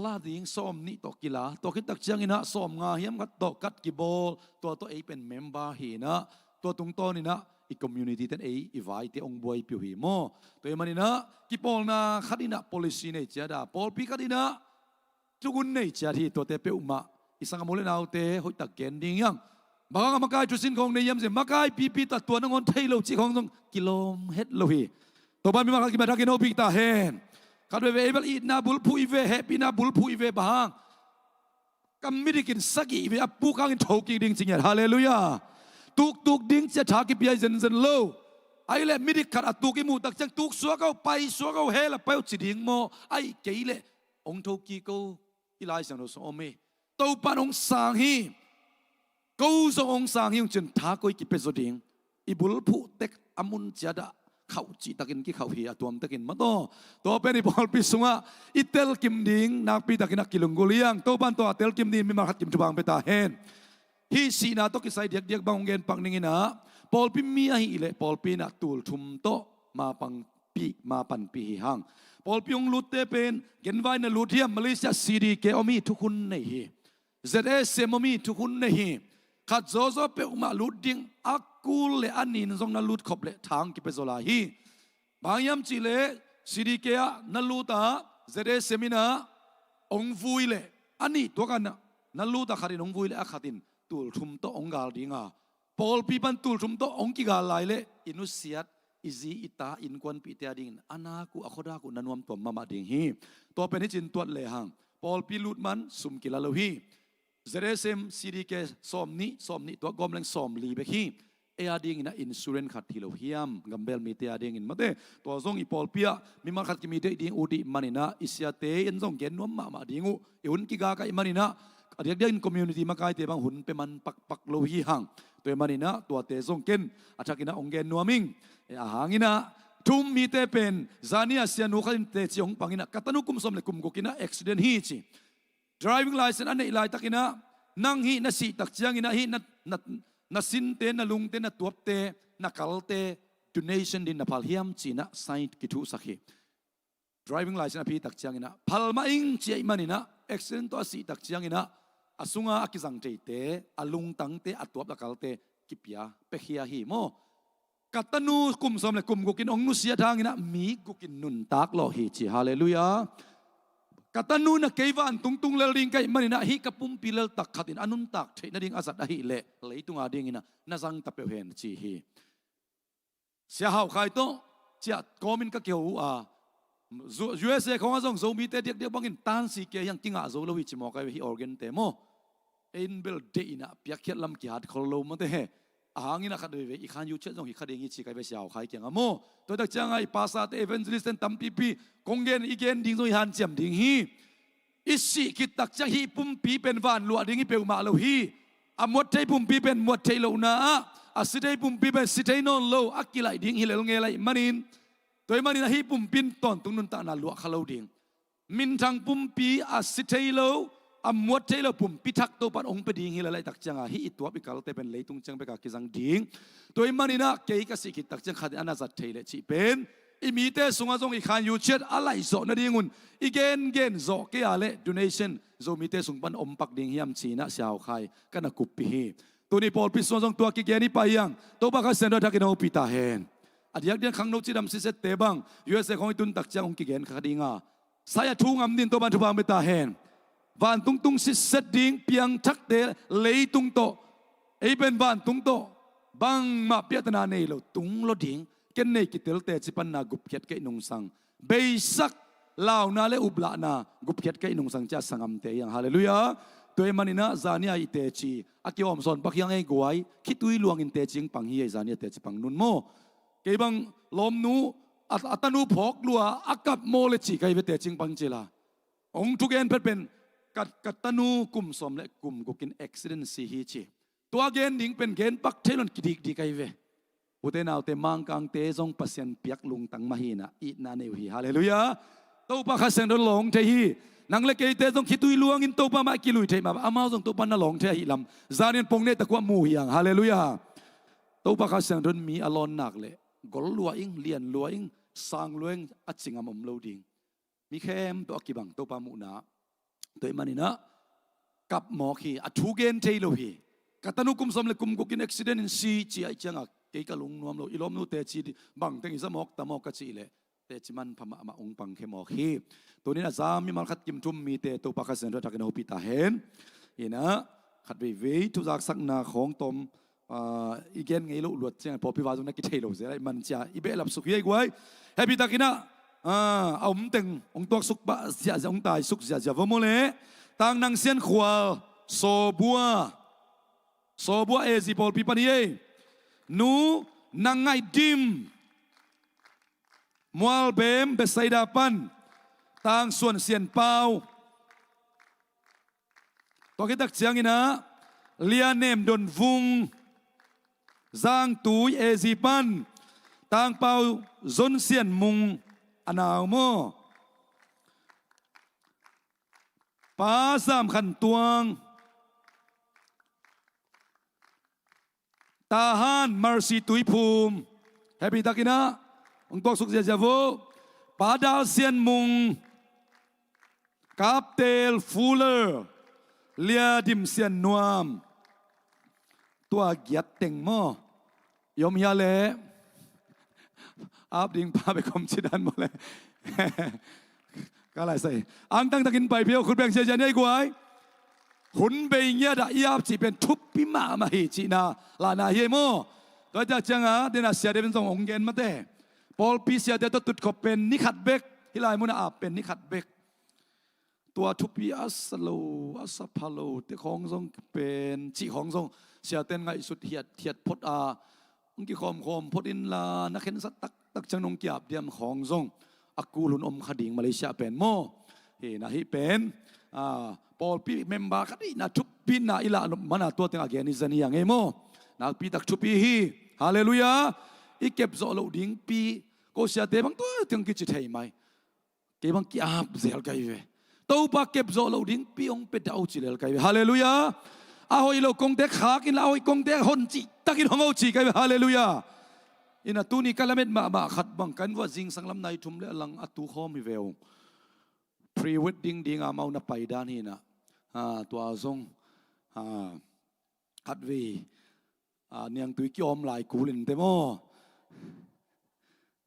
ลาดิงซ้อมนี่ตอกิลาตอกิตักเชียงอินะซ้อมงาเฮียมกัดตอกัดกิบอลตัวเอเป็นเมมเบอร์ฮีนะตัวตุงโตนี่นะอีคอมมูนิตี้เตนอีไวเตองบวยพิวฮีโมตัวมันนี่นะกิบอลนะขัดินะ policy เนี่ยเจ้าดาปอลพิขัดินะทุกคนในใจที่ตัวเตเปอุมาอิสังกมเลนเอาเตหอยตะเกนดิ้งยังบางมาไกจุสินของในยามเสียมาไกปีตัดตัวนังอนไทยโลจิของตรงกิโลเมตรโลฮีตัวบ้านมีมากิมาทักกินโอปิกตาเฮนคัดเวเอเบลอีนาบุลพูอีเวเฮปีนาบุลพูอีเวบางกำมิดิกินสักอีเวอปูกังอินโถกิดิ้งจริงฮาเลลูยาตุกดิ้งจะทักกิบยายเซนโลไอเล่มิดิขัดตุกิมูตักจังตุกสัวเขาไปสัวเขาเฮละไปอุจิดิ้งโมไอเกยเล่องโถกิเขาอีไลสังโนสโอเมตัวปานองสางฮีกูส่งองสางฮีจนท้ากุยกิเปโซดิงอีบุลผู้เต็กอามุนเจดะเขาจีตะกินกิเขาฮีตัวมตะกินมาตัวเป็นอีบอลปิสุงะอีเตลกิมดิงนักปีตะกินักกิลุงกุเลียงตัวปานตัวเตลกิมดิงมีมาขัดกิมจุบังเปตาเฮนฮีสีนาตกิไซเดียกบางเงินปังนิงินะปอลปิมีฮีเล่ปอลปีนักตูลชุมโตมาปังปีมาปันปีหังปอลปิองลุดเตเป็นเกินไว้ในลุดเทียมมาเลเซียซีดีเกอมีทุกคนในฮีเจเอสเซมมีทุกคนในฮีขัดโซโซเปอุมาลุดดิ้งอักกูเลอันนี้นซงนัลุดขบเลทางกิเปโซลาฮีบางยามจิเลซีดีเกะนัลุตาเจเอสเซมินาองฟุยเลอันนี้ตัวกันนะนัลุตาขัดินองฟุยเลอักขัดินตูลชุมโตองกาลดิ้งอ่ะปอลปีปันตูลชุมโตองกิกาลายเลอินุเซียดอิซีอิตาอินควันปีเตียดิ้งอานากูอโคดากูนันวมตัวมาดิ้งฮีตัวเป็นให้จินตัวเลหังปอลปีลุดมันสุมกิลาโลฮี ZSM CDK สอมนี้ตัวกอมแรงสอมลีเบคีเออดิ่งนะอินซูเรนขัดที่เราเฮียมกัมเบลมีเตอดิ่งมาเตตัวซงอีปอลเปียมีมาขัดกิมีเตดิ่งอุดิมันนะอิสยาเตอินซงเกนนวมมาดิ่งอุนกิกากะมันนะเรียกเด่นคอมมูนิตี้มาไกลเตบังหุ่นเป็นมันปักโลหิหังตัวมันนะตัวเตซงเกนอาชักินะองเกนนัวมิงหางินะทุ่มมีเตเป็นซานีอาเซียนุขันเตจิองปังงินะกัตนุคุมสมเลคุมกุกินะ accident ฮีจี driving license อันนี้ลายตักินะนั่งฮีนะสีตักเจียงฮีนะฮีna sin te na lung te na tuap te na kal te donation din na phal hiam chi na site ki thu sakhi driving license phi tak chiang ina phal ma ing chi mani na accident to si tak chiang ina asunga akizang te te alung tang te atuap la kal te kipia pe khia hi mo katanu kum som le kum gukin ong nu sia thang ina mi gukin nun tak lo hi chi hallelujah katanu na keivan tung lel ring kai manina hi kapum pilal tak khatin anun tak the na ding asat a hi le leitunga ding ina na jang tapeu hen chi hi sia hau khai to chia komin ka keu a USA khong azong zo mi te dek bangin tan si ke yang tinga zo lo hi chi mo kai hi organ te mo in bel de ina piakhet lam ki hat khol lo mo te he ahangina khat ve I khan yu che jong hi khadeng hi chi kai be siao khai kyang amo to dak chang ai pasa te evangelist and tam pp konggen igen ding zo han chiam ding hi isi kit tak chang hi pum pi pen van lu ding hi pe ma lo hi amot thai pum pi pen mot thai lo na asidai pum pi pen sitai non lo akilai ding hi lel nge lai manin toy manin hi pum pin ton tung nun ta na lu khalo ding min thang pum pi asitai lo amwat thelo pum pithak to pan ong pe ding hi lalai tak changa hi itwa bi kal te pen leitung chang be ka ki jang ding toy manina ke ka sikit tak chang khat ana zat thele chi pen imi te sunga jong I khan yu chet alai zo na dingun igen zo ke ale donation zo mi te sung pan om pak ding hiam chi na siao khai kana kup pi hi tuni pol pi sunga jong tua ki geni pa yang to ba ka sen da ki no pi ta hen adiak den khang no chi dam si se te bang USA khong tun tak chang ong ki gen kha dinga saya thu ngam din to ban thu bang be ta hen van tung si set ding piang thak de lei tung to ei ben van tung to bang ma piatana nei lo tung lo ding ken nei kitel te chi pan na gup khet ke nung sang beisak law na le ubla na gup khet ke nung sang cha sangam te yang hallelujah toy manina zania I te chi akiom son pakyang ei guai khitui luang in te ching pang hi ei zania te chi pang nun mo ke bang lom nu atanu phok lua akap mo le chi kai ve te ching pang chila ong tu gen pet penกัตนูกุมสมและกุมกุกินอุบิเหตุสิฮีชีตัวเกณฑ์ดิ่งเป็นเกณฑ์ปักเทลนกิดิกดีไกเวอุเทนเอาเตมังกังเตจงปัสยันเปียกลุงตังมาฮีนะอีนาเนวฮีฮาเลลูยาตัวปักขัดเซนโดนหลงเทฮีนังเล็กเอเตจงคิดตุยลวงอินตัวปักมากิลุยเทมาอามาจงตัวปักน่าหลงเทฮีลำจานินปงเนตะกว่ามูฮียังฮาเลลูยาตัวปักขัดเซนโดนมีอลอนนักเลยกอลลัวอิงเลียนลัวอิงสางลัวอิงอัดสิงอมโลดิงมีแค่ตัวกิบังตัวปักมุนาตัวมันนี่นะกับหมอขีอัทุเกนเทโลฮีกัตนุกุมสมเลกุมกุกินอุบิเหตุซีจีไอจังอ่ะเกยกะลุงนวมโลอิลอมนูเตจีบังเตงอิสมอกตะมอกกะจีเลเตจิมันพม่ามาองปังเคหมอขีตัวนี้นะซามีมันขัดกิมทุมมีเตตัวปากกาเซนรัตกันเอาปิตาเห็นเห็นนะขัดเวทุจากสักนาของตมอีเกนไงลูกหลวดเจ้าพอพิวาจงนักกิเทโลเสียไรมันจะอีเบลับสุขยัยกวยเฮปิตากินะเอามตึงองตัวสุกบะเสียองตายสุกเสียวโมเลต่างนางเซียนขวาโซบัวเอซิปอลปีปนีเอนูนางไงดิมมัวลเบมเบสไซดาปันต่างส่วนเซียนเปาตัวกิตักเจียงอินะเลียเนมดนฟุงจางตุยเอซิปันต่างเปาจนเซียนมุงอนาวโมป้าสามขันตวงตาฮานมาร์ซีตุยภูมิแฮปปี้ตักินะองตัวสุขเสียจาโวป้าดาวเซียนมุงกาบเตลฟูเลอร์เลียดิมเซียนนวมตัวเกียรติเต็งโมยมยาเลอาบดิ่งพาไปคมชิดันหมดเลยก็อะไรใส่อังตั้งตะกินไปเพียวคุณแบ่งเสียใจได้กว่าหุนเบียดายาบจีเป็นทุบพิมามาหิจีนาลานาเยโมตัวจะจังอ่ะเดนัสเสียเดเป็นส่งองเกนมาเต้ปอลปีเสียเดตุดขบเป็นนิขัดเบกที่ลายมุนอาบเป็นนิขัดเบกตั ตัวทุปีอัสโลอัสพาโลเตของทรงเป็นจีของทรงเสียเต้นไงสุดเทียดพดองค์กิคอมพดินลานักเห็นสัตตักจังนงเกียบเดียมของทรงอากูลุนอมขดิ่งมาเลเซียเป็นโมเฮนะฮิเป็นปอลปีเมมบาคดีนะทุปีนะอิละมันตัวเต็งอาเกนิซันยังไงโมนักปีตักทุปีฮีฮาเลลูยาอีเก็บโซโลดิ่งปีก็เสียเตบังตัวเต็งกิจเทย์ไหมเก็บังกีอาบเซลกันอยู่ตัวปากเก็บโซโลดิ่งปีองเป็ดเอาจิเลลกันอยู่ฮาเลลูยาอาหอยโลกงเตะขากินอาหอยกงเตะหนจิตักินหงเอาจิกันอยู่ฮาเลลูยาอินะตูนี่กะละเม็ดมาขัดบังกันว่าจิงสังลำในทุ่มเลลังอัตุข้อมีเวลพรีเวดดิ้งดิ้งอามาอุนไปด้านนี้นะตัวทรงขัดวีเนียงตุยกิอมหลายกูลินเตโม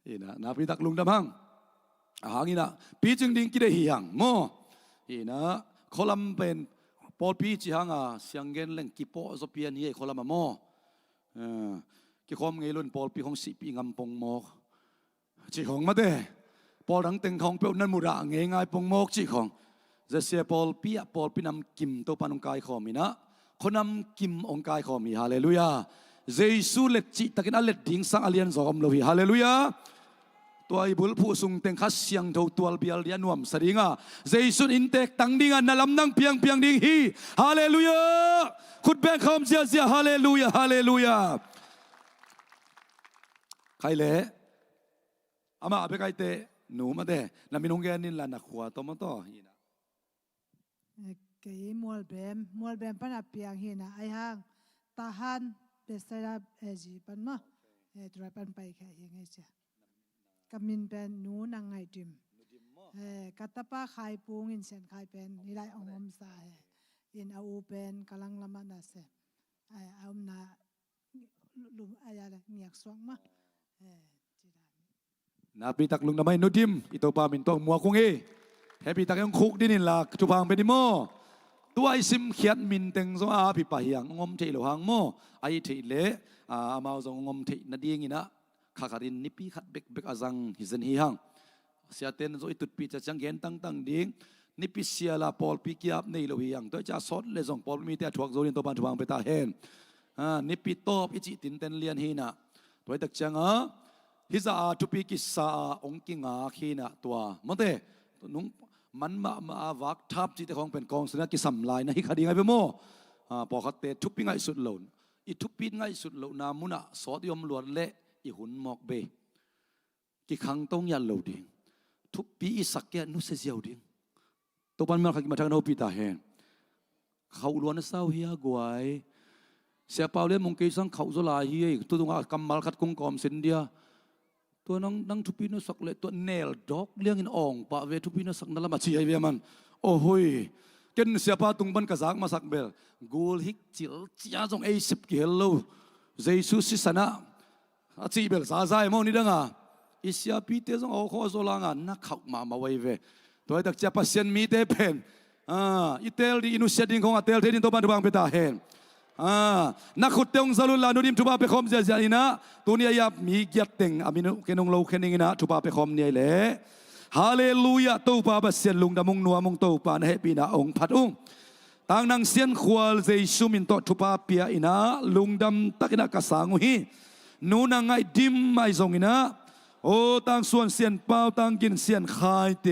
อินะนาพิทักลุงดำหังหางอินะปีจึงดิ้งกิได้เหียงโมอินะโคลัมเป็นปอลปีจีหังเสียงเงินเล่งกิโปสเปียนี่โคลัมโมกิคอมไงลุ่นปอลปีของสิปีงำปงโมจีของมาเด้ปอลทั้งเต็งของเปลวนั้นมุระไงไงปงโมกจีของจะเสียปอลปีนำกิมตัวปานองกายขอมีนะคนนำกิมองกายขอมีฮาเลลูยาเยซูเล็ดจิตะกินอัลเล็ดดิ้งสังอเลียนสอมโลหิฮาเลลูยาตัวไอ้บุลผู้ทรงเต็งขัดเสียงตัวเบียลเดียนวมสริงเยซูอินเตกตั้งดิ้งนั่นลำนั่งเพียงดิ้งฮีฮาเลลูยาขุดแบงคำเสียฮาเลลูยาฮาเลลูยาใครเละอามาไปใครเตะหนูมาเตะนั่นมีน้องแกนินละนักหัวตัวมันต่อฮีนะเกี่ยมัวแบมปันอเปียงฮีนะไอห่างตาหันเปสระจีปันมาตรายปันไปแค่ยังไงเจ้ากำมินเป็นหนูนางไงดิมกัตป้าขายปูงินเส้นขายเป็นนี่ได้องมสายอินเอาเป็นกำลังละมันนะเสเอาหน้าลุมอะไรเงียกสวงมานาปีตักลุงทำไมนุดิมอิโตปามินตัวมัวคงเอแฮปีตักยังคุกดินินลักทุพังเป็นดิโมตัวไอซิมเขียนมินเต็งสอาพิปะเฮียงงมเทโลหังโมไอเทเลมาเอางมเทนดีงินะข้าคารินนิปีขัดเบกอาจังฮิซันฮีหังเสียเต้นโซอิตุปีจะจังเกนตั้งดิ้งนิปีเสียลาปอลปีกีอับในโลหิยังตัวจะสอดเลยส่งปอลมีแต่ถวกโซลินตัวปันทุพังไปตาเฮนนิปีโตอิจิตินเต็นเลียนฮีนะตัวตักจังฮิซาทุปีกิสาองกิงาขีนะตัวมันเตนุงมันมาวักทับจิตของเป็นกองสนะกิสัมลายนะฮิคดีไงเปโมปอคัตเตทุปีไงสุดเหล่าอีทุปีไงสุดเหล่านามุนะสอดยมล้วนเละอีหุ่นหมอกเบกิขังต้องยันเหล่าดิ่งทุปีอีสักแกนุเสียวดิ่งตัวปันมาขักมาทางโนปิตาเฮนเขาล้วนเศร้าเฮียกวยเสียเปล่าเล่มงกีสังเขาโซลาเฮียตัวตรงกำมัลขัดกงกอมเซนเดียตัวนังทุปีนสักเลยตัวเนลด็อกเลี้ยงอินอ่องปะเวทุปีนสักนั่นละมาชี้ไอเวียมันโอ้โหเกินเสียป้าตุงบันกระซักมาสักเบลกูลฮิกจิลจีอาจง80กิโลเยซูสิสนะจีเบลซาซายมองนี่ดังอ่ะอิสยาปีเตจงเอาข้อโซลางานนักขับมาไว้เวตัวตักจะพัศยันมีเตเป็นอิเตลดีอินุเชดิงของอัเตลเทดินตัวบันทุบังเปตาเฮนนักขุดเตงสลุลลานุดิมทุบาเปคอมเจจานินะตัวนี้ยับมีเกียรติเตงอามินุเกนงโลเกนิงนะทุบาเปคอมเนี่ยเลยฮาเลลูยาตัวปาบัสเซียนลุงดามุงนัวมุงตัวปานะเฮปีนาองพัดองต่างนังเซียนขวาเจสุมินโตทุบาเปียอินะลุงดำตักนักกษางูฮีนูนังไงดิมไอซงอินะโอ้ต่างส่วนเซียนเปาต่างกินเซียนขายเต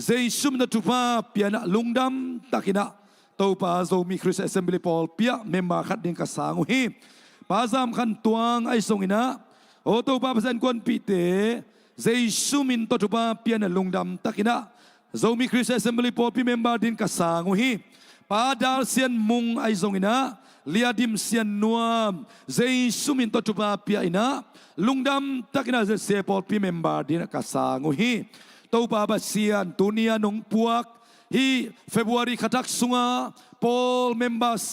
เจสุมินทุบาเปียนะลุงดำตักนะตัวป้าโซมีคริสต์เอสเซมบลีพอลเปียเมมมาขัดเดียงกษางูฮีป้าจำขันตวงไอซงอินะโอ้ตัวป้าเปอร์เซ็นต์กวนปีเตเจสุมินโตทุบาเปียนะลุงดำตักนะโซมีคริสต์เอสเซมบลีพอลปีเมมมาดินกษางูฮีป้าดาลเซียนมุงไอซงอินะเลียดิมเซียนนัวเจสุมินโตทุบาเปียอินะลุงดำตักนะเจเซพอลปีเมมมาดินกษางูฮีตัวป้าบัสเซียนตุนียนงปวกฮีเฟบรุอารีขัดสุงาพอลเมมบัส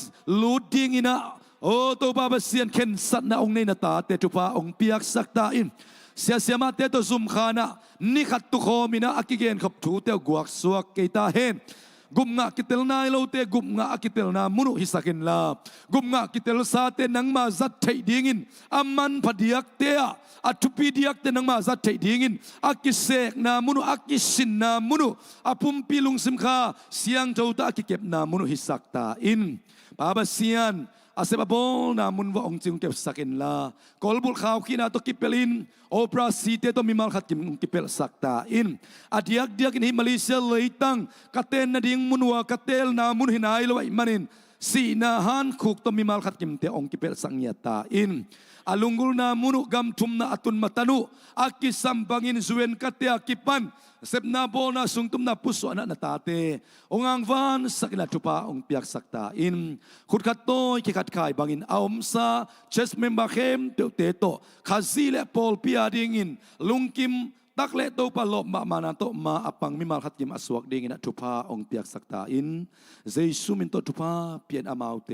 ลูดิ้งอินะโอ้ตัวป้าบัสเซียนเข็นสัตนาองในนาตาเตจุป้าองเปียกสักตาอินเสียมาเตตัวซุมขานะนี่ขัดตุโคมินะอากิเกนขับถูเตวกวกสวกเกตาเฮน กุมงะกิเตลนายโลเตกุมงะกิเตลนามุนุฮิสักินลากุมงะกิเตลซาเตนังมาจัดเทดิ้งินอามันพดียกเตะอัตุปีดียกเตนังมาจัดเทดิ้งินอากิเสกนามุนุอากิสินนามุนุอาพุมปีลุงสิมคาเสียงเจ้าตากิเก็บนามุนุฮิสักตาอินปาบเซียนอาเซบโบนามุนว่าองจิงเก็บสักอินลากอลบุลข่าวขีนาตกิเปลินโอปราซีเตตมิมาลขัดกิเปลสักตาอินอาดิยักอินฮิมาเลเซียเลยตั้งกัตเตนนาดิงมุนวากัตเตลนามุนหินายลวยมันินสีนาฮันขุกตมิมาลขัดกิมเตองกิเปลสังยตาอินอาลุงกุลนามุนุกัมทุมนาอตุนมาตานุอากิสัมปังอินซเวนกัตเตอากิปันเซบนาโบนาสุงตุมนาปุสวานาตาเตองอังวันสักนาทุปาองเปียกสักตาอินขุดขัดโต้ขี้ขัดขายบางอินอาอมซาเชสเมมบาเข้มเตเตโตคาซีเลปอลพิอาดิงอินลุงกิมตักเลโตปลอบมานาโตมาอปังมิมาลขัดกิมอสวกดิงอินทุปาองเปียกสักตาอินเจสุมินโตทุปาเปียนอามาวเต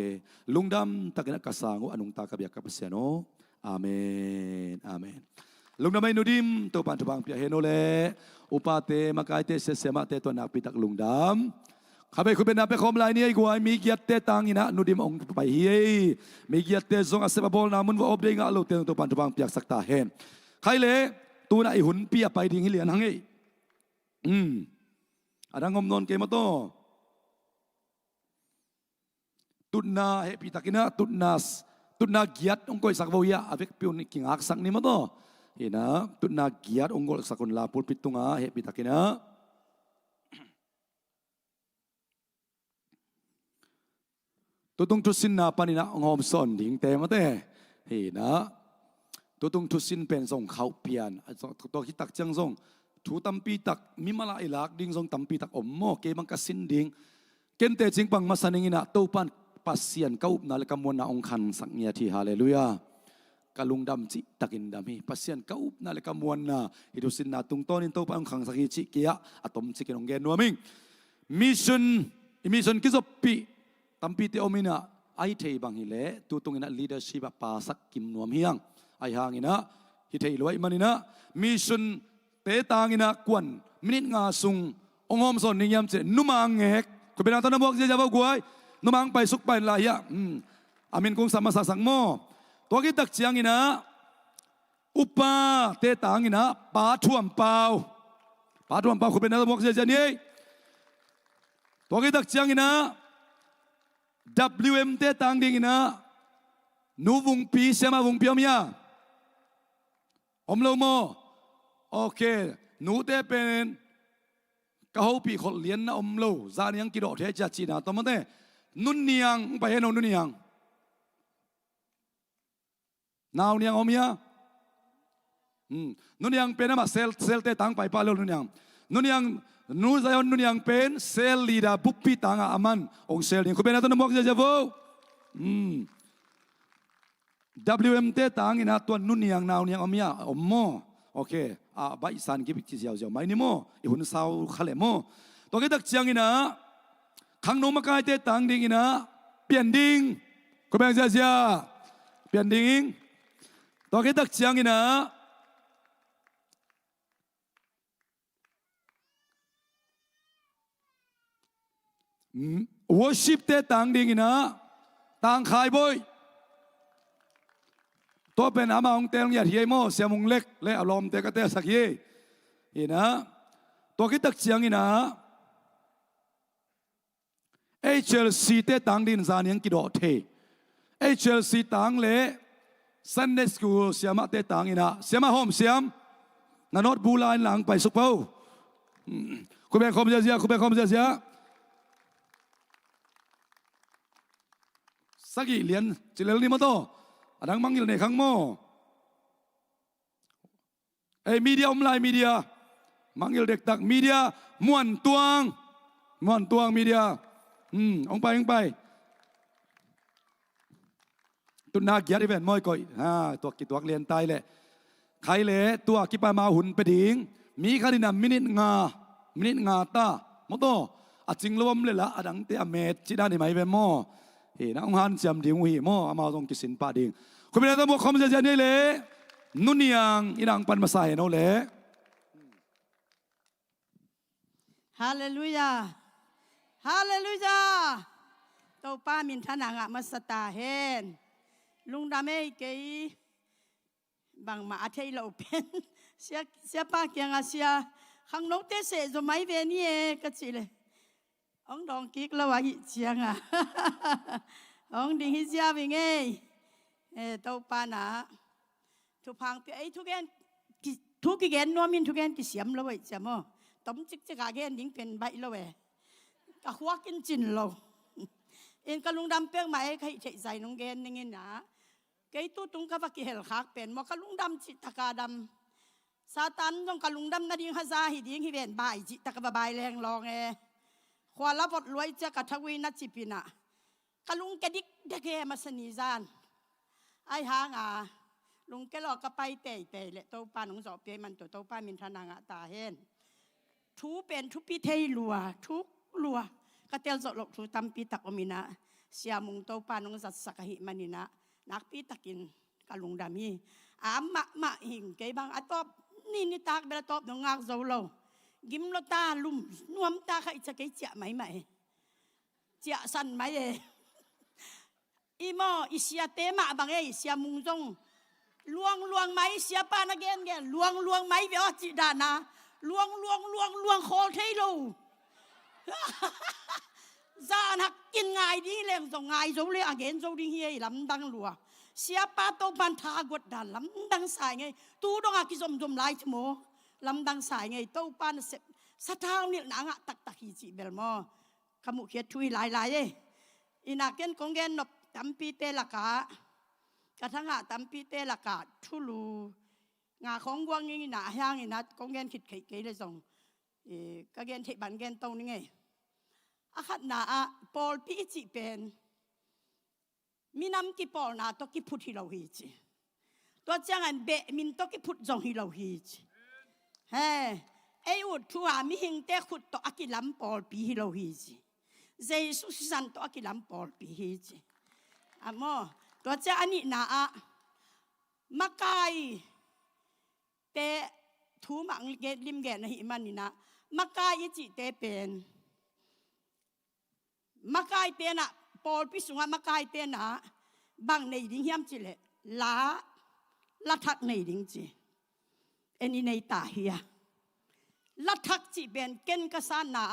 ลุงดำตักนักกษางูอนุงตากระเบียกกับเสียโนอาเมนอาเมนลุงดำไม่นุดิมตัวปันทุบังเปียเฮโนเลอุปาเตมากายเตเสเสมาเตตัวนักปิตักลุงดำข้าพเจ้าคุณเป็นนักเป็นคมลายนี้กว่ามีเกียรติเตตังอินะนุดิมองไปเฮียมีเกียรติเตซงอาเซบาบอลนามุนว่าอบเดงอาลูเตตัวปันทุบังเปียกสักตาเฮนใครเล่ตัวน่ะไอหุ่นเปียไปดิ้งฮิเลียนหังไออันนั้นงมนนเกมาโตตุนนาเฮปิตักินะตุนนาเกียรติองค์กอยสักวอยาอเวกพิวนิกิงอักสักนี่มาโตเห็นนะตุนนาเกียรติองค์กอยสักคนลาปุลปิตุงาเฮปิตักินะตัวตรงทุสินนาปานินะองหอมสอนดิ้งเตมาเตเห็นนะตัวตรงทุสินเป็นส่งเขาเพียนตัวคิดตักจังส่งทูตัมปีตักมิมาลาอิลักดิ้งส่งตัมปีตักอมโมเกบังกัสินดิ้งเกนเตจิงปังมาสันิงินะตัวปันปัสเซียนเก้านาฬิกามวนาองคันสักเนียที่ฮาเลลูยากะลุงดำจิตักินดำฮีปัสเซียนเก้านาฬิกามวนาฮิดุสินนาตุงต้นินตัวปังคังสักฮิจิเกียอะตอมจิกินองเกนนัวมิงมิชชั่นกิจปีตัมปีเตอมินะไอเทบังฮิเลตัวตรงนั้น leadership ปาสักกิมนัวมิยังไอหางอินะฮิเทลวยมันอินะมิชชั่นเตตางอินะกวนมินิงาซุงองหอมสอนนิยามเจนุมังเอกคุณเป็นอันตนบอกเจ้าบอกกวยนุมังไปสุกไปลายะอามินคงสามาสังโมตัวกิตักเจียงอินะอุปาเตตางอินะปาท่วมเปล่าคุณเป็นอันตนบอกเจ้านี้ตัวกิตักเจียงอินะ WM เตตางดิ่งอินะนูวงปีเสมาวงปีอมยาอมโลโมโอเคนูเตเป็นกะฮูปีคนเลี้ยนนะอมโลจานียังกิโดเทจัดจีนาตัวมันเตนุนเนียงไปเห็นนุนเนียงนาวเนียงอมยานุนเนียงเป็นอะไรเซลเตตังไปปาเลนุนเนียงนูใจนุนเนียงเป็นเซลลีดาบุปผิตังอามันองเซลนี่คุณเป็นอะไรตัวบอกเจ้าบ่WM เตตังอินะตัวนุนเนียงนาวเนียงอมยาอมโมโอเคใบสันกิบกิเจียวไม่นี่โมอีหุ่นสาวขเลโมตัวกิตักเจียงอินะขังโนมากายเตตังดิ่งอินะเปลี่ยนดิ่งคุณเป็นเจ้าเปลี่ยนดิ่งตัวกิตักเจียงอินะworship เตตังดิ่งอินะตังขายบ่อยตัวเป็นอามาองเตงยาที่ไอโมเสียมุงเล็กและอารมณ์เตกเตสักยี่อีนะตัวคิดตักเชียงอีนะHLC เตตังดินซานียงกิโดเท HLC ตังเล่ Sunday School เสียมาเตตังอีนะเสียมาโฮมเสียมนานอดบูไลน์หลังไปสุกเป้าคุณเป็นคอมเสียคุณเป็นคอมเสียสักกี่เหรียญจิเลนี่มาโตอันนั้นมังยิลในขังโมมีเดียอมไลน์มีเดียมังยิลเด็กตักมีเดียม้วนตวงมีเดียองไปตุนนาเกียรติเวนมอยก่อยตัวกิตัวเรียนตายเลยใครเลยตัวกิปามาหุ่นไปดิ่งมีคดีนำมินิงาตามโตอาจิงรวมเลยละอันเตอเมจิดานี่ไม่เป็นโมเฮ้ยนักฮันเสียมดิ่งหีโมอามาตรงกิสินป่าดิ่งคุณเป็นอะไรต้องบอกคำเสียนี่เลยนุ่นยังอีนังปันมาใส่โน่เลยฮาเลลูยา ฮาเลลูยาโตป้ามินทนางะมัสตาเฮนลุงดามเอเกยบางมาเทยเราเป็นเสียป้าเกียงอาเซียข้างนอกเตเสจะไม่เวนี่เอก็สิเลยองดองกิกละว่าหิเจียงอ่ะองดิ่งหิเจียวิงเอโตป้านะทุกพังไอทุกแกนทุกแกนนัวมินทุกแกนกิเสียมละเว้ยจ้ะมั้งต้มจิกจิกแกนดิ่งเป็นใบละเว้ยก็หัวกินจินเราเอ็นกะลุงดำเปียงไหมใครใส่น้องแกนนี่นะไก่ตู้ตุงกับกิเฮลคักเป็นมอกะลุงดำจิตตะกาดำซาตันต้องกะลุงดำนาดิ่งฮาซาหิดิ่งฮิเวนบ่ายจิตตะกะบายแรงลองควาละบดรวยจะกะทวีนัจิปินะกะลุงแกดิกเดกมาสนีจานไอหางลุงแกหลอกกะไปเตะเลยโตป้าหนองสอบเปียมันตัวโตป้ามินทนางะตาเห็นทูเป็นทุปีเทยลัวทุกลัวกะเตลสลกทูตัมปีตักอมินะเสียมุงโตป้าหนองสัตสกหิมันินะนักปีตักินกะลุงดามีมะหิงเกยบางอะตอบนี่ตากเบลตอบนงากโซโลกิมโลตาลุ่มนวมตาใครจะเกยเจียไหมเจียสันไหมอีโมอิเสียเตมะบางเสียมุงจงลวงไหมเสียปานะเกนลวงไหมเบียจิดานะลวงโคเทโลจานักกินไงดีเลยส่งไงโจเลยอาเกนโจดีเฮียลำดังลัวเสียปาโตปันทากดดันลำดังสายไงตูดงอากิจมไล่ชโมลำดังสายไงโตปันเสสะท้าวนี่นางตักฮิจิเบลมอขมุเขียทุยหลายอินักเกนคงเกนนบตัมปีเตลักากระทั่งตัมปีเตลักาทุลูงาของกวางนี่หนาย่างนี่นะคงเกนคิดเกยเลยส่งก็เกนเทบันเกนตรงนี่ไงอาขัดนาปอลปีจิเป็นมีน้ำกี่ปอลนาตกี่พุทธิเราฮีจิตัวจังอันเบมินตกี่พุทจงฮีเราฮีจิเฮ้ไออุดทัวมีหิงเตขุดตอกิลำปอลปีฮีเราฮีจิเจสุสันตอกิลำปอลปีฮีจิอะโมตัวจังอันนี้นามักไกเตทูมังเกลิมเกนหิมันนี่นะมักไกจิเตเป็นมักไกเตนะปอลพิสุงมักไกเตนะบางในดิ่งเฮียมจิเลละทักในดิ่งจิเอ็นในตาเฮียละทักจิเป็นเกนกษานะ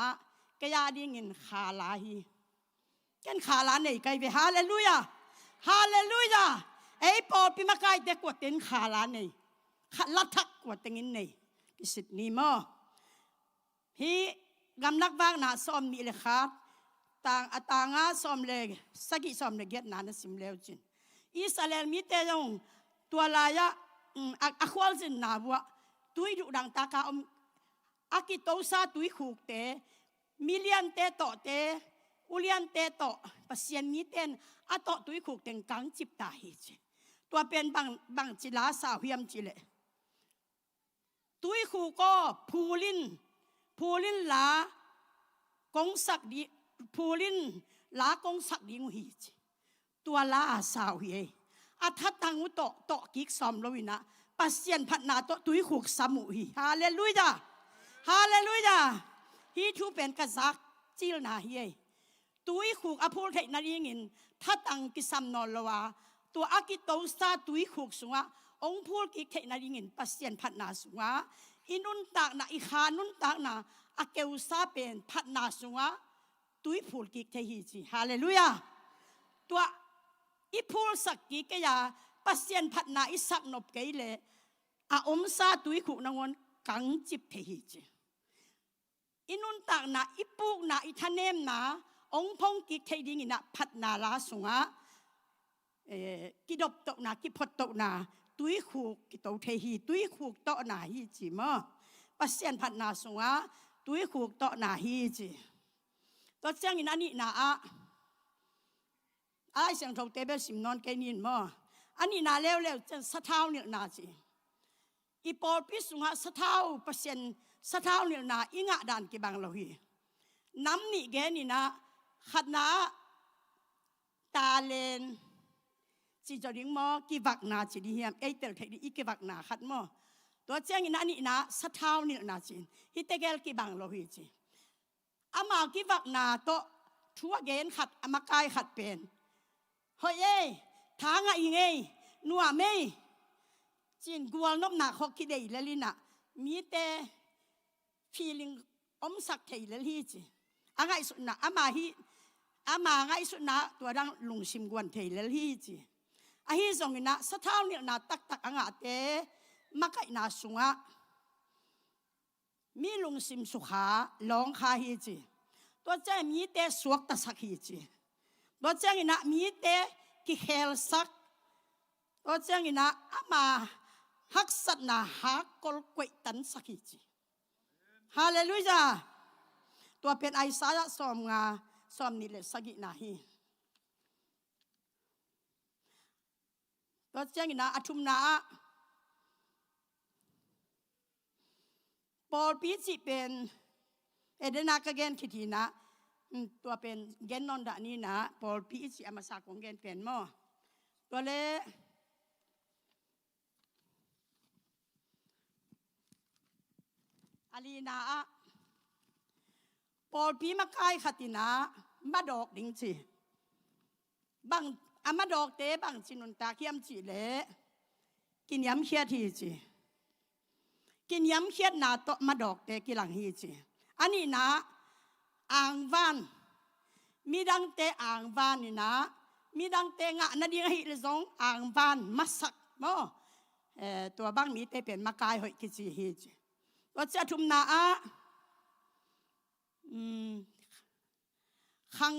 กยาดิ่งินขาลาฮีเกนขาลาในไกไปฮาเลลูยาฮาเลลูยาไอปอลพิมักไกเตกวดเต็นขาลาในละทักกวดเต็งในกิสิทนีมอฮีกำลักบางนาซ้อมนี่เลยครับต่างซ้อมเลยสักกี่ซ้อมเลยเก็ตนานสิมเลวจินอิสราเอลมีแต่ยังตัวลายอะควอลจินนาบัวตุยดุดังตากาอากิโตซาตุยขุกเตมิเลียนเตโตเตอุเลียนเตโตปัสเซียนมีเตนอะโตตุยขุกเต็งกังจิบตาฮิจิตัวเป็นบางจิลาสาวเฮียมจิเลตุยขุกก็พูลินลากงสักดีพูลินลากงสักดีงหิจตัวลาสาวเฮอัฐตังอุโตกิกซอมลวินะปัสเซียนพัฒนาโตตุยขุกสมุหิฮาเลลูยาฮาเลลูยาฮีทูเป็นกษักจิลนาเฮตุยขุกอภูลเทนาริงินทัตังกิซัมนอลวาตัวอากิโตซาตุยขุกสุงะองพูลกิเทนาริงินปัสเซียนพัฒนาสุงะอินุนตากนาอิขานุนตากนาอาเกอุซาเป็นพัฒนาสุงะตุยพูลกิเทฮิจิฮาเลลูยาตัวอีพูลสักกิกยาปัสเซียนพัฒนาอิสักนบเกยเลอาอมซาตุยขุนางวนกังจิบเทฮิจิอินุนตากนาอีปุกนาอิทะเนมนาองพงกิเทดิงินะพัฒนาลาสุงะกิดบโตนากิพดโตนาตุยขุกิโตเทฮิตุยขุโตนาฮิจิมะปัสเซียนพัฒนาสุงะตุยขุโตนาฮิจิตัวเจ้าอินันนี่นาไอ้เสียงทงเตเบสิมนอนแกนินมออันนี้นาเร็วจะสะเท้าเนี่ยนาจิอีปอลพิสุงะสะเท้าเปอร์เซ็นต์สะเท้าเนี่ยนาอิงะดันกิบังเราฮีน้ำนี่แกนี่นะขัดนาตาเลนจิจริงมอกิวักนาจิดีเฮียมเอเตลเทดีอีกิวักนาขัดมอตัวเจ้าอินันนี่นะสะเท้าเนี่ยนาจิฮิเตเกลกิบังเราฮีจิ อามากิวักนาโตทัวเกนขัดอามากายขัดเป็นเฮ้ยทางอะอีไงนัวไม่จินกวลนบหนาขอคิดได้เลยลินะมีแต่feeling อมสักเทเลยลีจีอ่ะไงสุดนะอามาไงสุดนะตัวดังลุงชิมกวนเทเลยลีจีอ่ะฮีส่งนะสะท้าวเนี่ยนะตักอ่ะงะเตมาไก่นาสุงะมีลุงชิมสุขาลองคาฮีจีตัวเจ้ามีแต่สวกตะสักฮีจีตัวเจ้านะมีแต่กิเฮลสักตัวเจ้านะอามาฮักสัตนะฮักกอลกวยตันสักฮีจีฮาเลลูยาตัวเป็นไอซายะสอมงาสอมนี่เลยสกินาฮีตัวเจ้านะอัทุมนาปอลปีจิเป็นเอเดนากเกนคิดีนะตัวเป็นเกนนอนดานี่นะปอลปีจิอามาสาของเกนเป็นมั้ตัวเล่อาลีนาปอลปีมาไกลขัดินะมาดอกดิ้งจีบังอามาดอกเตะบังจินุนตาเขียมจีเล่กินยำเขียดทีจีกินยำเขียดนาโตมาดอกเตะกิหลังฮีจีอันนี้นะอ่างวานมีดังเตะอ่างวานนี่นะมีดังเตะงะนาดีให้เลยสองอ่างวานมาสักมั้ตัวบังมีเตะเป็นมาไกลหอยกิจีฮีจีว่าจะทุมนาขัง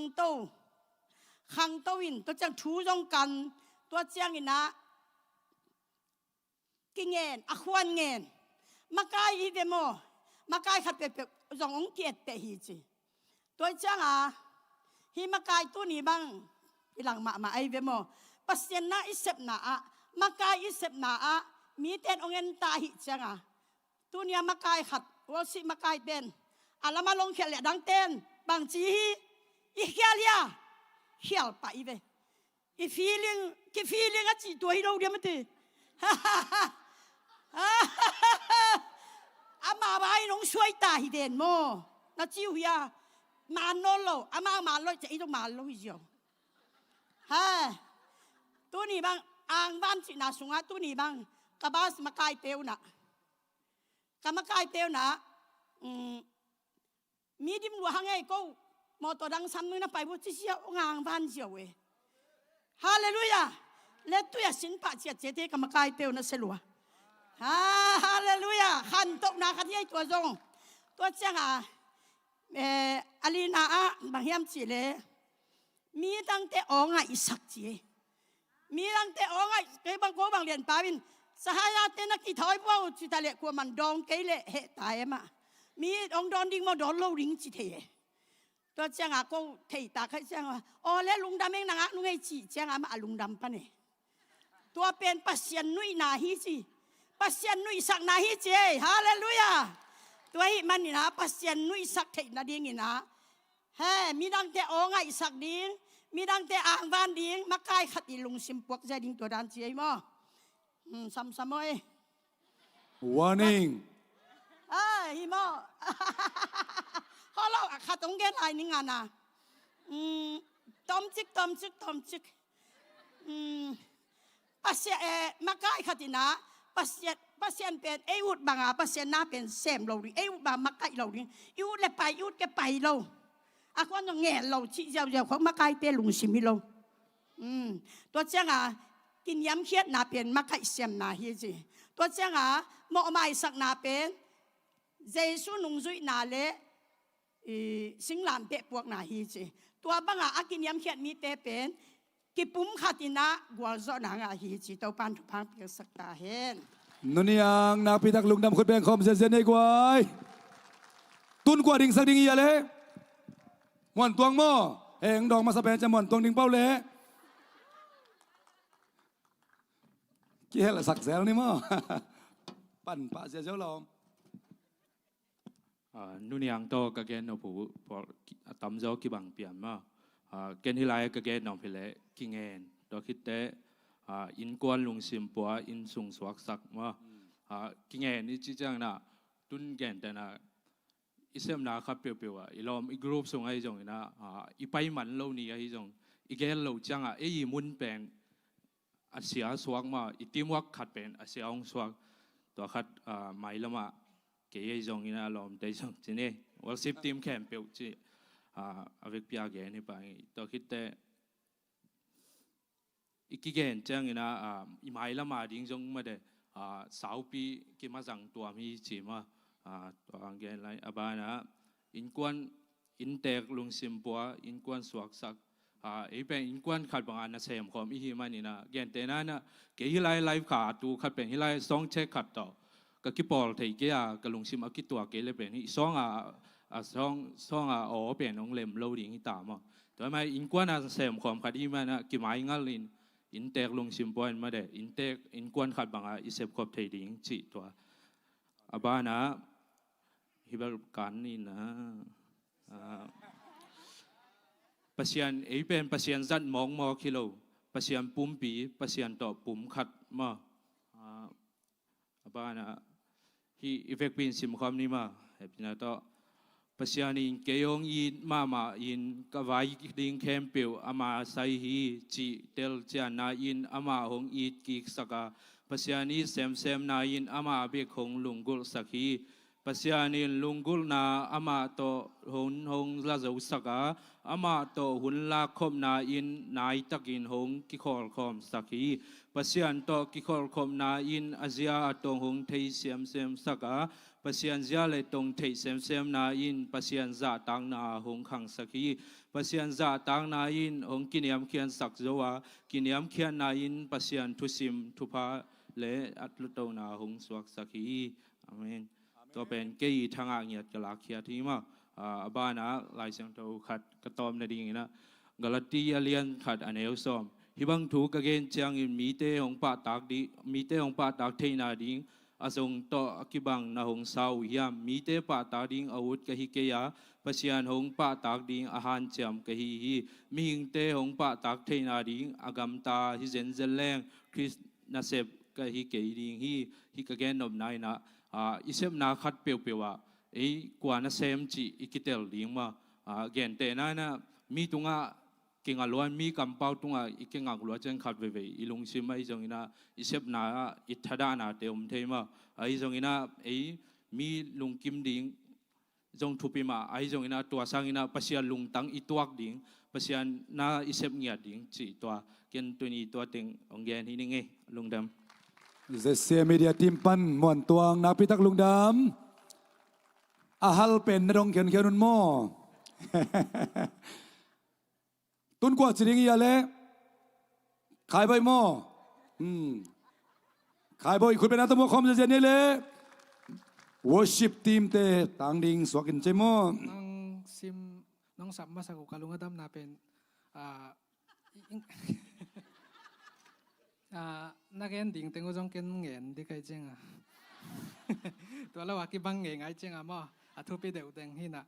โตวินตัวจังทูจงกันตัวเจียงอินะกิเงินอควานเงินมาไกลอีเดโมมาไกลขัดเป็ดจงองเกียรติฮีจีตัวเจียงฮีมาไกลตัวนี้บ้างอีหลังมาไอเดโมปัสเซนนาอิเซปนามาไกลอิเซปนามีเต้นองเงินตาหิเจียงตัวนี้มาไกลขัดวอสิมาไกลเต้นอามาลงเขียนดังเต้นบางจีอีเขียเลียเขียไปเวอี feeling อะจีตัวฮีโร่เดียวมันตีอามาไปน้องช่วยตาฮิเดนโมนะจิวยามาโนโลอามาโลจะอีต้องมาโลอีเดียวฮะตัวนี้บางอ่างบ้านสินาสุงะตัวนี้บางกบ้าสมาไกเตียวนะกมาไกเตียวนะมีดิมหลวงไงก็มอตัวดังซ้ำนึงนะไปว่าจะเสียงางบ้านเสียวเวฮาเลลูยาเล็ดตัวสินปะเจียเจเตกมาไกเตียวนะเสลัวฮาเลลูยาขันตกนาขัดยัยตัวจงตัวเจ้าอาลีนาบางยามจีเลมีตั้งแต่อองอิสักจีมีตั้งแต่อองเกยบางโกบางเรียนปาวินสหายเตนักที่ถอยพวกจิตาเละกว่ามันดองเกยเละเหตายมามีองดอนดิ้งมาดอนโลริงจิเทตัวเจ้าก็เทตาเขาเจ้าว่าอ๋อแล้วลุงดำเองนะลุงไอ้จีเจ้ามาลุงดำปะเนี่ยตัวเป็นปัสเซียนนุยนาฮิจีปัสเซียนนุยสักนาฮิจีฮาเลลูยาตัวไอ้มันนี่นะปัสเซียนนุยสักเทนาดิ้งนี่นะเฮ้มีดังแต่อ๋อไงสักดิ้งมีดังแต่อ่างบ้านดิ้งมาไกลขัดอีลุงซิมปวกใจดิ้งตัวดันจีไอ้มั้งซ้ำๆเอ้ย warning ฮิโมเขาเล่าขัดตรงเกณฑ์อะไรนี่งานนะตอมจิกปัสเซียมาไกลขัดอีนะปัสเซียนเป็นอุดบางปัสเซียนน่าเป็นเซมเราดิอุดบางมาไกลเราดิอุดเลยไปอุดแกไปเราคนต้องแง่เราชี้เจ้าของมาไกลเตลุงชิมิเราตัวเจ้ากินย้ำเคียดนาเป็นมาไกลเซมนาฮีจีตัวเจ้าหมอไม่สักนาเป็นเจสุนุ่งจุยนาเลสิงหลานเตะพวกนาฮีจีตัวบางกินย้ำเคียดมีเตเป็นกิปุ่มขัดนะกัวจอนางฮีจีตัวปันทุพังเปียสักตาเห็นนุนยังนาพิทักษ์ลุงดำคนแบงคอมเซนในกวายตุนกว่าดิ่งสักดิ่งเอียเลยมวนตวงหม้อเองดอกมาสเปนจะมวนตวงดิ่งเป้าเละกี่เหละสักแซลนี่มั้งปั่นปะเสียเจ้าลองนู่นยังโตกะเกนเอาผู้พอตั้มเจ้ากี่บังเปลี่ยนมาเกนที่ไรกะเกนน้องเพลกิเงินดอกคิดเตอินกวนลุงซิมปัวอินสุงสวักสักมากิเงินนี่จีจังนะตุนเกนแต่นะ อิเซมนาครับเปียวๆอ่ะอีลอมอีกรุ๊ปส่งไอ้จงนะอีไปมันเรานี่ไอ้จงอีแกเราจังอ่ะไอ้มุนเป็นอาเซียสวกมาอีทีมวักขัดเป็นอาเซียองสวกตัวขัดไม่ละมาเกยจงนะลอมได้จงจีเน่วัลซิปทีมแคมเปียวจีอเวกพิอาเกนี่ไปตัวคิดแต่อีกเกนจังนะอีไม่ละมาดิ้งจงมาเดสาวปีกิมาจังตัวมีจีมาตัวอังเกนไรอบานะอินกวนอินเตกลุงซิมปัวอินกวนสวกสักอีเป็นอินกวนขัดบางอันนะเสมความอีหิมันนี่นะเกนเตน่านะเกยไลไลฟ์ขาตูขัดเป็นฮิไลซองเช็คขัดต่อก็กิปอลเทเกียกับลุงซิมอากิตัวเกลเป็นฮิซองซองอ๋อเป็นองเล็มโลดิ้งตามอ่ะแต่ไม่อินกวนนะเสมความขัดอีมันนะกิมาอิงัลลินอินเตกลุงซิมปัวมาเดอินเตกอินกวนขัดบางอันอิเซฟขอบเทดิ้งจีตัวอบานะฮิบาร์กันนี่นะปัศยันเป็นปัศยันจัดมองมอคิโลปัศยันปุ่มปีปัศยันต่อปุ่มขัดมาบ้านะฮีอีเฟกปินสิมความนี้มาเห็นนะต่อปัศยันอินเกยองอินมาอินกวายดิ้งแคมเปิลอามาไซฮีจีเตลเจานาอินอามาหงอีดกิกสกาปัศยันอิเซมนาอินอามาเบกหงลุงกุลสักฮีปัศยานินลุงกุลนาอามาโตหงลาจูสกาอามาโตหุนลาคมนาอินนายตักินหงกิคอลคอมสักฮีปัศยันโตกิคอลคอมนาอินอาเซียตงหงเทเซียมสักาปัศยันเซียเลตงเทเซียมนาอินปัศยันซาตังนาหงขังสักฮีปัศยันซาตังนาอินหงกินยามเขียนสักโจวากินยามเขียนนาอินปัศยันทุสิมทุพาเลอัตลุโตนาหงสวักสักฮีอาเมนตัวเป็นเกย์ทางอ่างเงียดกลาเขียที่มาบ้านนะลายเสียงตัวขัดกระตอมในดิ่งนะกลาตีเลียนขัดอันเอลซอมฮิบังถูกกระเกนเจียงอินมีเตของป้าตากดีมีเตของป้าตากเทนาดิ่งอาทรงต่อกิบังนาหงสาวเฮียมมีเตป้าตากดิ่งอาวุธกะฮิเกียปัศยานหงป้าตากดิ่งอาหารเจียมกะฮิมีหิงเตของป้าตากเทนาดิ่งอากำตาฮิเซนเซแรงคริสนาเซบกะฮิเกยดิ่งฮิกระเกนนมนายนะอิเซมนาขัดเปียวว่าไอ้กว่าน่ะเซมจีอิกิเตลดิ้งมาเกนเตน่านะมีตุงะเก่งอล้วนมีกำเป้าตุงะอีกเก่งอักล้วนจังขัดเว่ยอีลุงซิมไอ้จงอินะอิเซมนาอิทัดานาเตอมเทมาไอ้จงอินะไอ้มีลุงกิมดิ้งจงทุปิมาไอ้จงอินะตัวสังอินะปัศยาลุงตังอิตัวกดิ้งปัศยานาอิเซมเงียดิ้งจีตัวเกนตัวนี้ตัวเต็งองเกนที่นี่ไงลุงดำเสียมีเดียทีมปันมวนตวงนาพิทักษ์ลุงดำอาฮัลเป็นนรงเขียนนุนโมตุนกว่าสิริงยาเล่ขายใบโมขายใบคุณเป็นนักตมคอมเจเนเล่ worship team เตต่างดิ่งสวกินเจโมน้องซิมน้องสัมมาสกุกาลุงก็ดำนาเป็นนักเรียนดิ่งเต็งก็จงเก่งเงินดีใครเจ้งตัวเราว่ากี่บังเงินไอ้เจ้งมั่วทุบไปเดือดเต็งหินะ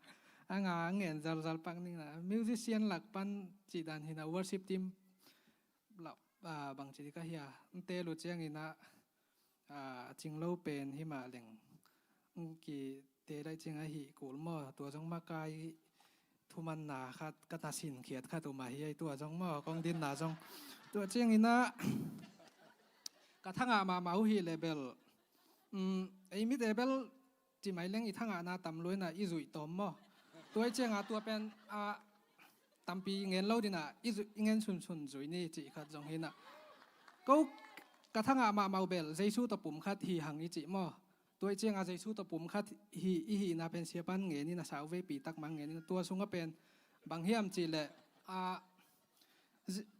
งาเงินจัลปังนี่นะมิวสิเซียนหลักปันจีดันหินะวอร์ชิปทีมเราบางจีก็เฮียเตลุเจ้งหินะจิงเราเป็นหิมาเล่งกี่เตได้เจ้งไอ้หิกูมั่วตัวจงมาไกลทุมันหนาคัดกระตาสินเขียดคัดตัวมาเฮียตัวจงมั่วกองดินหนาจงตัวเจ้งหินะกระทั่งมาหิเลเบลไอ้มิดเลเบลจีไม่เล่งอีทั้งนาตำลุยน่ะอีจุยตอมมั่วตัวเจ้งตัวเป็นตำปีเงินเล่าดิน่ะอีจุเงินชุนจุยนี่จีคัดจงหินะก็กระทั่งมาเบลใจสู้ตะปุ่มคัดหีหังอีจีมั่วตัวเจ้งใจสู้ตะปุ่มคัดหีน่ะเป็นเสียปันเงินนี่น่ะสาวเวปีตักมังเงินตัวซุงก็เป็นบางเฮียมจีเลย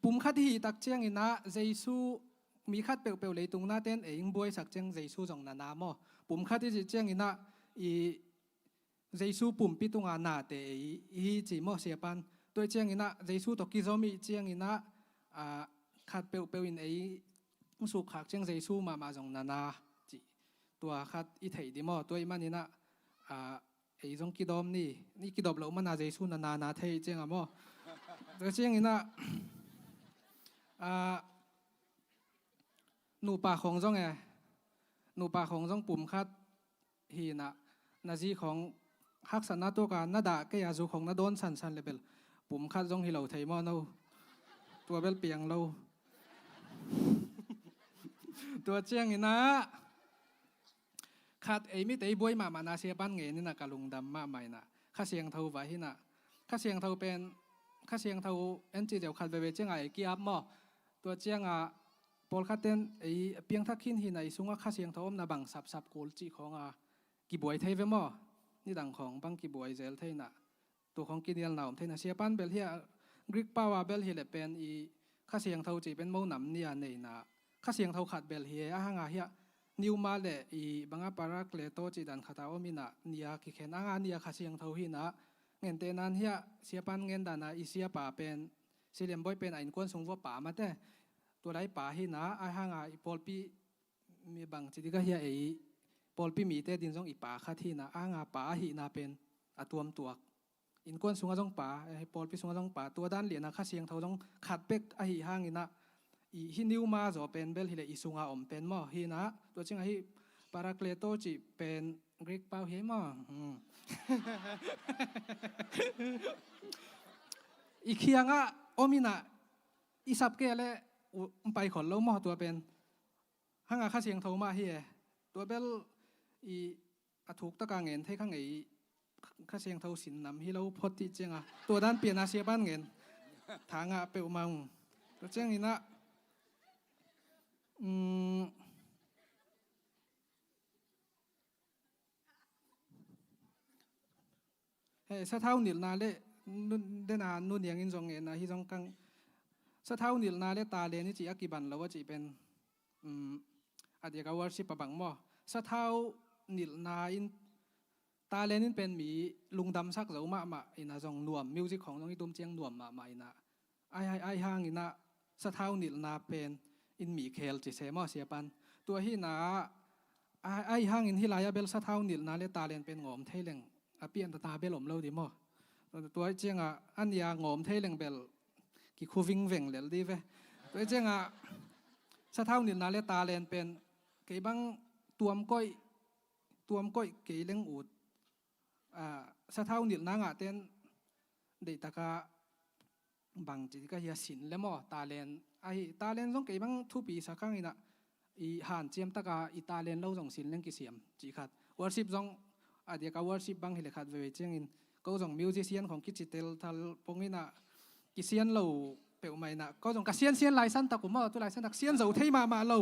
ปุ่มคัดหีตักเจ้งอีน่ะใจสู้มีคัดเปลวเลยตรงหน้าเต้นเองบวยสักเจ้งใจสู้จงนานามั่วปุ่มคัดที่เจ้งอีน่ะอีใจสู้ปุ่มปิตุงานาเตอีจีมั่วเสียปันตัวเจ้งอีน่ะใจสู้ตกิจอมีเจ้งอีน่ะคัดเปลวอินเอสุขหักเจ้งใจสู้มาจงนานาจีตัวคัดอีไทยดีมั่วตัวอีมันนี่น่ะไอ้จงกิดอมนี่กิดอมเรามันนาใจสู้นาไทยเจ้งอ่ะมั่วตัวเจ้งอีน่ะหนูป่าของจ้องไงหนูป่าของจ้องปุ่มคัดฮีนะนาจีของ ฮักสันนาตัวกันนาด่าแกอยากจูของนาโดนสันเลเบลปุ่มคัดจงฮิโลไทยมอนูตัวเบลเปียงเราตัวเจียงนี่นะขัดไอ้มิเตยบวยมานาเสียปันเงินนี่นะกะลุงดำมาใหม่นะข้าเสียงเท่าไว้ที่นะข้าเสียงเท่าเป็นข้าเสียงเท่าเอ็นจีเดียวขัดไปเจียงไอ้กี่อัพมอตัวเจียงปอลขัดเต้นไอ้เปียงทักขินที่ไหนสุงข้าเสียงเท่านาบังสับโกลจีของกี่บวยไทยเวมอนี่ดังของบังกี่บวยเซลไทยนะตัวของกินเดียลหนาวไทยนะเสียปันเบลเฮียกรีกป้าวาเบลเฮียเลเป็นอีข้าเสียงเท่าจีเป็นโมหนำเนี่ยในนะข้าเสียงเท่าขัดเบลเฮียห่างเฮียนิวมาเลอีบางปารักเลโตจีดันขัดเอามินะนี่ยกิเขนอ่างนี่ยข้าเสียงเท่าหินะเงินเตนันเฮียเสียปันเงินดานะอีเสียป่าเป็นเสียมบอยเป็นไอ้คนสงว่าป่ามาแต่ตัวไรป่าหินะห่างอีปอลปีมีบางจีดีก็เฮียไอปอลปีมีเตดินสงอีป่าข้าที่นะป่าหินะเป็นตัวมตัวอินก้นสูงต้องป่าไอ้ปอลปีสูงต้องป่าตัวด้านเหรียญนะข้าเสียงเท่าต้องขัดเป็กไอ้ห่างนี่นะอีฮินิวมาจะเป็นเบลฮิเลอีสุงาอมเป็นหม้อฮีนะตัวจริงไอ้ปาราเคลโตจิเป็นกรีกเปาเฮหม้ออีเคียงโอมินะอีสับเกลไปขนแล้วหม้อตัวเป็นห่างข้าเสียงเท่ามาเฮียตัวเบลอีถูกตะกางเงินให้ข้างไอ้ข้าเสียงเท่าสินนำฮิเราพอดีจริงตัวด้านเปลี่ยนอาเซียบ้านเงินทางเปลวมังตัวจริงนี่นะเฮ้สะเท่านิลนาเล่นุ่นเดนานุ่นยังอินจงเงินนะฮิจงกังสะเท่านิลนาเล่ตาเลนี่จีอากิบันแล้วว่าจีเป็นอาเดียกาวอร์ชิปบังหม้อสะเท่านิลนาอินตาเลนี่เป็นมีลุงดำซักเจ้ามาอินะจงนวมมิวสิกของน้องอีตุ้มเจียงนวมมาอินะไอห่างอินะสะเท่านิลนาเป็นอินมีเคลจิเซมอเสียปันตัวฮีนาไอห่างอินฮิลายาเบลสะเท่านิลนาเลตาเลนเป็นงอมเทเลงเปลี่ยนตาเบลอมเล่าดีมอตัวเจียงอันยางอมเทเลงเบลกิคูวิงเวงเลลดีเวตัวเจียงสะเท่านิลนาเลตาเลนเป็นเกี่ยบังตัวมก้อยเกี่ยเลงอูดสะเท่านิลนางเต้นเดตากาบางจีก็เฮียสินแล้วมอตาเลนไอตาเลนส่งเกี่ยบังทุปีสักครั้งนี่นะอีหันเจียมตากาอีตาเลนเล่าส่งสินเล่งกิเสียมจีขัดวอร์ชิปส่งเดียกวอร์ชิปบังเฮเลขัดเวเจียงอินก็ส่งมิวสิเซียนของกิจิเตลทัลพงนี่นะกิเซียนเราเปลวไม่นะก็ส่งกับเซียนลายสั้นตะกุมอตัวลายสั้นตะเซียนเจ้าเทมาเรา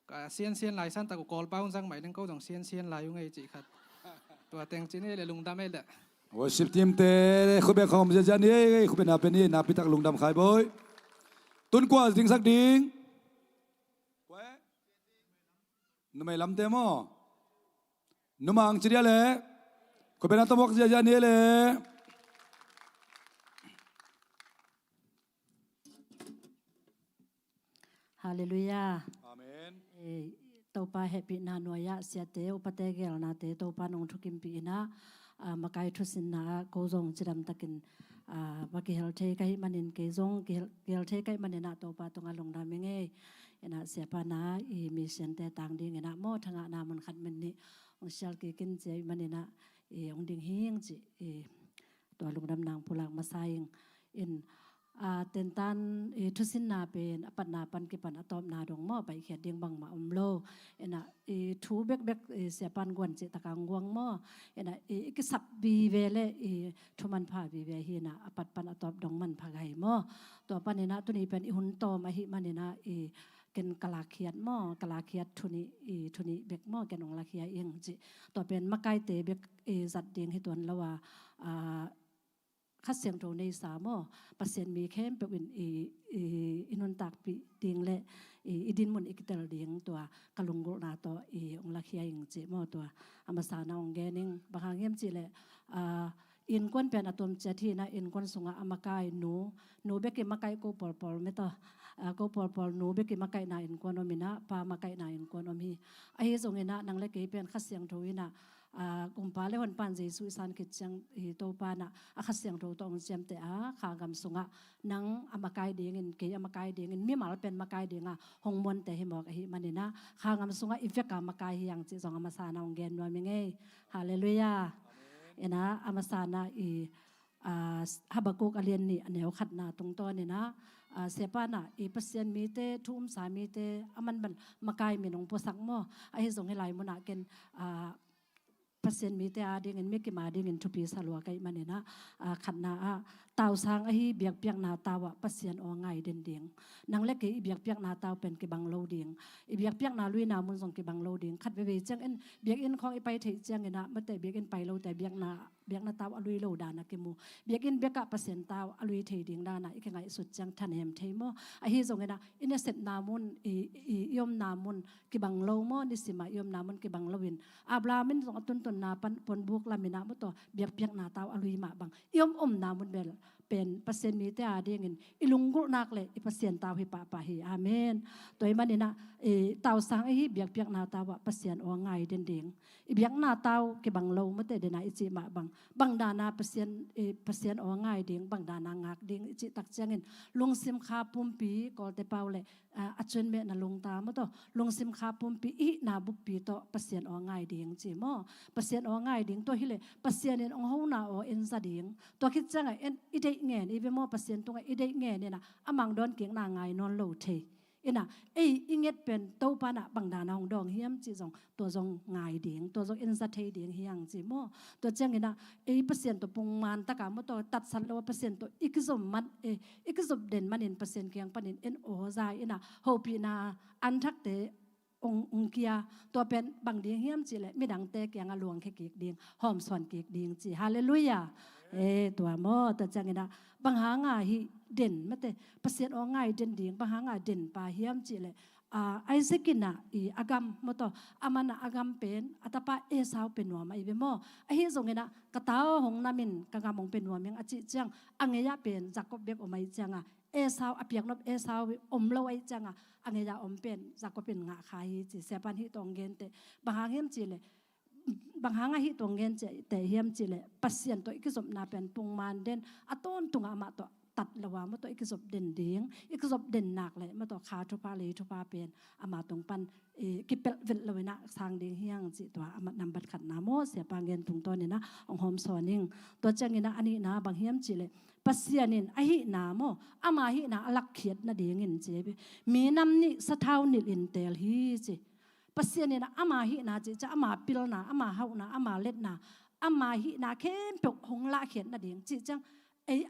ก็เซียนลายสั้นตะกุกอลป้าจังใหม่นั่นก็ส่งเซียนลายยังไงจีขัดตัวเต็งจีนี่เลยลุงดำไม่แหละworship team เตะคุณเป็นของมันจะนี่คุณเป็นนาเป็นนี่นาพิทักษ์ลุงดำขายบ่อยตุนกว่าสิ่งสักดิ่งนุ่มไม่ลำเต็มอ่ะนุ่มอังจีเดียเลยคุณเป็นนาตมกจะนี่เลยฮาเลลูยาอาเมนตัวป้าเฮปินาโนยะเสียเตอุปเตเกลนาเตตัวป้านงทุกิมปีนะมาไกทุสินนะโกซงจิดัมตะกินมาเกลเทไกมันอินเกซงเกลเทไกมันอินะตัวป้าตรงอารมณ์ดามิเงยนะเสียปานะอีมีเสียนแต่ต่างดิ่งนะโมทางนามันขัดมันนี่องเชลกินเจมันอินะองดิ่งเฮียงจิตัวลุงดำนางผู้หลักมาใส่อินเต็นตันทุสินนาเป็นปันนาปันกิปันอตอมนาดงหม้อไปเขียดเดียงบังมาอมโลนะทูเบกเสียปันกวนจิตะกังวงหม้อนะกิสับบีเวเลทุมันพาบีเวฮีนะปัดปันอตอมดงมันพาไกหม้อตัวปันนะตัวนี้เป็นหุ่นโตมาหิมันนะกันกลาเขียดหม้อกลาเขียดทุนี้เบกหม้อแกนองลาเขียเองจิตัวเป็นมะไก่เตเบกจัดเดียงให้ตัวละว่าข้าเสียงโตในสามอเปอร์เซ็นต์มีเข้มเป็นอินุนตักปีดิงและอีดินมุนอีกเตลดิงตัวกะลุงกุนาตัวองลาเคียอิงเจมอตัวอามาสานาองแกนิงบางเงียมจีเลยอินควนเป็นอะตอมเจที่นะอินควนสงอามาไกหนูเบกิมาไกโกปอลไม่ต่อก็ปอลหนูเบกิมาไกนาอินควนอมินะปามาไกนาอินควนอมีไอ้สงเงินะนังเล็กเป็นข้าเสียงโตวินะ กุมปาเลหนปันเจสุสันคิดจังโตปานะอาคัสยังโตตองเจมเตอาขากำสุงะนังอามากายเดียงินเกยอามากายเดียงินมีมาลเป็นมากายเดียงะหงมนแต่หิมอกหิมันนี่นะขากำสุงะอิฟกามากายยังจิจงอามาสานาองเกนวามิงเอฮาเลลูยาเอ็นะอามาสานาฮับกุกอเลียนนี่อันเดียวขัดนาตรงตัวนี่นะเสียป้าน่ะอีเปอร์เซ็นต์มีเตทุ่มสามีเตมันบันมากายมีนงปสักโมไอ้ส่งให้ไหลมันอ่ะเกนเปอร์เซ็นต์มีเตอาเดียงเงินไม่กี่มาเดียงเงินทุปีสลัวไกมันเนี่ยนะขัดนาตาวสางไอ้เบียกเปียกนาตาวะเปอร์เซ็นต์อง่ายเด่นเดียงนางเล็กอีเบียกเปียกนาตาวเป็นกี่บังโลเดียงอีเบียกเปียกนาลุยนามุนส่งกี่บังโลเดียงขัดไปจังเอ็นเบียกอินของไอไปเถียจังเงินนะไม่แต่เบียกอินไปโลแต่เบียกนาตาวอลุยโลดานะกิมูเบียกอินเบียกกะเปอร์เซ็นต์ตาวอลุยเถียดิงดานะอีกไงสุดจังทันเห็มเทโมไอ้ที่ส่งเงินนะอินเนเซตนามุนยมนามุนกี่บังโลโมนิสิมายมนามุนกี่บังโลวินอับรามินส่งตุนนาปนบุกลามินามุตโตเบียกเปียกนาตาวอลุยมาบังยมนามุนเบลเป็นเปอร์เซ็นต์มีแต่อาเดียงเงินอิลุงกุนักเลยเปอร์เซ็นต์ตาวหิปะปะหิอาเมนตัวมันนี่นะตาวสังไอ้เบียกเปียกนาตาวะเปอร์เซ็นต์อง่ายเด่นเดียงเบียกนาตาวกี่บังโลไม่แต่เดน่าอิจิมาบังดานาเปอร์เซ็นต์อง่ายเดียงบังดานางักเดียงอิจิตักเจงินลุงซิมคาปุ่มปีก็แต่เปล่าเลยอัจฉริเมนะลุงตามตัวลุงซิมคาปุ่มปีอีนาบุปปีโตเปอร์เซ็นต์อง่ายเดียงจีโมเปอร์เซ็นต์อง่ายเดียงตัวฮิเลเปอร์เซ็นต์องหูนาอเอ็นซาเดียงตัวคิดจังไงเอ็นอิเดเงี้ยอีเวโมเปอร์เซ็นต์ตรงอิเดเงี้ยเนี่ยนะอามังโดนเกียงนางไงนอนโลเทอินะอิงเงเป็นโตปานะบังดานาของดองเฮียมจีจงตัวจงไงเดียงตัวจงเอ็นซาเทเดียงเฮียงจีโมตัวจังเงินนะเปอร์เซ็นต์ตัวปงมันตะกามตัวตัดสันแล้วเปอร์เซ็นต์ตัวอีกสมมันอีกสมเด่นมันเอ็นเปอร์เซ็นต์เกียงปันเอ็นโอใจอินะโฮปีนาอันทักเตองเกียตัวเป็นบางเดียงเฮียมจีเลยไม่ดังเตะเกียงอลวงแค่เกียกเดียงหอมสวนเกียกเดียงจีฮาเลลูยาตัวโมตัวจังเงินนะบางหางาฮิเด่นไม่แต่เปอร์เซ็นต์ง่ายเด่นเดียงบางหางาเด่นปาเฮียมจีเลยไอซิกินะอากามมตัวอามันอากามเป็นอัตปาสาวเป็นหัวมาอีเบโมไอเฮส่งเงินนะกระตาหงนามินกางามงเป็นหัวเมียงอจิจังอังเงียเป็นจากกบเบียกออกมาจังสาวอเปียกนบสาวอมเลวไอจังอังเงียอมเป็นจากกบเป็นงาขายจีเสปันฮิตองเงินเตบางหางเฮียมจีเลยบางหางฮิตองเงินเจแต่เฮียมจีเลยเปอร์เซ็นต์ตัวอีกสมนาเป็นปงมันเด่นอัต้นตุงอามาตัวตัดละว่ามาตัวอีกศพเด่นเดียงอีกศพเด่นหนักเลยมาตัวขาทุพาเลยทุพาเป็นอามาตรงปันกิเปลเวลเลยนะทางเดียงเฮียงจิตัวอามานำบัดขัดนาโมเสียปางเงินถุงตัวนี่นะองหอมสอนิงตัวจังนี่นะอันนี้นะบางเฮียมจิเลยปัสเซียนินไอหินาโมอามาหินาอลักเขียดนะเดียงเงินเจมีน้ำนี่สะเท้านิลินเตลฮีจิปัสเซียนินะอามาหินาจิจะอามาปิลนาอามาเฮานาอามาเล็ดนาอามาหินาเข้มปกหงละเขียดนะเดียงจิจัง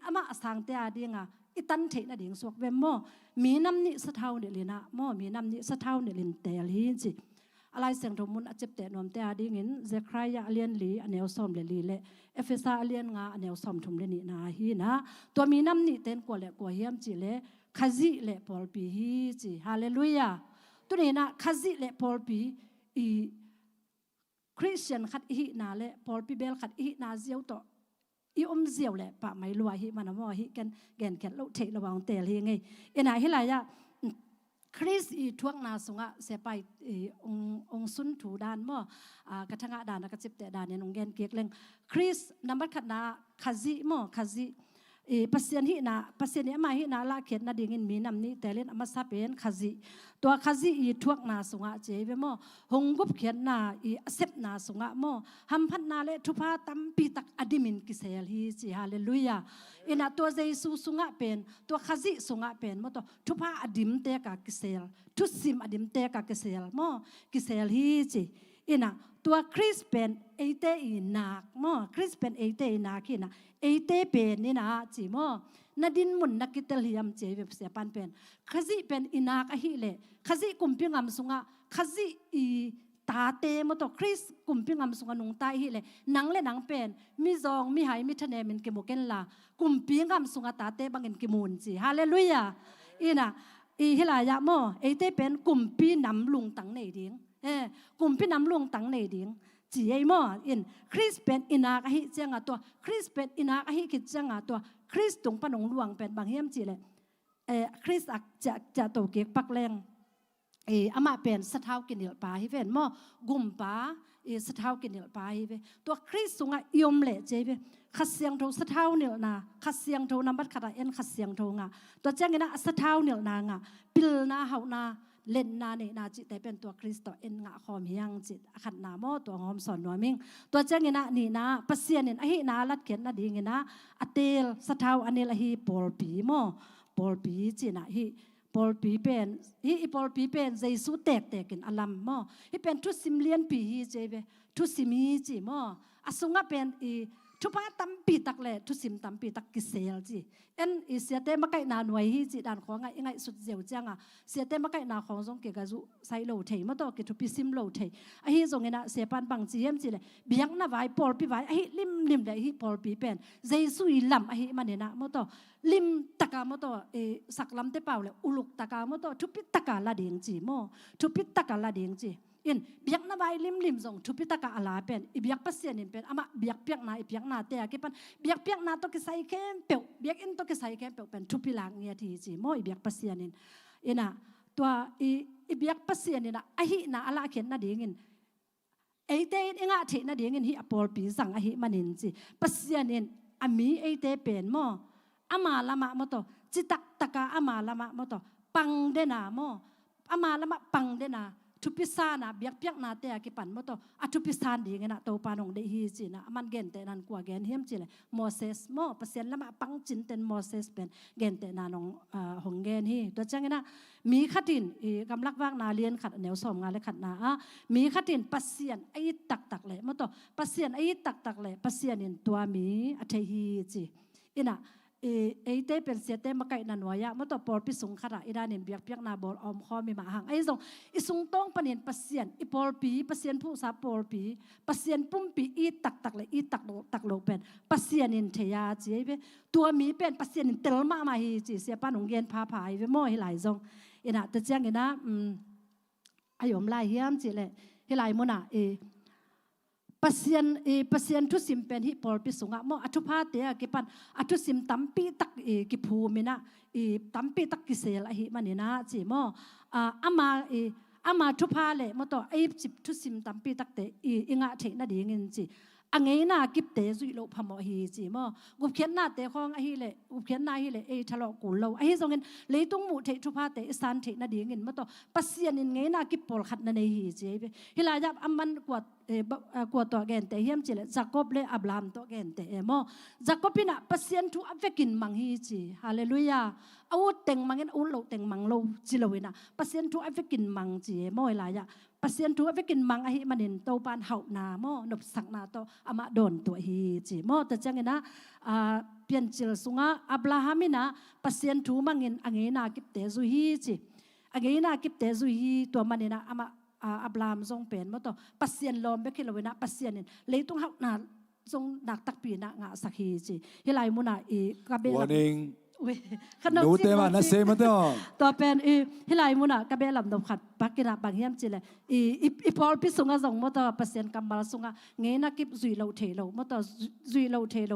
อามาสังเตียดีงาอิตันเทนะดิ่งสวกเวมโมมีน้ำนิสะเท่าเนลินะโมมีน้ำนิสะเท่าเนลินเตลินจิอะไรเสียงทมุนอาจจะเตะนวมเตียดีงินเซครายาเลียนลีอันเนวซอมเลลีเล่เอฟเอซาเลียนงาอันเนวซอมทุมเลนีนาฮีนะตัวมีน้ำนิเต็นกว่าเล่กว่าเฮียมจิเล่ขจิเล่พอลปีฮีจิฮาเลลูยาตัวนี้นะขจิเล่พอลปีคริสเตียนขัดฮีนาเล่พอลปีเบลขัดฮีนาเซียวโตอีอมเสียวแหละปะไม่รัวฮิมันมอฮิกันแกนแกนเราเทระวังเตลฮิไงเอ็นไหนฮิลายะคริสอีทวงนาสงะเสไปองสุนถูดานมอกระทั่งดานกระจิบแต่ดานเนี่ยนงแกนเกียกเล่งคริสนับบัดขัดนาขจิมอขจิปัสเซียนฮินาปัสเซียนเนี่ยมาฮินาละเขียนนาดิ่งินมีนำนี้แต่เล่นอมาซาเป็นขจิตัวขจิอีทวงนาสงะเจเวมอหงกุบเขียนนาอีเซปนาสงะมอหัมพันนาเลทุพาตัมปีตักอดิมินกิเซลฮีจิฮาเลลูยาอินาตัวเจซูสงะเป็นตัวขจิสงะเป็นมอตัวทุพาอดิมเตกากิเซลทุสิมอดิมเตกากิเซลมอกิเซลฮีจิอินะตัวคริสเป็นเอเตอีนักมอคริสเป็นเอเตอีนักนะเอเตเป็นนี่นะจิมอนาดินมุนนักกิตเลียมเจเวเสียปันเป็นขจิเป็นอินักอหิเลขจิกุมพิงามสุงะขจิอีตาเตมอตัวคริสกุมพิงามสุงะนุงตาหิเลนังเลนังเป็นมิจองมิหายมิทะเนมินเกโมเกนลากุมพิงามสุงะตาเตบังเงินกิมูนจิฮาเลลูยาอีนะอีฮิลายะมอเอเตเป็นกุมพินำลุงตังในดิ่งกุมพินำลุงตังในดิ่งจีไอมออินคริสเป็นอินากะฮิเจงะตัวคริสเป็นอินากะฮิกิเจงะตัวคริสตรงปนงหลวงเป็นบางเฮียมจีเลยคริสจะตัวเก็กปักแรงอามาเป็นสะเท้ากินเหนียวปลาฮิเฟนมอกุมปา สะเท้ากินเหนียวไปเวตัวคริสต์สุงยมเละเจเวขัดเสียงโทสะเท้าเหนียวนาขัดเสียงโทน้ำบัดขัดเอ็นขัดเสียงโทงะตัวเจ้าเงินสะเท้าเหนียวนางะปิลนาเฮานาเล่นนาเนนาจิตแต่เป็นตัวคริสต์เอ็นงะคอมเฮียงจิตขัดนาโมตัวหอมสอนนัวมิงตัวเจ้าเงินนี่นะปัสเซียนเนอหินาลัดเขียนนาดีเงินนะอเตลสะเท้าอันนี้ละฮีปอลปีโมปอลปีจินะฮีปอลปีเป็นฮีปอลปีเป็นใจสุแตกกินอลัมโมฮีเป็นทุสิมเลียนปีฮีเจเวทุสิมีจิโมอสุงะเป็นทุพาตัมปีตักเลยทุสิมตัมปีตักกิเซลจีเอ็นเสียเตมาไก่นาหน่วยฮีจีด่านของไงสุดเจียวจังเสียเตมาไก่นาของทรงเกกะจุไซโลเทมาต่อเกทุพิซิมโลเทไอฮีทรงเงินเสียปันบังจีเอ็มจีเลยเบียงนาไว้ปอลปีไว้ไอฮีลิมเลยฮีปอลปีเป็นเจสุยลำไอฮีมันเนี่ยนะมาต่อลิมตะกามาต่อสักลำเตเปล่าเลยอุลุกตะกามาต่อทุพิตะกาลาเดียงจีโมทุพิตะกาลาเดียงจีอินเบียกนาไว้ลิมจงทุพิตะกาอาลาเป็นอีเบียกปัสเซียนินเป็นอามาเบียกเปียกนาอีเบียกนาเตะกี่ปันเบียกเปียกนาตัวกิไซเข้มเปียวเบียกอินตัวกิไซเข้มเปียวเป็นทุพิลางเงียทีจีโมอีเบียกปัสเซียนินอินะตัวอีเบียกปัสเซียนินนะไอหินาอาลาเขียนนาดีงินไอเตอิงะเทนาดีงินฮิอปอลปีสังไอหิมันนินจีปัสเซียนินอามีไอเตเป็นโมอามาละมะโมโตจิตักตะกาอามาละมะโมโตปังเดนาโมอามาละมะปังเดนาทุพิสานะเบียกเปียกนาเตะกิปันมตัวอทุพิสานดีเงนะตัวปานองเดฮีจีนะมันเกนเตนันกว่าเกนเฮียมจีเลยโมเสสโมเปอร์เซ็นต์ละมาปังจินเตนโมเสสเป็นเกนเตนานองหงเกนฮีตัวจังเงนะมีขัดินกำลักว่างนาเลียนขัดแนวสมงานเลยขัดนามีขัดินปัสเซียนไอตักเลยมตัวปัสเซียนไอตักเลยปัสเซียนอินตัวมีอัตฮีจีอินะเอเตเป็นเสียเตมาไก่นันวายะมันตัวปอลพิสุงขระอีดานินเบียกเปียกนาบอลอมคอมีมาหังไอ้ทรงอิสุงต้องปนินปัสเซียนอีปอลปีปัสเซียนผู้สาปอลปีปัสเซียนปุ่มปีอีตักเลยอีตักโลเป็นปัสเซียนินเทียจีเวตัวมีเป็นปัสเซียนินเตลมาฮีจีเสียป้านงเย็นพาพายเวโม่ให้หลายทรงอินะแต่เจ้าเงินนะอายุมลายเฮียมจีเลยให้หลายมุนะปัสเซียนทุสิมเป็นฮิปอลปิสุงะโมอัตุพาเตะกิปันอัตุสิมตัมปีตักกิภูมินะตัมปีตักกิเซลฮิมันนี่นะจีโมอามาทุพาเลยโมตัวไอจิบทุสิมตัมปีตักเตะอิงะเทนะดีเงินจีอังเงน่ากิบเตะจุยโลพมอฮีจีโมกุบเขียนหน้าเตะของไอฮิเลกุบเขียนหน้าฮิเลทะเลาะกูโลไอฮิทรงเงินเลยตุ้งหมู่เททุพาเตะสันเทนะดีเงินโมตัวปัสเซียนเงน่ากิบปอลขัดนันเฮีจีฮิลาจับอัมมันกวดกวดตัวแกนเตะเฮียมจิเลจักอบเลอับรามตัวแกนเตะโมจักอบินะปัสเซียนทุอัฟกินมังฮีจีฮาเลลูยาอาวุธเต็งมังเงินอาวุธโลเต็งมังโลจิโลวินะปัสเซียนทุอัฟกินมังจีโมฮิลายะปัสเซียนทุอัฟกินมังอหิมันเห็นโตปานเฮานาโมนบสักนาโตอามาโดนตัวฮีจีโมแต่จังเงินนะเปลี่ยนจิลสุงะอับราฮัมินะปัสเซียนทุมังเงินอังเงนากิบเตซุฮีจีอังเงนากิบเตซุฮีตัวมันเห็นนะอามาอับรามทรงเป็นมาต่อปัสเซียนลมเบคิลเวนะปัสเซียนเนี่ยเลยต้องหักนาทรงดักตักปีนะงาสักฮีจีฮิไลมุนากระเบลนูเตมานะเซมาตัวเป็นฮิไลมุนากระเบลลำดมขัดปักกินาบางเฮียมจีเลยอีพอลพิสุงะส่งมาต่อปัสเซียนกำมาสุงะเงนักกิบจุยโลเทโลมาต่อจุยโลเทโล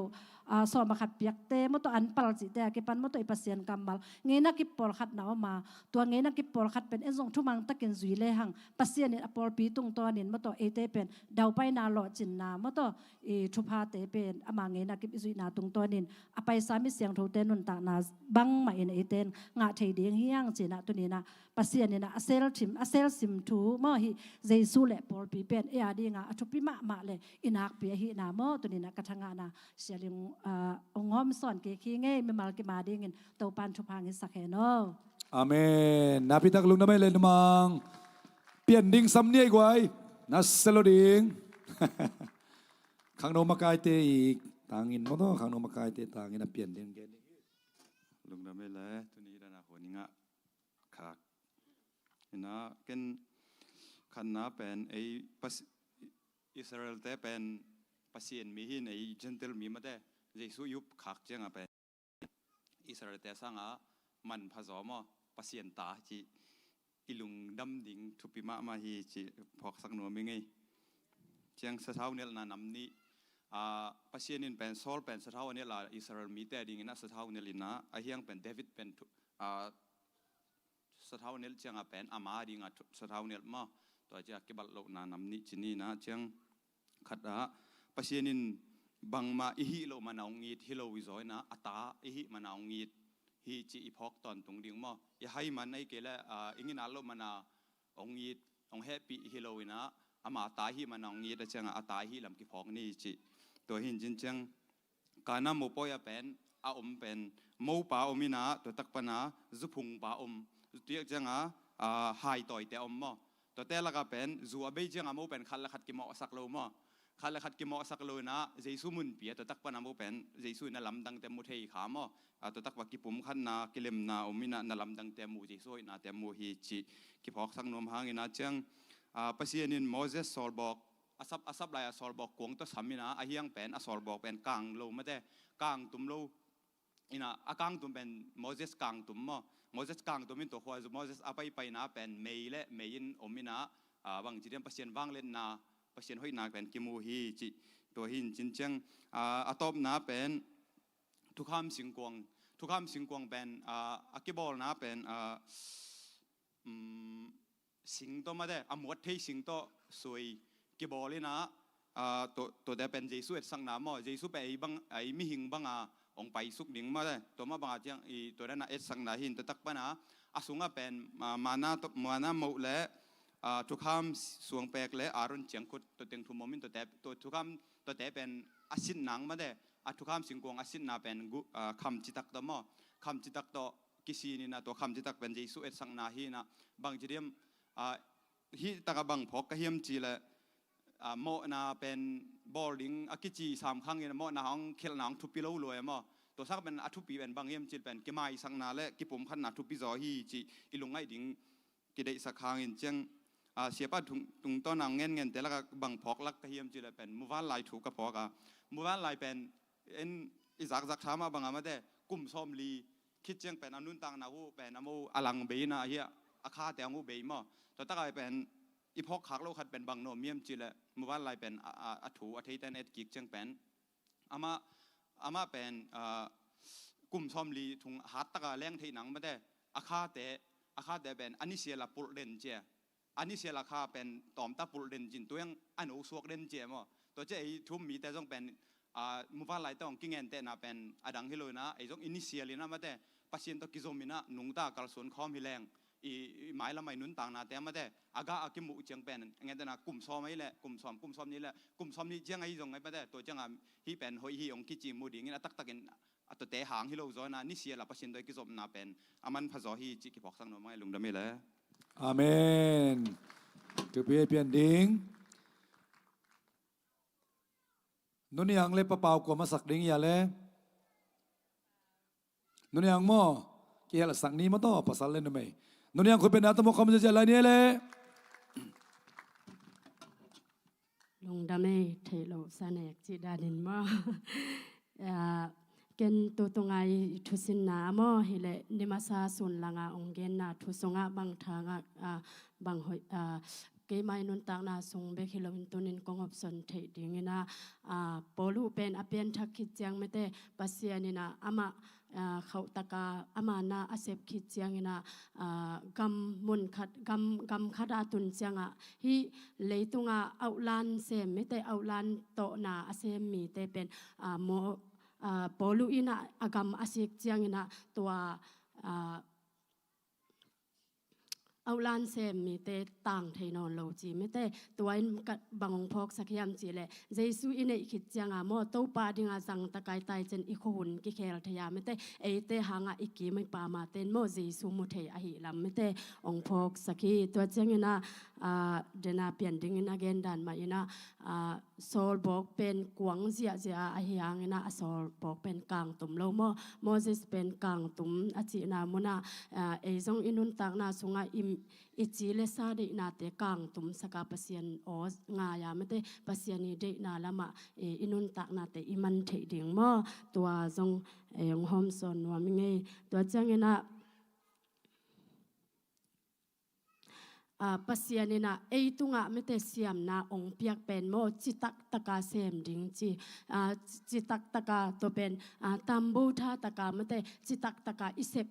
สอมาขัดเปียกเตมาต่ออันปลจิเตกิปันมาต่อปัสเซียนกำมาเงนักกิบปอลขัดหนาวมาตัวเงนักกิบปอลขัดเป็นเอ็นทรงทุมังตะกินจุยเลหังปัสเซียนเนี่ยปอลปีตุงตัวเนี่ยมาต่อเตเป็นดาวไปนาหล่อจินนามาต่อทุพาเตเป็นอามาเงนักกิบจุยนาตุงตัวเนี่ยอไปสามิเสียงโทเตนุนตานาบังมาเอ็นเตนงาเทเดียงเฮียงจีนะตัวนี้นะปัสเซียนเนี่ยนะเซลซิมทูมอฮิเจซูเลปอลปีเป็นดีงาทุปิมาเลยอินักเปียฮินามอตัวนี้นะกระทั่งนะเสียลิงองค์หอมสอนเกขี้เง่ไม่มาลกิมาดีเงินโตปันทุพังอิสักเฮโนอาเมนนาพิทักลุงนะไม่เลยนมังเปลี่ยนดิ่งซ้ำเนี่ยอีกไว้นัสเซโลดิ่งขังโนมากายเตอีกต่างอินมั้งขังโนมากายเตต่างอินนะเปลี่ยนดิ่งแกนี่ลุงนะไม่เลยตัวนี้นะคนนี้งะขาดนะกันขันนะเป็นไอปัสอิสราเอลแต่เป็นปัสเซียนมีหินไอเจนเทลมีมาแต่เยซูยุบขักเจ้าเป็นอิสราเอลแต่สร้างมันผสมปัสเซียนตาจีอิลุงดำดิ่งทุปิมาฮีจีพอกสักหน่วยไม่ไงเชียงสะเท้าเนี่ยนำนี้ปัสเซียนินเป็นโซลเป็นสะเท้าเนี่ยละอิสราเอลมีแต่ดิ่งนะสะเท้าเนี่ยลินะไอเฮียงเป็นเดวิดเป็นสะเท้าเนี่ยเชียงเป็นอามาดิ่งสะเท้าเนี่ยมา ตัวจะเก็บบัลโลนานำนิจินีนะเชียงขัดปัศยานินบังมาอิฮิโลมานาวงีดฮิโลวิโซยนะอัตาอิฮิมานาวงีดฮิจิอีพอกตอนตรงดิ่งมั้งอย่าให้มันไอ้เกล้อิงินาโลมานาองงีดองแฮปปี้ฮิโลวินะอามาตาฮิมานาวงีดเชียงอัตาฮิลำกิพอกนี่จิตัวหินจินเชียงการนำโมปอยเป็นอาอมเป็นโมป่าอมินะตัวตักปนาจุพุงป่าอมตัวเชียงหายต่อยแต่อมมั้งตัวแต่ละก็เป็นจัวเบยเชียงโมเป็นขันละขัดกิมอสักโลมั้งขันละขัดกิมอสักโลนะเจสุมุนเปียตัวตักปนาโมเป็นเจสุนั่นลำดังแต่มุเทยขามมั้งตัวตักว่ากิปุ่มขันนากิเลมนาอมินะนั่นลำดังแต่มูเจสุนะแต่มูฮีจิกิพอกสังนมหางอินะเชียงปัศยานินโมเสสสอลบอกอาซับลายสอลบอกกวงตัวสามีนะอาเฮียงเป็นสอลบอกเป็นกลางโลไม่ได้กลางตุ่มโลอินะกลางตุ่มเป็นโมเสสกลางตุ่มมั้งโมเสสกลางตุ่มมินตัวหัวโมเสสอาไปนะเป็นเมย์และเมยินอมินะบางจีเดียนปัศยานว่างเล่นนาปัศยานห้อยนาเป็นกิมูฮีจิตัวหินจินเชียงอาตบนะเป็นทุกคำสิงกวงทุกคำสิงกวงเป็นอากิบอลนะเป็นสิงโตมาได้อมวดเทสิงโตสวยกิบอลเลยนะตัวเดียเป็นเจสุเอ็ดสังนามเจสุไปบังไอมิหิงบังองไปสุกดิ่งมาได้ตัวมาบังอาจยังตัวนั้นเอ็ดสังนาหินตัวตักปะนะอาสุงะเป็นมานาโมเละทุกคำสวงแปลกและอารมณ์เฉียงคุดตัวเต็งทุ่มมินตัวทุกคำตัวแต่เป็นอาศินหนังมาได้ทุกคำสิงกวงอาศินนาเป็นคำจิตักตัวมั้งคำจิตักตัวกิซีนี่นะตัวคำจิตักเป็นเจสุเอ็ดสังนาหินะบางจีเดียมฮิตากบังพอกกะเฮียมจีเลยโมนาเป็นบอลลิงอากิจี3 ครั้งเนี่ยโมนาห้องเคลนาห้องทุบปีโลรวยมั้งตัวสักเป็นทุบปีเป็นบางเฮียมจีเป็นกิมายสังนาและกิปุ่มขันนาทุบปีจอฮีจีอิลุงไอดิ่งกิได้สักครั้งเจียงเสียป้าตุงต้นนางเงินแต่ละก็บังพอกลักกะเฮียมจีเลยเป็นมูวันลายถูกกระพอกมูวันลายเป็นอิจักถามมาบางมาได้กุ่มซ้อมลีคิดเจียงเป็นอนุนตังนาหูเป็นอโมอลังเบย์นะเฮียอาคาแต่งูเบย์มั้งตัวตะกายเป็นอีพอกขากโลขัดเป็นบางโนเมียมจีเลยเมื่อวานลายเป็นอัฐูอัฐิเตนเอ็ดกิกจังเป็นอามาเป็นกลุ่มซอมลีทุงหัดตะกาแรงที่หนังไม่ได้อาคาแต่เป็นอันนี้เสียละปุลเดนเจอันนี้เสียละคาเป็นตอมตาปุลเดนจินตัวยังอันอุสวกเดนเจมั้งตัวเจ้าไอ้ทุ่มมีแต่ต้องเป็นเมื่อวานลายต้องกินเงินแต่น่ะเป็นอดังฮิโลนะไอ้ต้องอินิเซียลีนะไม่ได้ปัจจัยต้องกิโซมินะนุ่งตากระสุนคอมฮิแรงหมายละไม่นุนต่างนาแต่ไม่ได้อากาอากิมุเจียงเป็นงั้นแต่นะกลุ่มซ้อมไม่แหละกลุ่มซ้อมนี้แหละกลุ่มซ้อมนี้เจียงไอ้ตรงไงไม่ได้ตัวเจียงฮีเป็นหอยฮีองกิจิมูดิ่งนี่ตักกันตัวแต่หางฮิโลจอยนะนี่เสียละปัจจัยโดยกิโซมนาเป็นมันผสมฮีจิกิพอกสังโนไม่ลงดำไม่เลยอาเมนทุกเพียนดิ่งนุนยังเล็บเปล่ากว่ามาสักดิ่งอย่าเลยนุนยังมั่วเกี่ยละสักนี้มาต่อภาษาเล่นไหมนุนยังคุณเป็นอาตมคมจะเจริญเนี่ยเลยลงดำไม่เทโลสานกจิดาดินมาเกณฑ์ตัวตรงไอทุสินนาโมเฮเลนิมาซาสุนลังองเกณฑ์นาทุสงะบางทางบางหอยเกย์ไม่นุนต่างนาสงเบคิโลวินตุนินกงอบสนเทดิงินะปอลูเป็นอเปียนทักขิดยังไม่ได้ปัสยานินะอามาเขาตะกาอามานาอาเซบขิดยังนะกำมุนขัดกำขัดอาตุนจังฮีเลยตุงเอาลานเซมไม่ได้เอาลานโตนาอาเซมมีแต่เป็นโมปอลูอินะอากำอาเซกจังนะตัวเอาลานเซมมีแต่ต่างไทยนอนโลจีไม่แต่ตัวอินกับบางพอกสักยามจีเลยเจสุอินเอคิดจังโมโตปาดิงาจังตะไคไตเจนอีกคนกิเคลทยาไม่แต่เอเตหางอีกีไม่ปามาเตนโมเจสุมุเทอหิลำไม่แต่องพอกสักฮีตัวจังนะเดนาเปลี่ยนดิ่งนะเกนดันมาอินะโซลบอกเป็นกวางเสียอหิยังนะโซลบอกเป็นกลางตุ่มโลโมเสสเป็นกลางตุ่มอจินามุนะเอซงอินุนตักนาสุงอิมอิจิเลซาเดนาเตกางตุมสกาปัสยันโองายาไม่ได้ปัสยันีเดนาละมาอินุนตักนาเตอิมันเทดิ่งมอตัวจงยงหอมสนว่ามิไงตัวจังเงินะปัสยันีนะตุงะไม่ได้เสียมนาองเปียกเป็นโมจิตักตะกาเซมดิ่งจิตักตะกาตัวเป็นตัมบูธาตะกาไม่ได้จิตักตะกาอิเซบ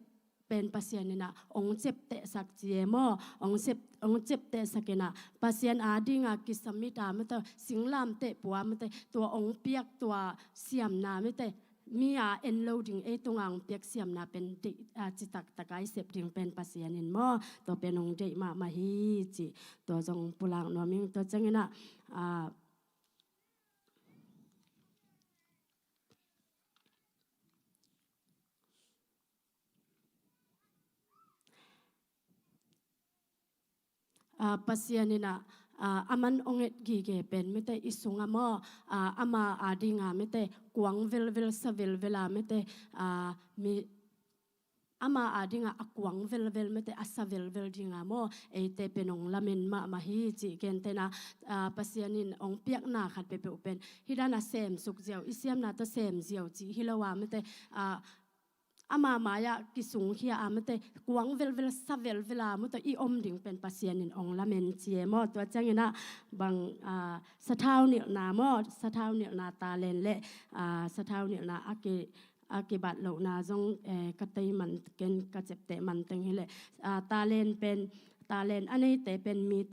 เป็นปัสยานินะองเจ็บเตะสักเจียมองเจ็บเตะสักนะปัสยานอาดิงากิสมิตาไม่แต่สิงลามเตะปัวไม่แต่ตัวองเปียกตัวเสียมนาไม่แต่มีเอ็นโลดิ้งตรงอ่างเปียกเสียมนาเป็นจิตักตะไคร้เสพดิ้งเป็นปัสยานินตัวเป็นองเดมาฮีจีตัวจงปุลังนวมิงตัวจังนะปัสยานินะอามันองเอ็ดกีเกเป็นไม่แต่อิสุงามอามาอาดิงาไม่แต่กวางเวลสเวลเวลาไม่แต่มีอามาอาดิงากวางเวลไม่แต่อาสเวลดิงามเตเป็นองละเมนมาฮีจีเกนเตนะปัสยานินองเปียกนาขัดเปเป็นฮิดานาเซมสุกเจียวอิเซียมนาตเซมเจียวจีฮิลาวาไม่แต่อามาหมายกิสุงเฮียอามันแต่กวางเวลสเวลเวลามันแต่อีอมดิ่งเป็นปัสยานินองละเมนเจียมอตัวจังนะบางสะเท้าเนี่ยนามอสะเท้าเนี่ยนาตาเลนเละสะเท้าเนี่ยนาอาเกบัดเหล่านาจงกระเตยมันเกนกระเจ็บเตะมันตึงให้เลยตาเลนเป็นตาเลนอันนี้แต่เป็นมีเ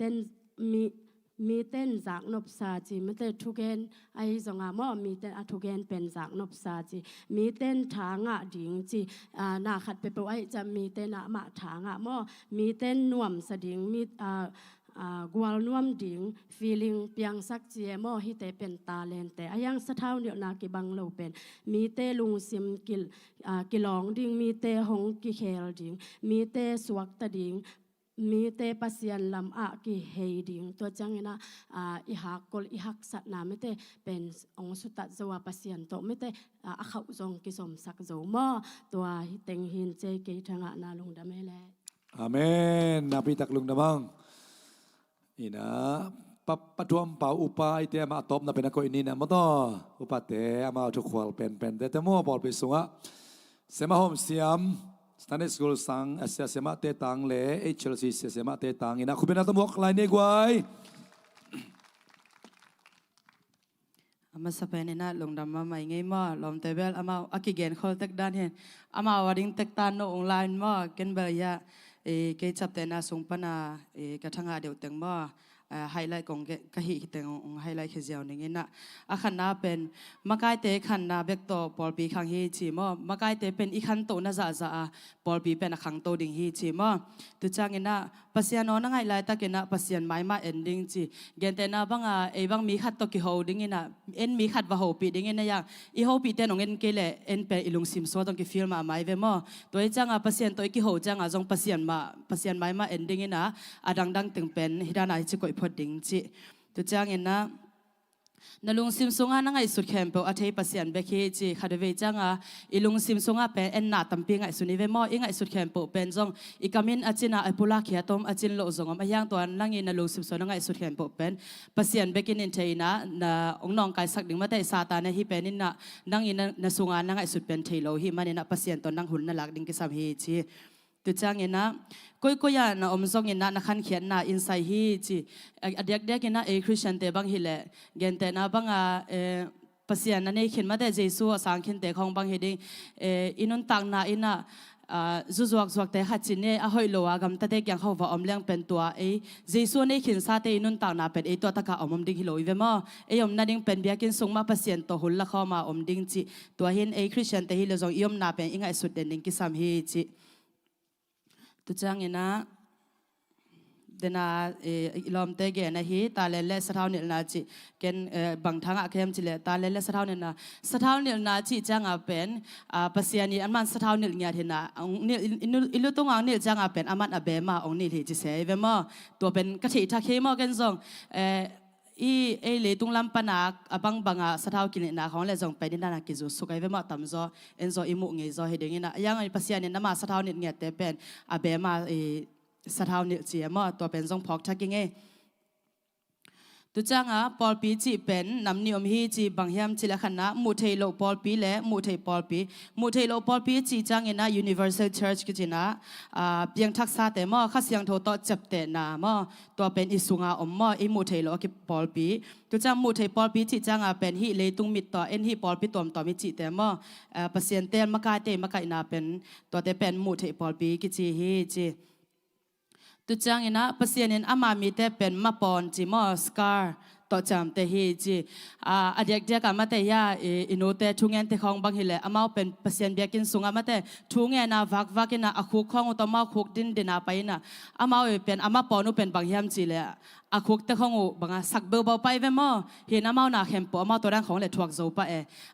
ต้นจากนบซาจีไม่แต่ทุกเกนไอ้จงอามอมีเต้นทุกเกนเป็นจากนบซาจีมีเต้นทางดิ่งจีนาขัดไปไอ้จะมีเต้นมาทางมอมีเต้นน่วมสดิ่งมีกวลน่วมดิ่ง feeling เปียงสักเจียมอฮิเตเป็นตาเลนแต่ยังสะเท้าเดียวนากิบังเราเป็นมีเตลุงซิมกิลองดิ่งมีเตหงกิเคลดิ่งมีเตสวกตะดิ่งมีเตปัสยันลำกิเฮดิงตัวจังนะอิฮักกลอิฮักสัตนาไม่เตเป็นองสุตัจวาปัสยันโตไม่เตเขาจงกิสมสักโจมอตัวเต็งหินเจกิทางนาลุงดำให้แลอาเมนนาพิตักลุงดำบังอินะปัจวมเป่าอุปายเตมาตบนาเป็นนักอินีนะมต่ออุปเตมาทุกขวลเป็นแต่มัวบอลไปสุงะเสมาหอมเสียมสถานสกุลสังเสียเสมาเตตังเลเชลซีเสมาเตตังอินะคุณเป็นนักตมวกลายเนกไว้อามาสเปนน่ะลงดำมาไม่ไงมั่วลมเตเบลอามาอากิเกนเขาตักด้านเห็นอามาวาริงตักตานโนองไลน์มั่วเกนเบลยาเกจับเตน่าส่งปนากระทั่งอาเดียวเต็งมั่วไฮไลท์ของกะฮิเต็งองไฮไลท์เขเจียวนี่ไงนะอาขันนาเป็นมาไกเตขันนาเบกโตปอลปีขังฮีจีมั่วมาไกเตเป็นอีขันโตน่าจะปอลปีเป็นขังโตดิ่งฮีจีมั่วตุจังเงินะปัสยานนั่งไฮไลท์ตะเกนะปัสยานไม่มาเอนดิ้งจีเกนเตน่าบังบังมีขัดตกิโฮดิ่งเงินะเอ็นมีขัดว่าโฮปีดิ่งเงินะยังอีโฮปีเตนองเอ็นเกเลเอ็นเป็นอีลุงซิมสวดต้องกิฟิลมาไม่เวมั่วตัวจังปัสยานตัวกิโฮจังจงปัสยานไม่มาเอนดิ้งเงินะดังตึงเป็นฮิดานาจิกอยพอดิ่งจีตัวจังเงินะนลุงซิมซุงนั่งไอสุดแคมเปออาเทปัสยันเบคีจีคาเดเวจังอีลุงซิมซุงเป็นเอ็นนาตัมปิงไอสุนิเวมออิงไอสุดแคมเปอเป็นจงอีกามินอาจินาไอปุลาเขียตอมอาจินโลจงมายังตัวนั่งยินนลุงซิมซุงนั่งไอสุดแคมเปอเป็นปัสยันเบกินินเทนะองน้องกายสักดึงมาแต่ซาตานฮิเป็นนินนั่งยินนสุงานั่งไอสุดเป็นเทโลฮิมันนะปัสยันตัวนั่งหุ่นนั่งหลักดิ่งกิสามฮีจีตัวจังเงินะก็ยานะอมซงเงินะนักขันเขียนนะอินไซฮีจีเด็กเงินะคริสเตียนเตบังฮิเลเกนเตนะบังปัสยานันเขียนมาแต่เจสูสังเขียนเตของบังฮิดิงอินุนตังนะอินะจวกแต่ขัดจินเนี่ยหอยโลกำตัดเด็กยังเขาว่าอมเลี้ยงเป็นตัวเจสูเนี่ยเขียนซาเตอินุนตังนะเป็นตัวตะกะอมดิ่งฮิโลอีเวมออมนั่นดิ่งเป็นเบียกินส่งมาปัสยานตัวหุ่นละเข้ามาอมดิ่งจีตัวเห็นคริสเตียนเตฮิโลจงยอมนาเป็นอิงไอสุดเด่นดิ่งกิสามฮีจีตุจังเงินะเดน่าลมเตเกนะฮีตาเลเลสะเท้าเนลนาจิเกนบางทางอะเข้มจิเลตาเลเลสะเท้าเนลนาจิจังอาเป็นปัสยานีอันมันสะเท้าเนลเงียเทนะนี่อิลุตงอังเนลจังอาเป็นอามันอาเบมาองนี่ที่จิเสเวมอตัวเป็นกะทิทักเคมอกันซงเลยตุงลำปนักบังสะเท้ากินนาของเลยจงไปดินนากิจูสุกัยเวมาตำจอเอ็นจออิมุเงยจอเฮดิงนะยังไงปัสยานีน้ำมาสะเท้าเนลเงียเตเป็นอาเบมาสะเท้าเนลเจียมอตัวเป็นจงพอกทักกิง ตุจังปอลปีจีเป็นนำนิยมฮีจีบางยามจิละขณะมูเทโลปอลปีและมูเทปอลปีมูเทโลปอลปีจีจังนะ Universal Church กิจินะเพียงทักษะแต่มอข้าเสียงโทต่อจับแต่นามอตัวเป็นอิสุงาอมมออิมูเทโลกิปอลปีตุจังมูเทปอลปีจีจังเป็นฮีเลยตุงมิดต่อเอ็นฮีปอลปีตัวมิจิแต่มอเปอร์เซ็นต์เตนมากายเตมากายนาเป็นตัวแต่เป็นมูเทปอลปีกิจิฮีจีตุจังนะเปอร์เซ็นต์อามามีแต่เป็นมาปอนจีมอสการ์ต่อจำแต่เฮจีเด็กกันมาแต่ยาอินโนแต่ทุ่งเงินแต่ของบางทีเลยอามาเป็นเปอร์เซ็นต์เบียกินสูงมาแต่ทุ่งเงินนะวักนะอาคุกของตัวมาคุกดินเดนาไปนะอามาเป็นอามาปอนุเป็นบางยามจีเลยอาคุกแต่ของบางสักเบอร์เบาไปเวมอเห็นอามาหน้าเข้มปออามาตัวนั้นของเลยถวกโซปะ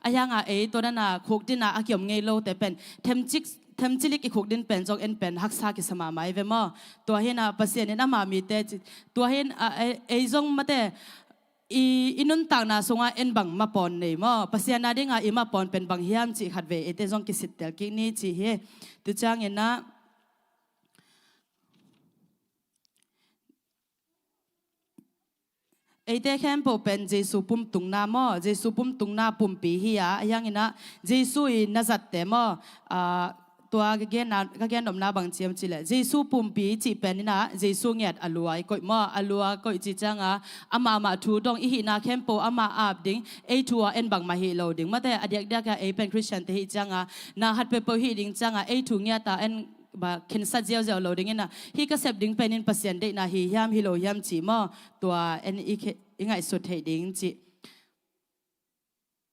อายังตัวนั้นคุกดินอาเกี่ยมเงยโลแต่เป็นเทมจิกทำจิลิกอีกขุกดินเป็นจงเอ็นเป็นฮักษากิสมาไม่เวมอตัวเห็นเปอร์เซ็นต์นั้นมามีแต่ตัวเห็นจงมาแต่อินุนต่างนาสงเอ็นบังมาปอนเนี่ยมั้งภาษาหน้าเด้งมาปอนเป็นบางยามจีขัดเวเอเตจงกิสิตเตลกินี่จีเฮตุจังเอ็นนะเอเตแคมป์เป็นเจสุปุ่มตุงนามั้งเจสุปุ่มตุงนาปุ่มปีเฮียยังเอ็นนะเจสุอินนัจัดเตมั้งตัวเกณฑ์นมนาบางเจียมจิเลเจสูปุ่มปีจีเป็นนี่นะเจสูเงียดอลัวก็มออลัวก็จีจังอามาทูดงอีหินาเข้มโปอามาอาบดิงทัวเอ็นบังมาฮิโลดิงมาแต่อเดียกเป็นคริสเตียนที่จังนาฮัดเปเปอร์ฮิดิงจังทูเงียตาเอ็นบาเข็นสัจเจียวโลดิงนะฮิก็เสพดิงเป็นอินปัสยันเดนะฮิยามฮิโลยามจีมอตัวเอ็นอีไงสุดเหดิงจี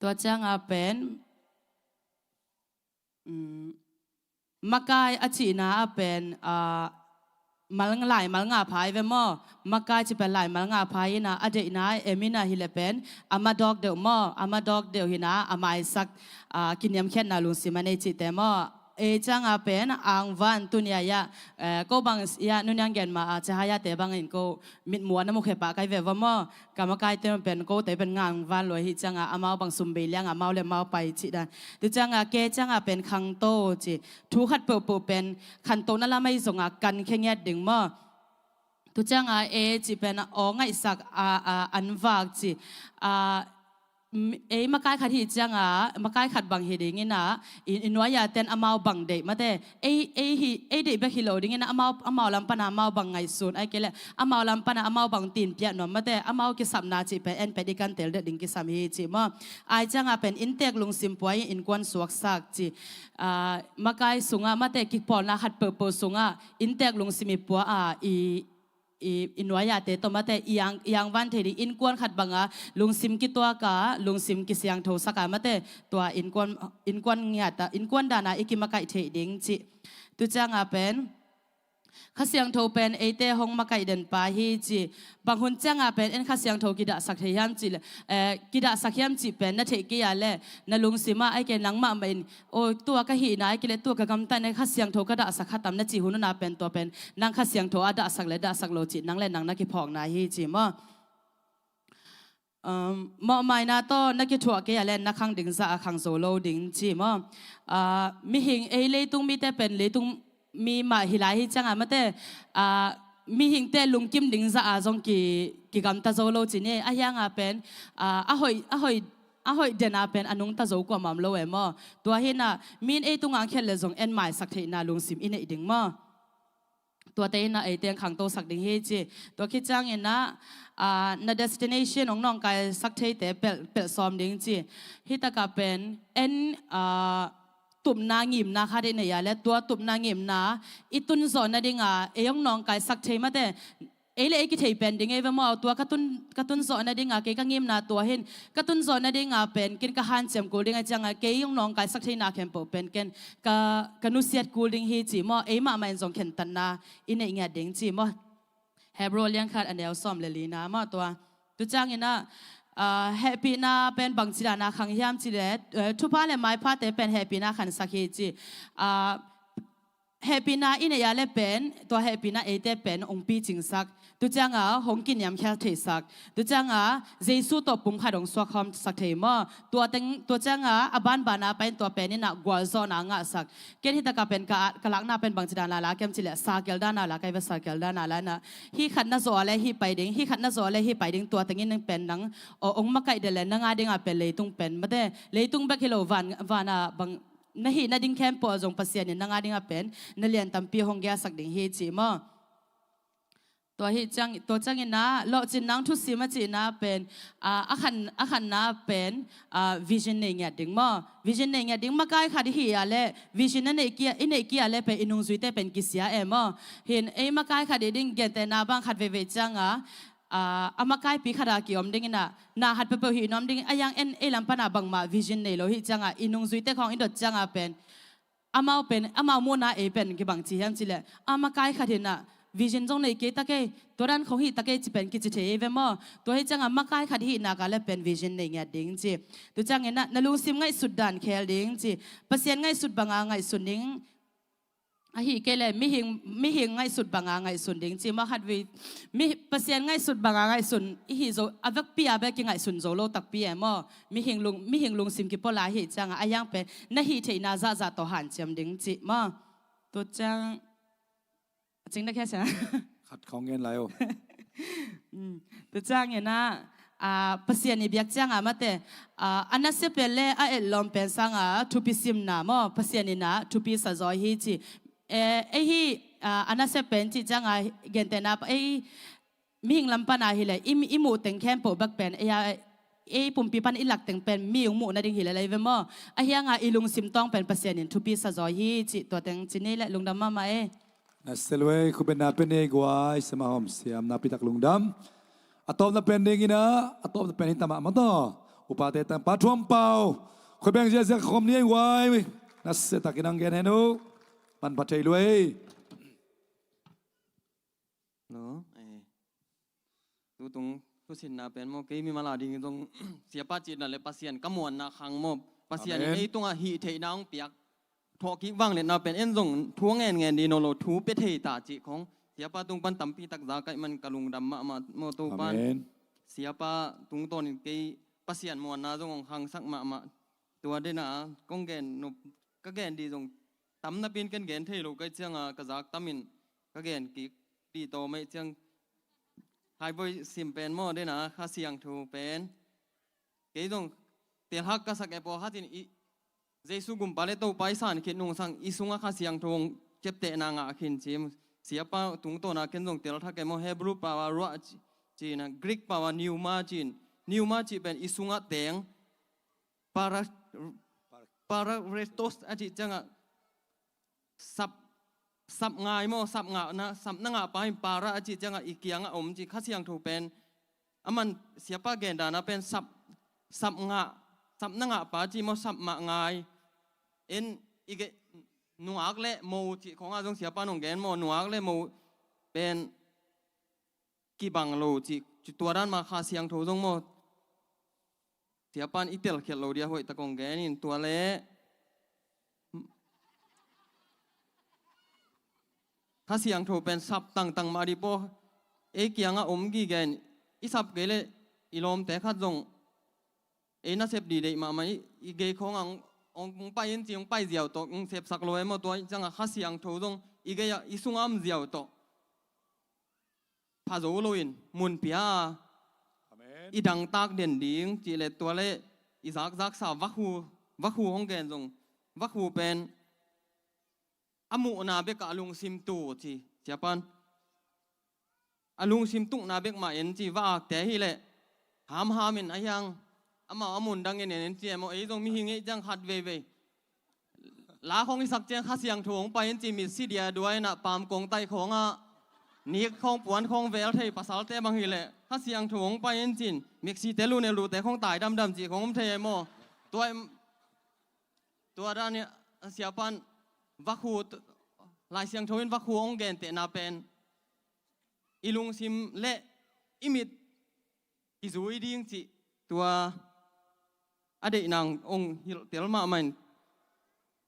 ตัวจังเป็นมักกายอาชีนาเป็นมัลงไหลมัลงาพายเวมอมักกายจะเป็นไหลมัลงาพายนะอเดนะเอมินาฮิเลเป็นอามาดอกเดียวมออามาดอกเดียวหินะอามาสักกินยำเข็นนาลุงสิมันเอจิแต่มอจังเป็นอ่างวันตุนยาก็บางยานุนยังเกินมาจะหายาแต่บางอินก็มิดมัวน้ำมุขเปากายเววมอกรรมกายเต็มเป็นก็แต่เป็นงานวันลอยหิจังอามาบางสุมเบลียงอามาเลมาไปจิดันดูจังเกจังเป็นขังโตจิทุกขัดเปิดเป็นขันโตนั่นละไม่ส่งกันแค่เงียดดึงมอดูจังจิเป็นไงสักอันวากจิมาใกล้ขัดหิจังมาใกล้ขัดบังเฮดิงินะอินวายาเต้นอามาบังเดมาแต่เดเบฮิโลดิงินะอามาลำปนาอามาบังไงส่วนไอเกลอามาลำปนาอามาบังตีนเปียนมาแต่อามากิสัมนาจิเป็นเอ็นเปดิกันเตลเดดิงกิสัมเฮจิมาไอจังเป็นอินเตกลุงซิมปวยอินกวนสวกสักจิมาใกล้สุงมาแต่กิปอนาขัดเปิดสุงอินเตกลุงซิมิปัวอินวายาเตตัวมาแต่ยังวันเทดิอินกวนขัดบังลุงซิมกิตัวกาลุงซิมกิเสียงโทสกามาแต่ตัวอินกวนเงียตอินกวนดานาอิกิมาไกเทดิงจิตุจังเป็นข้าเสียงโทเป็นเตหงมาไกเดินปาฮีจีบางคนจังเป็นข้าเสียงโทกิดาสักเทียมจิกิดาสักเทียมจิเป็นนัทเทกิยาเล่นลุงซิมาไอเกนังมาเป็นโอ้ตัวกะหีนะไอเกเลตัวกะกำตันในข้าเสียงโทกระดาสักขัดตำนัจิหุนนาเป็นตัวเป็นนางข้าเสียงโทอดาสักเลดาสักโลจินางเล่นนางนักกิพองนาฮีจีมอไม่นาโตนักกิทัวเกียเล่นนักขังดิ่งซาขังโซโลดิ่งจีมีหิงเลยตุงมีแต่เป็นเลยตุงมีมาฮิลาฮิจังมาแต่มีหิงแต่ลุงกิมดิ่งซาจงกีกำตาโซโลจีเนี่ยอายังเป็นอาหอยเดนาเป็นอนุงตาโซกว่ามัมโลเอมอตัวเห็นมีนตุงอังเคลเลยจงเอ็นหมายสักทีนาลุงซิมอินเอดิ่งมอตัวเตนะเตียงขังโตสักดิ่งเฮจีตัวคิดจังเห็นนะใน destination ของน้องกายสักทีแต่เป็นซ้อมดิ่งจีฮิตากาเป็นเอ็นตุ่มนางิมนาคาเดเนียและตัวตุ่มนางิมนาอิตุนสอนนะดิ่งยองน้องกายสักทีมาแต่เลยกิเทเป็นดิ่งว่ามาตัวกระตุนสอนนะดิ่งเกยกังิมนาตัวเห็นกระตุนสอนนะดิ่งเป็นกินกะฮันเจียมกูดิ่งจังเกยยองน้องกายสักทีนาเข้มปเป็นกันกะนุเสียดกูดิ่งเฮจีมามาไม่จงเข็นตันนาอินเอียดิ่งจีมาเฮบโรเลียงขาดอันเดียวซ้อมเลยลีนามาตัวจังเห็นนะแฮปปี้นาเป็นบางจิลานาขังยามจิเลทุพาเลไม่พาแต่เป็นแฮปปี้นาขันสักเฮจี เฮปีนาอินเนียเลเป็นตัวเฮปีนาเอเตเป็นองปีจิงสักตัวจังอ่ะหงกินยำแค่เทสักตัวจังอ่ะเจสุตัวปุ่มขาดองสวคอมสักเทมอตัวจังอ่ะอบานบานาเป็นตัวเป็นนี่นะกัวซอนอ่ะงะสักเกณฑ์ที่ตะกเป็นกะลักนาเป็นบางจิดานาลาเกมจิเลสาเกลดานาลาไกวสาเกลดานาลานะฮีขัดนาโซอะไรฮีไปดิ้งฮีขัดนาโซอะไรฮีไปดิ้งตัวตั้งยังเป็นนังองมาไกเดเลนังอาดิ้งอ่ะเป็นเลยตุงเป็นมาเดเลยตุงเบกิโลวานาบางnahi na ding campo jong pasian na nga ding apen na lian tampi hongya sak ding he chi mo to hi chang ina lo chin nang thu si ma chi na pen akhan na pen vision ne nya ding mo vision ne nya ding ma kai kha di hi ya le vision na ne kia le pe inung zui te pen kisia e mo hin e ma kai kha di ding gen te na bang khat ve chang a amakai pi khara ki om ding na hat pe hi nom ding ayang en elam pana bang ma vision nei lo hi changa inung zui te khong indot changa pen amau mo na e pen ki bang chi ham chi le amakai khathina vision jong nei ke ta ke toran khong hi ta ke chi pen ki chi the ve mo to hi changa makai khat hi na ka le pen vision nei nya ding chi tu chang na nalung sim ngai sudan khel ding chi pasien ngai sud banga ngai suning a hi ke le mi hing ngai sud banga ngai sun ding chi ma khat vi mi pasien ngai sud banga ngai sun i hi zo avak pi abe ki ngai sun zo lo tak pi emo mi hing lung sim ki pola hi chang ayang pe na hi theina za to han chem ding chi ma to chang jing da khe sa ขัดของเงินแล้ว to chang ena pasien ni biak chang ama te anase pele a elom pen sanga thupi sim na mo pasien ni na thupi sa zo hi chi hi anase pen chi changa gente na mihing lampa na hi le imu teng khem po bak pen pumpi pan ilak teng pen mi yung mu na ding hi le ve mo a hiya nga ilung sim tong pen pasien ni thupi sa zo hi chi to teng chi ni le lungdam ma na selwe ku ben na pen e gwai sama hom siam na pitak lungdam atop na pen ding ina atop na pen tama ma to upate tam pa thom pau ku ben je se khom ni gwai na se takinang gen henu pan pa thei lwe no tu tung tu sin na pen mo ke mi mala ding tong sia pa chi na le pasien kamon na khang mo pasien ei tung a hi thei naung piakทอกิวังเลยนะเป็นเอ็นซงทัวงเงินดีโนโลทูเปเทตาจิของเสียป้าตุงปันตัมปีตักจากไกมันกะลุงดำมาโมตูปันเสียป้าตุงตอนกีปัสยันมวนนาจงของหังสักมาตัวเดน่ะกงเกนนุกะเกนดีจงตั้มนับเป็นกันเกนเทโลกเจียงกะจากตัมินกะเกนกีดีโตไม่เจียงไฮบอยซิมเป็นโมเดน่ะข้าเสียงทูเป็นกีจงเตียนฮักกะสักเอปอฮัตินเจสุกุมปาเลโตไปสานเขตนงสังอิสุงอาคาเสียงทงเจ็บเตะนางอาคินจิมเสียป้าตุงโตนาเคนจงเตลทักแกโมเฮบรูปาวารัวจีนะกรีกปาวานิวมาจีเป็นอิสุงอาเตงปาราเรสโตสอาจิจังสับง่ายโมสับงานะสับนางาไปปาราอาจิจังอีเกียงอมจีข้าเสียงถูเป็นมันเสียป้าเกนดานะเป็นสับงาสับนางาปาจีโมสับมาง่ายเอ็นอีกหนวกเละโมที่ของอาจงเสียป้านงแกนโมหนวกเละโมเป็นกีบังโลที่ตัวด้านมาคาเสียงโถจงโมเสียป้านอีเตลเขตโลเดียหอยตะกงแกนินตัวเละคาเสียงโถเป็นสับต่างมาดิโปเอเกียงอมกีแกนอีสับเกเลอีลมแต่ขัดจงน่าเสพดีเลยมาอีเกขององไปยินจีองไปเดียวโตองเสพสักลอยมาตัวจังข้าเสียงถูตรงอีเกยอีสุงอ้ำเดียวโตพาโจโลอินมุนพิอาอีดังตากเด่นดิ้งจีเลตัวเล่อีซักสาววักหูห้องแกนจงวักหูเป็นอมุนาเบกอลุงซิมตูจีเจ้าปันอลุงซิมตุกนาเบกมาเอ็นจีว่าแต่ฮีเล่หามินอายังอามุนดังเงี้ยเนี่ยเจียมไอ้ตรงมีหิงไอ้จังขัดเว่ลาของอีสักเจียงข้าเสียงถ่วงไปจีมีซีเดียด้วยนะปามกงไตของนี่ของปวนของเวลไทยภาษาเต้บางทีแหละข้าเสียงถ่วงไปจีนมิกซีเตลูเนลูแต่ของตายดำจีของเทโมตัวด้านเนี่ยเสียปันวักหูลายเสียงทวินวักหูองเกนเตนาเป็นอีลุงซิมเละอิมิดกิจุยดิ้งจีตัวอดีตนางองค์เตลมามัน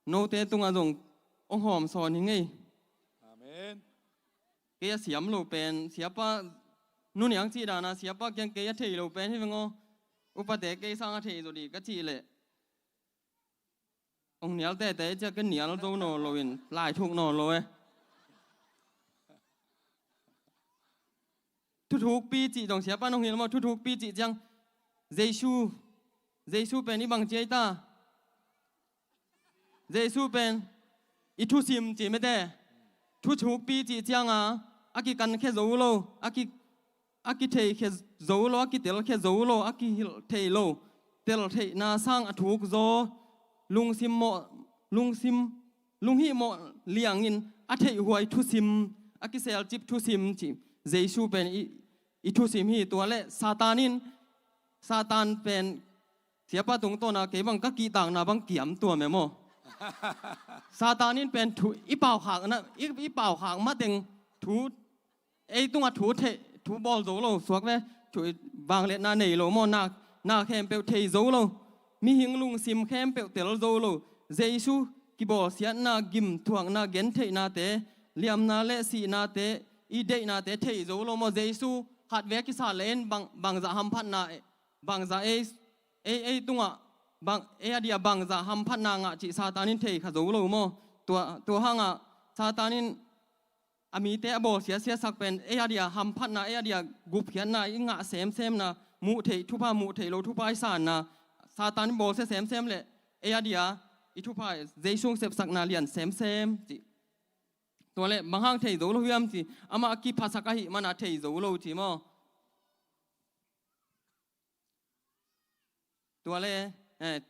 โนเตตุงอาจงองหอมสอนยังไง cái xiêm lô pen xiêm paนู่นอย่างจีดานะเสียปากยังเกยเทโลเป็นที่มึงอ๋ออุปเตะเกยสร้างเทโซดีก็จีเลยองเหนียวแต่จะก็เหนียวโดนโนโลวินลายทุกโนโลเอทุกปีจีตรงเสียป้าน้องเห็นมั้ยทุกปีจีจังเยซูเป็นนี่บางเจตาเยซูเป็นอิทุซิมจีไม่ได้ทุกปีจีจังอ่ะอากิกันแค่โซโลอากิเทแค่โซโลอากิเตลแค่โซโลอากิเทโลเตลเทนาสร้างถูกโซลุงฮิโมเลียงอินอาเทหวยทุซิมอากิเซลจิบทุซิมจีเยซูเป็นอิทุซิมฮีตัวเล่ซาตานเป็นเสียป้าตรงตัวนะเก็บังก็กีต่างนะบังเกี่ยมตัวแม่โมซาตานินเป็นถูอีเป่าขางนะอีเป่าขางมาเต็งถูไอตัวถูเทถูบอลโซโลสวกเว้ถูบางเล็ดนาเนโลโมนาแคมเปลเทโซโลมีหิงลุงซิมแคมเปลเตลโซโลเจซูกิบอลเสียนากิมทวงนาเกนเทนาเตเลียมนาเลสีนาเตอีเดนาเตเทโซโลโมเจซูขัดเวกิสาเลนบางจะหัมพันนาบางจะเอตัวบางเดียบางจะหัมพันนางจิซาตานินเทขะโซโลโมตัวห้างซาตานินอามีเตะบอลเสียสักเป็นเดียหัมพันนาเดียกุบเขียนนาอิงะเซมนะมุเททุพามุเทโลทุพาอิสานนะซาตานินบอลเซมเลยเดียอิทุพาเจซุงเสพสักนาเลียนเซมจิตัวเล่บางห้างเทโซโลเฮียมจิอามากีภาษากะหิมันเทโซโลจิโมตัวเล่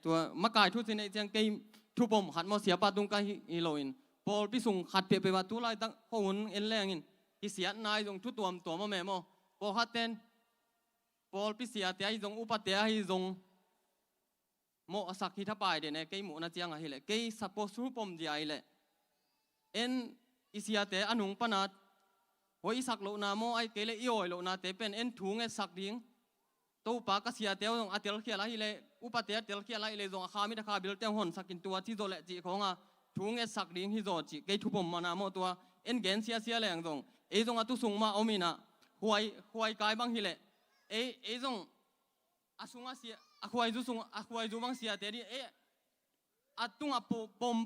ตัวมะกายทุสินไอเจียงเกยทุบมขัดมอเสียปาตุงกะฮิโลอินพอพิสุงขัดเปียไปว่าตัวไรตั้งโหนเอ็นแรงอินกิเสียนายตรงทุตัวมะแม่โมพอขัดเต้นพอพิเสียเตียตรงอุปเตียฮิตรงโมสักฮิทับไปเดนเกยหมูนาเจียงอะฮิเลเกยสับปสุปมเดียเลเอ็นอิเสียเตอนุงปนัดหอยสักโลนาโมไอเกเลอีโอยโลนาเตเป็นเอ็นถุงเอสักดิ้งตัวปากเสียเตียวตรงอัตเตลเขียอะไรฮิเลอุปเตียเตลเขียอะไรเลยตรงอาคามิตาคาบิลเตียงหอนสักกินตัวที่โซเลจีของถุงเอสักดิ้งฮิโซจีเกยทุบมมานาโมตัวเอ็นเกนเสียแรงตรงตรงอัตุสุงมาเอามีนะหวยกายบางฮิเลตรงอาสุงอาเสียอาควายจุสุงอาควายจุบางเสียเตดีอัตุงอา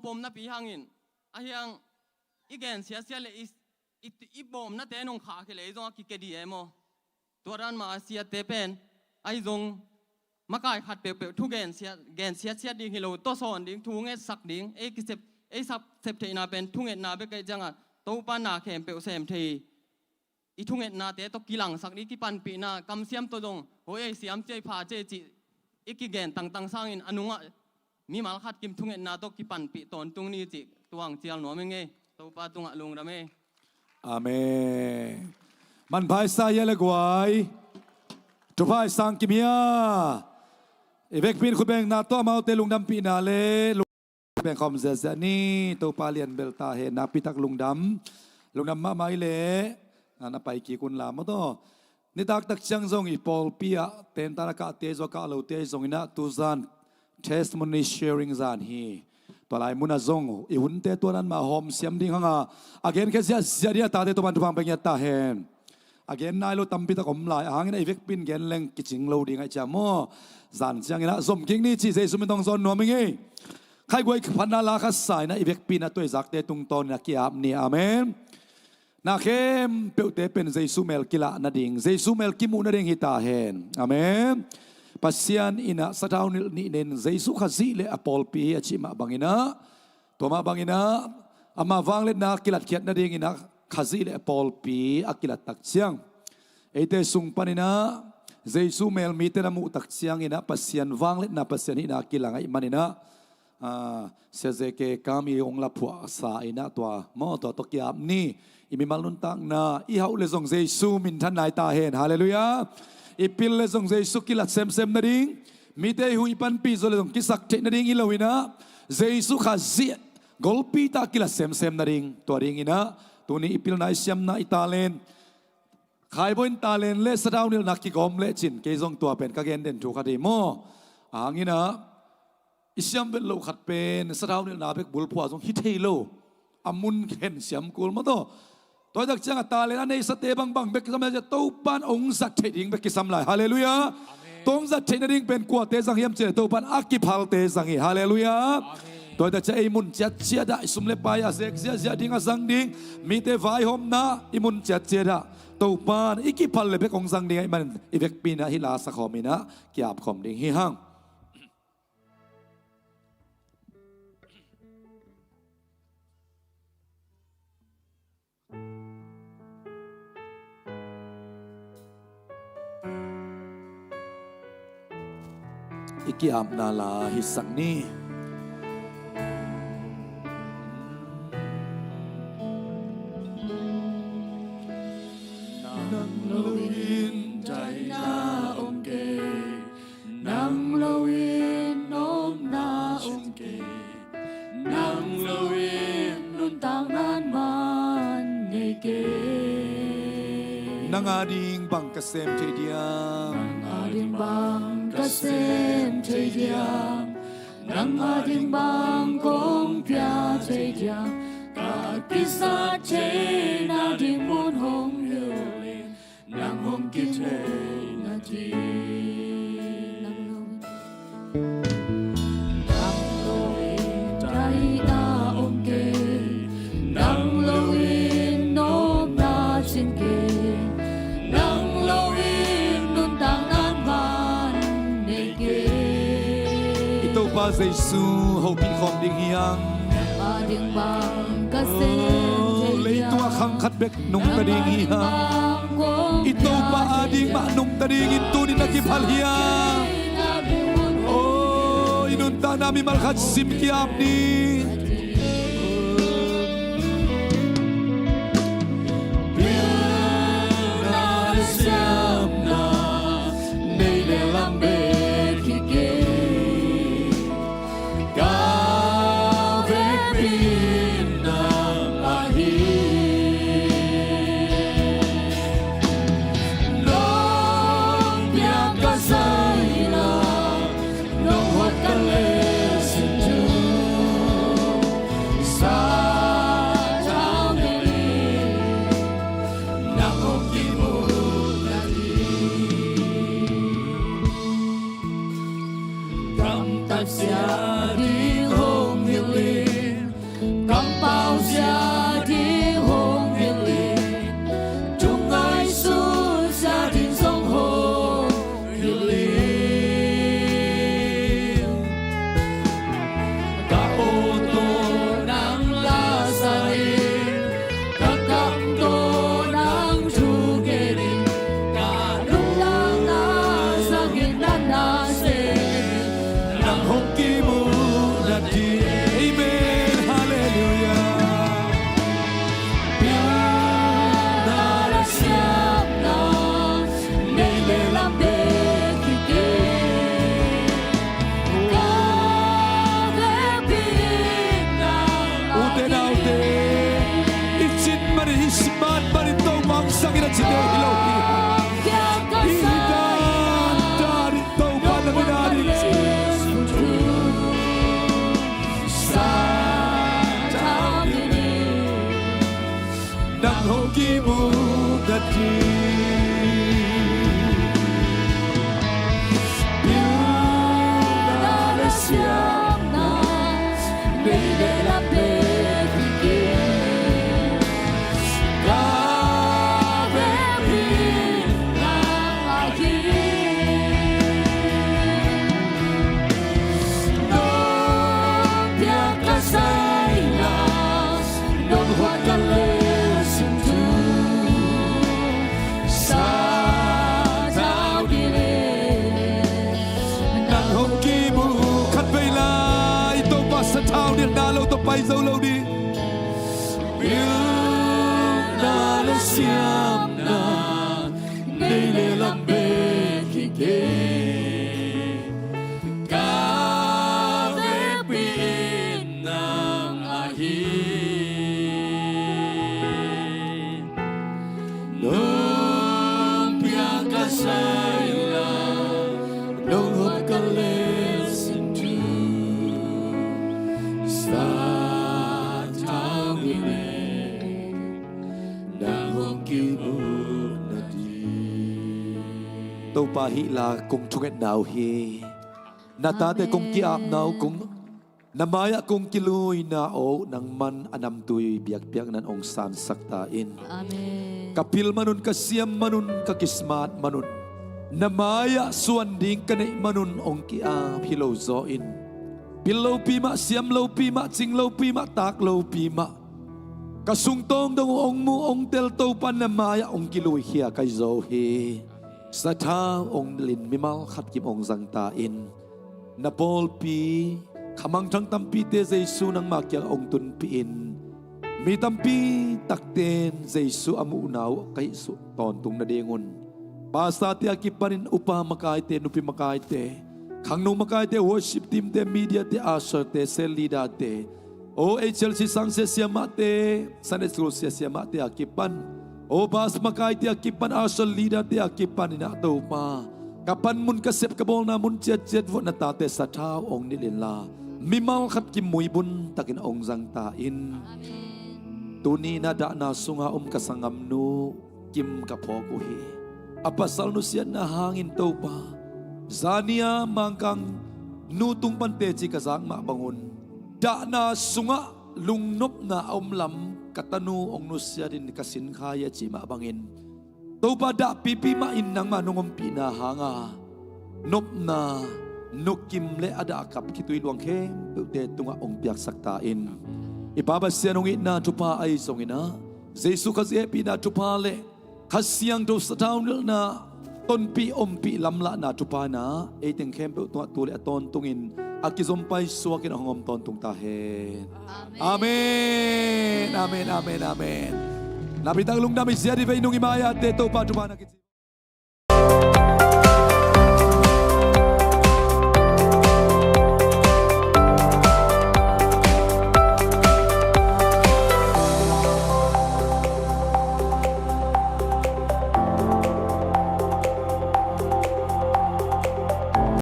ปมนับปีหางอินอาเฮียงอีแกนเสียเลยอีบอมนัดเตนงขาฮิเลตรงอากิเกดีเอโมตัวนั้นมาเสียเตเป็นไอ้ตรงมากายขัดเปลทุกแกนเสียดิ้งฮิโลตัวสอนดิ้งทุงเอสักดิ้งกิสับเสพเทนาเป็นทุงเอ็ดนาเบกไอจังอ่ะตัวปานาเข็มเปลเซมเทอีทุงเอ็ดนาเตตกิหลังสักนี้กิปันปีนากำเสียมตัวตรงโอ้ยเสียมเจพาเจจิอีกิแกนต่างสร้างอินอนุงะมีมาขัดกิมทุงเอ็ดนาตกิปันปีตอนตรงนี้จิตัวงเจียลหนัวมึงไงตัวปาตุงะลุงระเมอาเมนมันภายสายละกวยทุพายสังกิมียเอเวกพินคุณเบงนาตัวมาเตลุงดำปีนาเลลุงเบงคอมเซซนี่ตัวปาเลียนเบลตาเฮนาปิตักลุงดำมาไม่เลนับไปกี่คนลามมาตัวนี่ตักเชียงซงอีปอลปีอะเต็นตานักเตจวกาเลวเตจงอินะตุซัน testimony sharing ซานฮีตัวลายมุนาซงอีหุ่นเตตัวนั้นมาหอมเสียมดิ้งฮ่ะagain แค่เสียเดียตาเตตัวมันทุพังเป็นยัตตาเฮนagain นายเราตั้มพิตาคมลายหางในเวกปินแกนเล็งกิจิงโลดีไงจ้าโม่สันเชียงนะสมกิงนี่จีเซสุมิตองซอนนัวมิงเอใครกวยพันนาลาคัสไซนะเวกปินนะตัวจักเตตุงตอนนะกิอาบนี่อาเมนนาเข้มเปิดเตเป็นเจสุเมลกิลานาดิงเจสุเมลกิมูนาดิงฮิตาเฮนอาเมนปัสยานอินะสตาวนี่เน้นเจสุขจิเลอปอลปีอาชิมาบังอินะตัวมาบังอินะอามาฟังเลนักกิลัดเขียนนาดิงอินะขจิเลอปอลปีอากิลัดตักเชียงเอเตสุงปานินะเจสุเมลมีเตนามุตักเชียงอินะปัสยานฟังเลนัปัสยานอินะกิลังไอมันอินะเสเจเกกามีองลาผัวสาอินะตัวมอตัวตกิอาบนี่อิมิมาลุนตังนาอีฮาอุเลซงเจซูมินทันนายตาเห็นฮาเลลูยาอีพิลเลซงเจซูกิลัดเซมนาดิงมีเตหุยปันปีโซเลซงกิสักเทนาดิงอิลวินะเจซูขาซิกอลปีตากิลัดเซมนาดิงตัวดิงอินะตัวนี้อีพิลนายเซียมนาอิตาเลนขายบนตาเลนเลสดาวนิลนักกิกอมเลจินเกซงตัวเป็นกาเกนเดนถูกคดีโมอ่างอินะอิเซียมเป็นโลขัดเป็นสดาวนิลนาเบกบุลพัวซงฮิตเฮโลอามุนเข็นเสียมกูลมาโต ตัวจักจังตาเลยนะในสเตบังบังเบกสมัยจะตู้ปันองค์สัตย์เทดิงเบกสัมไลฮาเลลูยาตรงสัตย์เทดิงเป็นกัวเตสังเฮียมเจตู้ปันอักกิพัลเตสังเฮฮาเลลูยาตัวจักจะอิมุนจัดเจียดสุมเลปายาเซกเจียเจียดิงอาสังดิงมีเตไฟหอมนะอิมุนจัดเจียดตู้ปันอิกิพัลเลเบกองสังดิงไอมันอีเวกปีนะฮิลาสะขอมินะเกียบขอมดิงฮิฮังอิกิอับนาลาฮิสักนีนังโลวินใจนาองเกนังโลวินน้อมนาองเกนังโลวินนุนต่างนานมันเนเกนังอาดิงบังกะเซมเทเดียมอาดิงบังKasem Chediam Nang ading bang kong pia Chediam Kakisa Che Na ding mun hong yule Nang hong kite na ji Nang loin Dai na ong ke Nang loin Nom na chin ke Nang loin Nun tang nan man Ito pa Giêsu hậu bị khom ding hiang lấy tua khang khát bek nung ta ding hiang ito pa ading ma nung ta ding itu ni nakipal hiang oh inun ta nami malkhat sim kiam ni bay dâu lâu đi yêu na le siam na đây le lam be ki ke ka ve pin nang a hi nong pia ka sai la nong hot ka le sin tu sa tàu pa hi là cùng chung et nào hi na ta te cùng kia ap nào cùng na maya cùng ki lui na o nang man anam tui biak biak nan ong san sakta in Amen. kapil manun kasiam manun kakismat manun na maya suan ding kanai manun ong ki a philo zo in Pilau pima siam lau pima ching lau pima tak lau pima kasung tong dong ong mu ong tel to pan na maya ong kilui hia kai zo hi sa tha ong lin mimal khat kim ong zang ta in na pol pi khamang thang tam pi te jesu nang makya ong tun pi in mi tam pi takten jesu amu nau kai su ton tung na dengun basta ti akipanin upa makai te nupi makai te khang nung makai te worship team te media te asher te sel leader te o HLC sang se siama te Sunday school se siama te akipan o bas makai te akipan asher leader te akipan ina to pa kapan mun kasep kabol na mun chet chet vo na ta te sa thao ong ni la mimal khat kim mui bun takin ong zang ta in tuni na da na sunga kasangam nu kim ka phoku hi apasal nu sian na hangin to pa Zania mangkang nutung pante chi kazang ma bangun da na sunga lungnop na omlam katanu ong nusya din kasin khaya chi ma bangin to pa da pipi ma in nang manungom pina hanga nop na nukim le ada kap kitui luang khem te tunga ong piak sakta in ipabasya nung ina tupa ay songina Jesu kazi pina tupa le kasyang do sa taun na ton pi om pi lamla na tupa na eteng khem tu tu le ton tungin akizom pai suakin hongom ton tung ta hen amen amen amen amen nabitang lung nami siya di ve nung imaya te to pa tupa na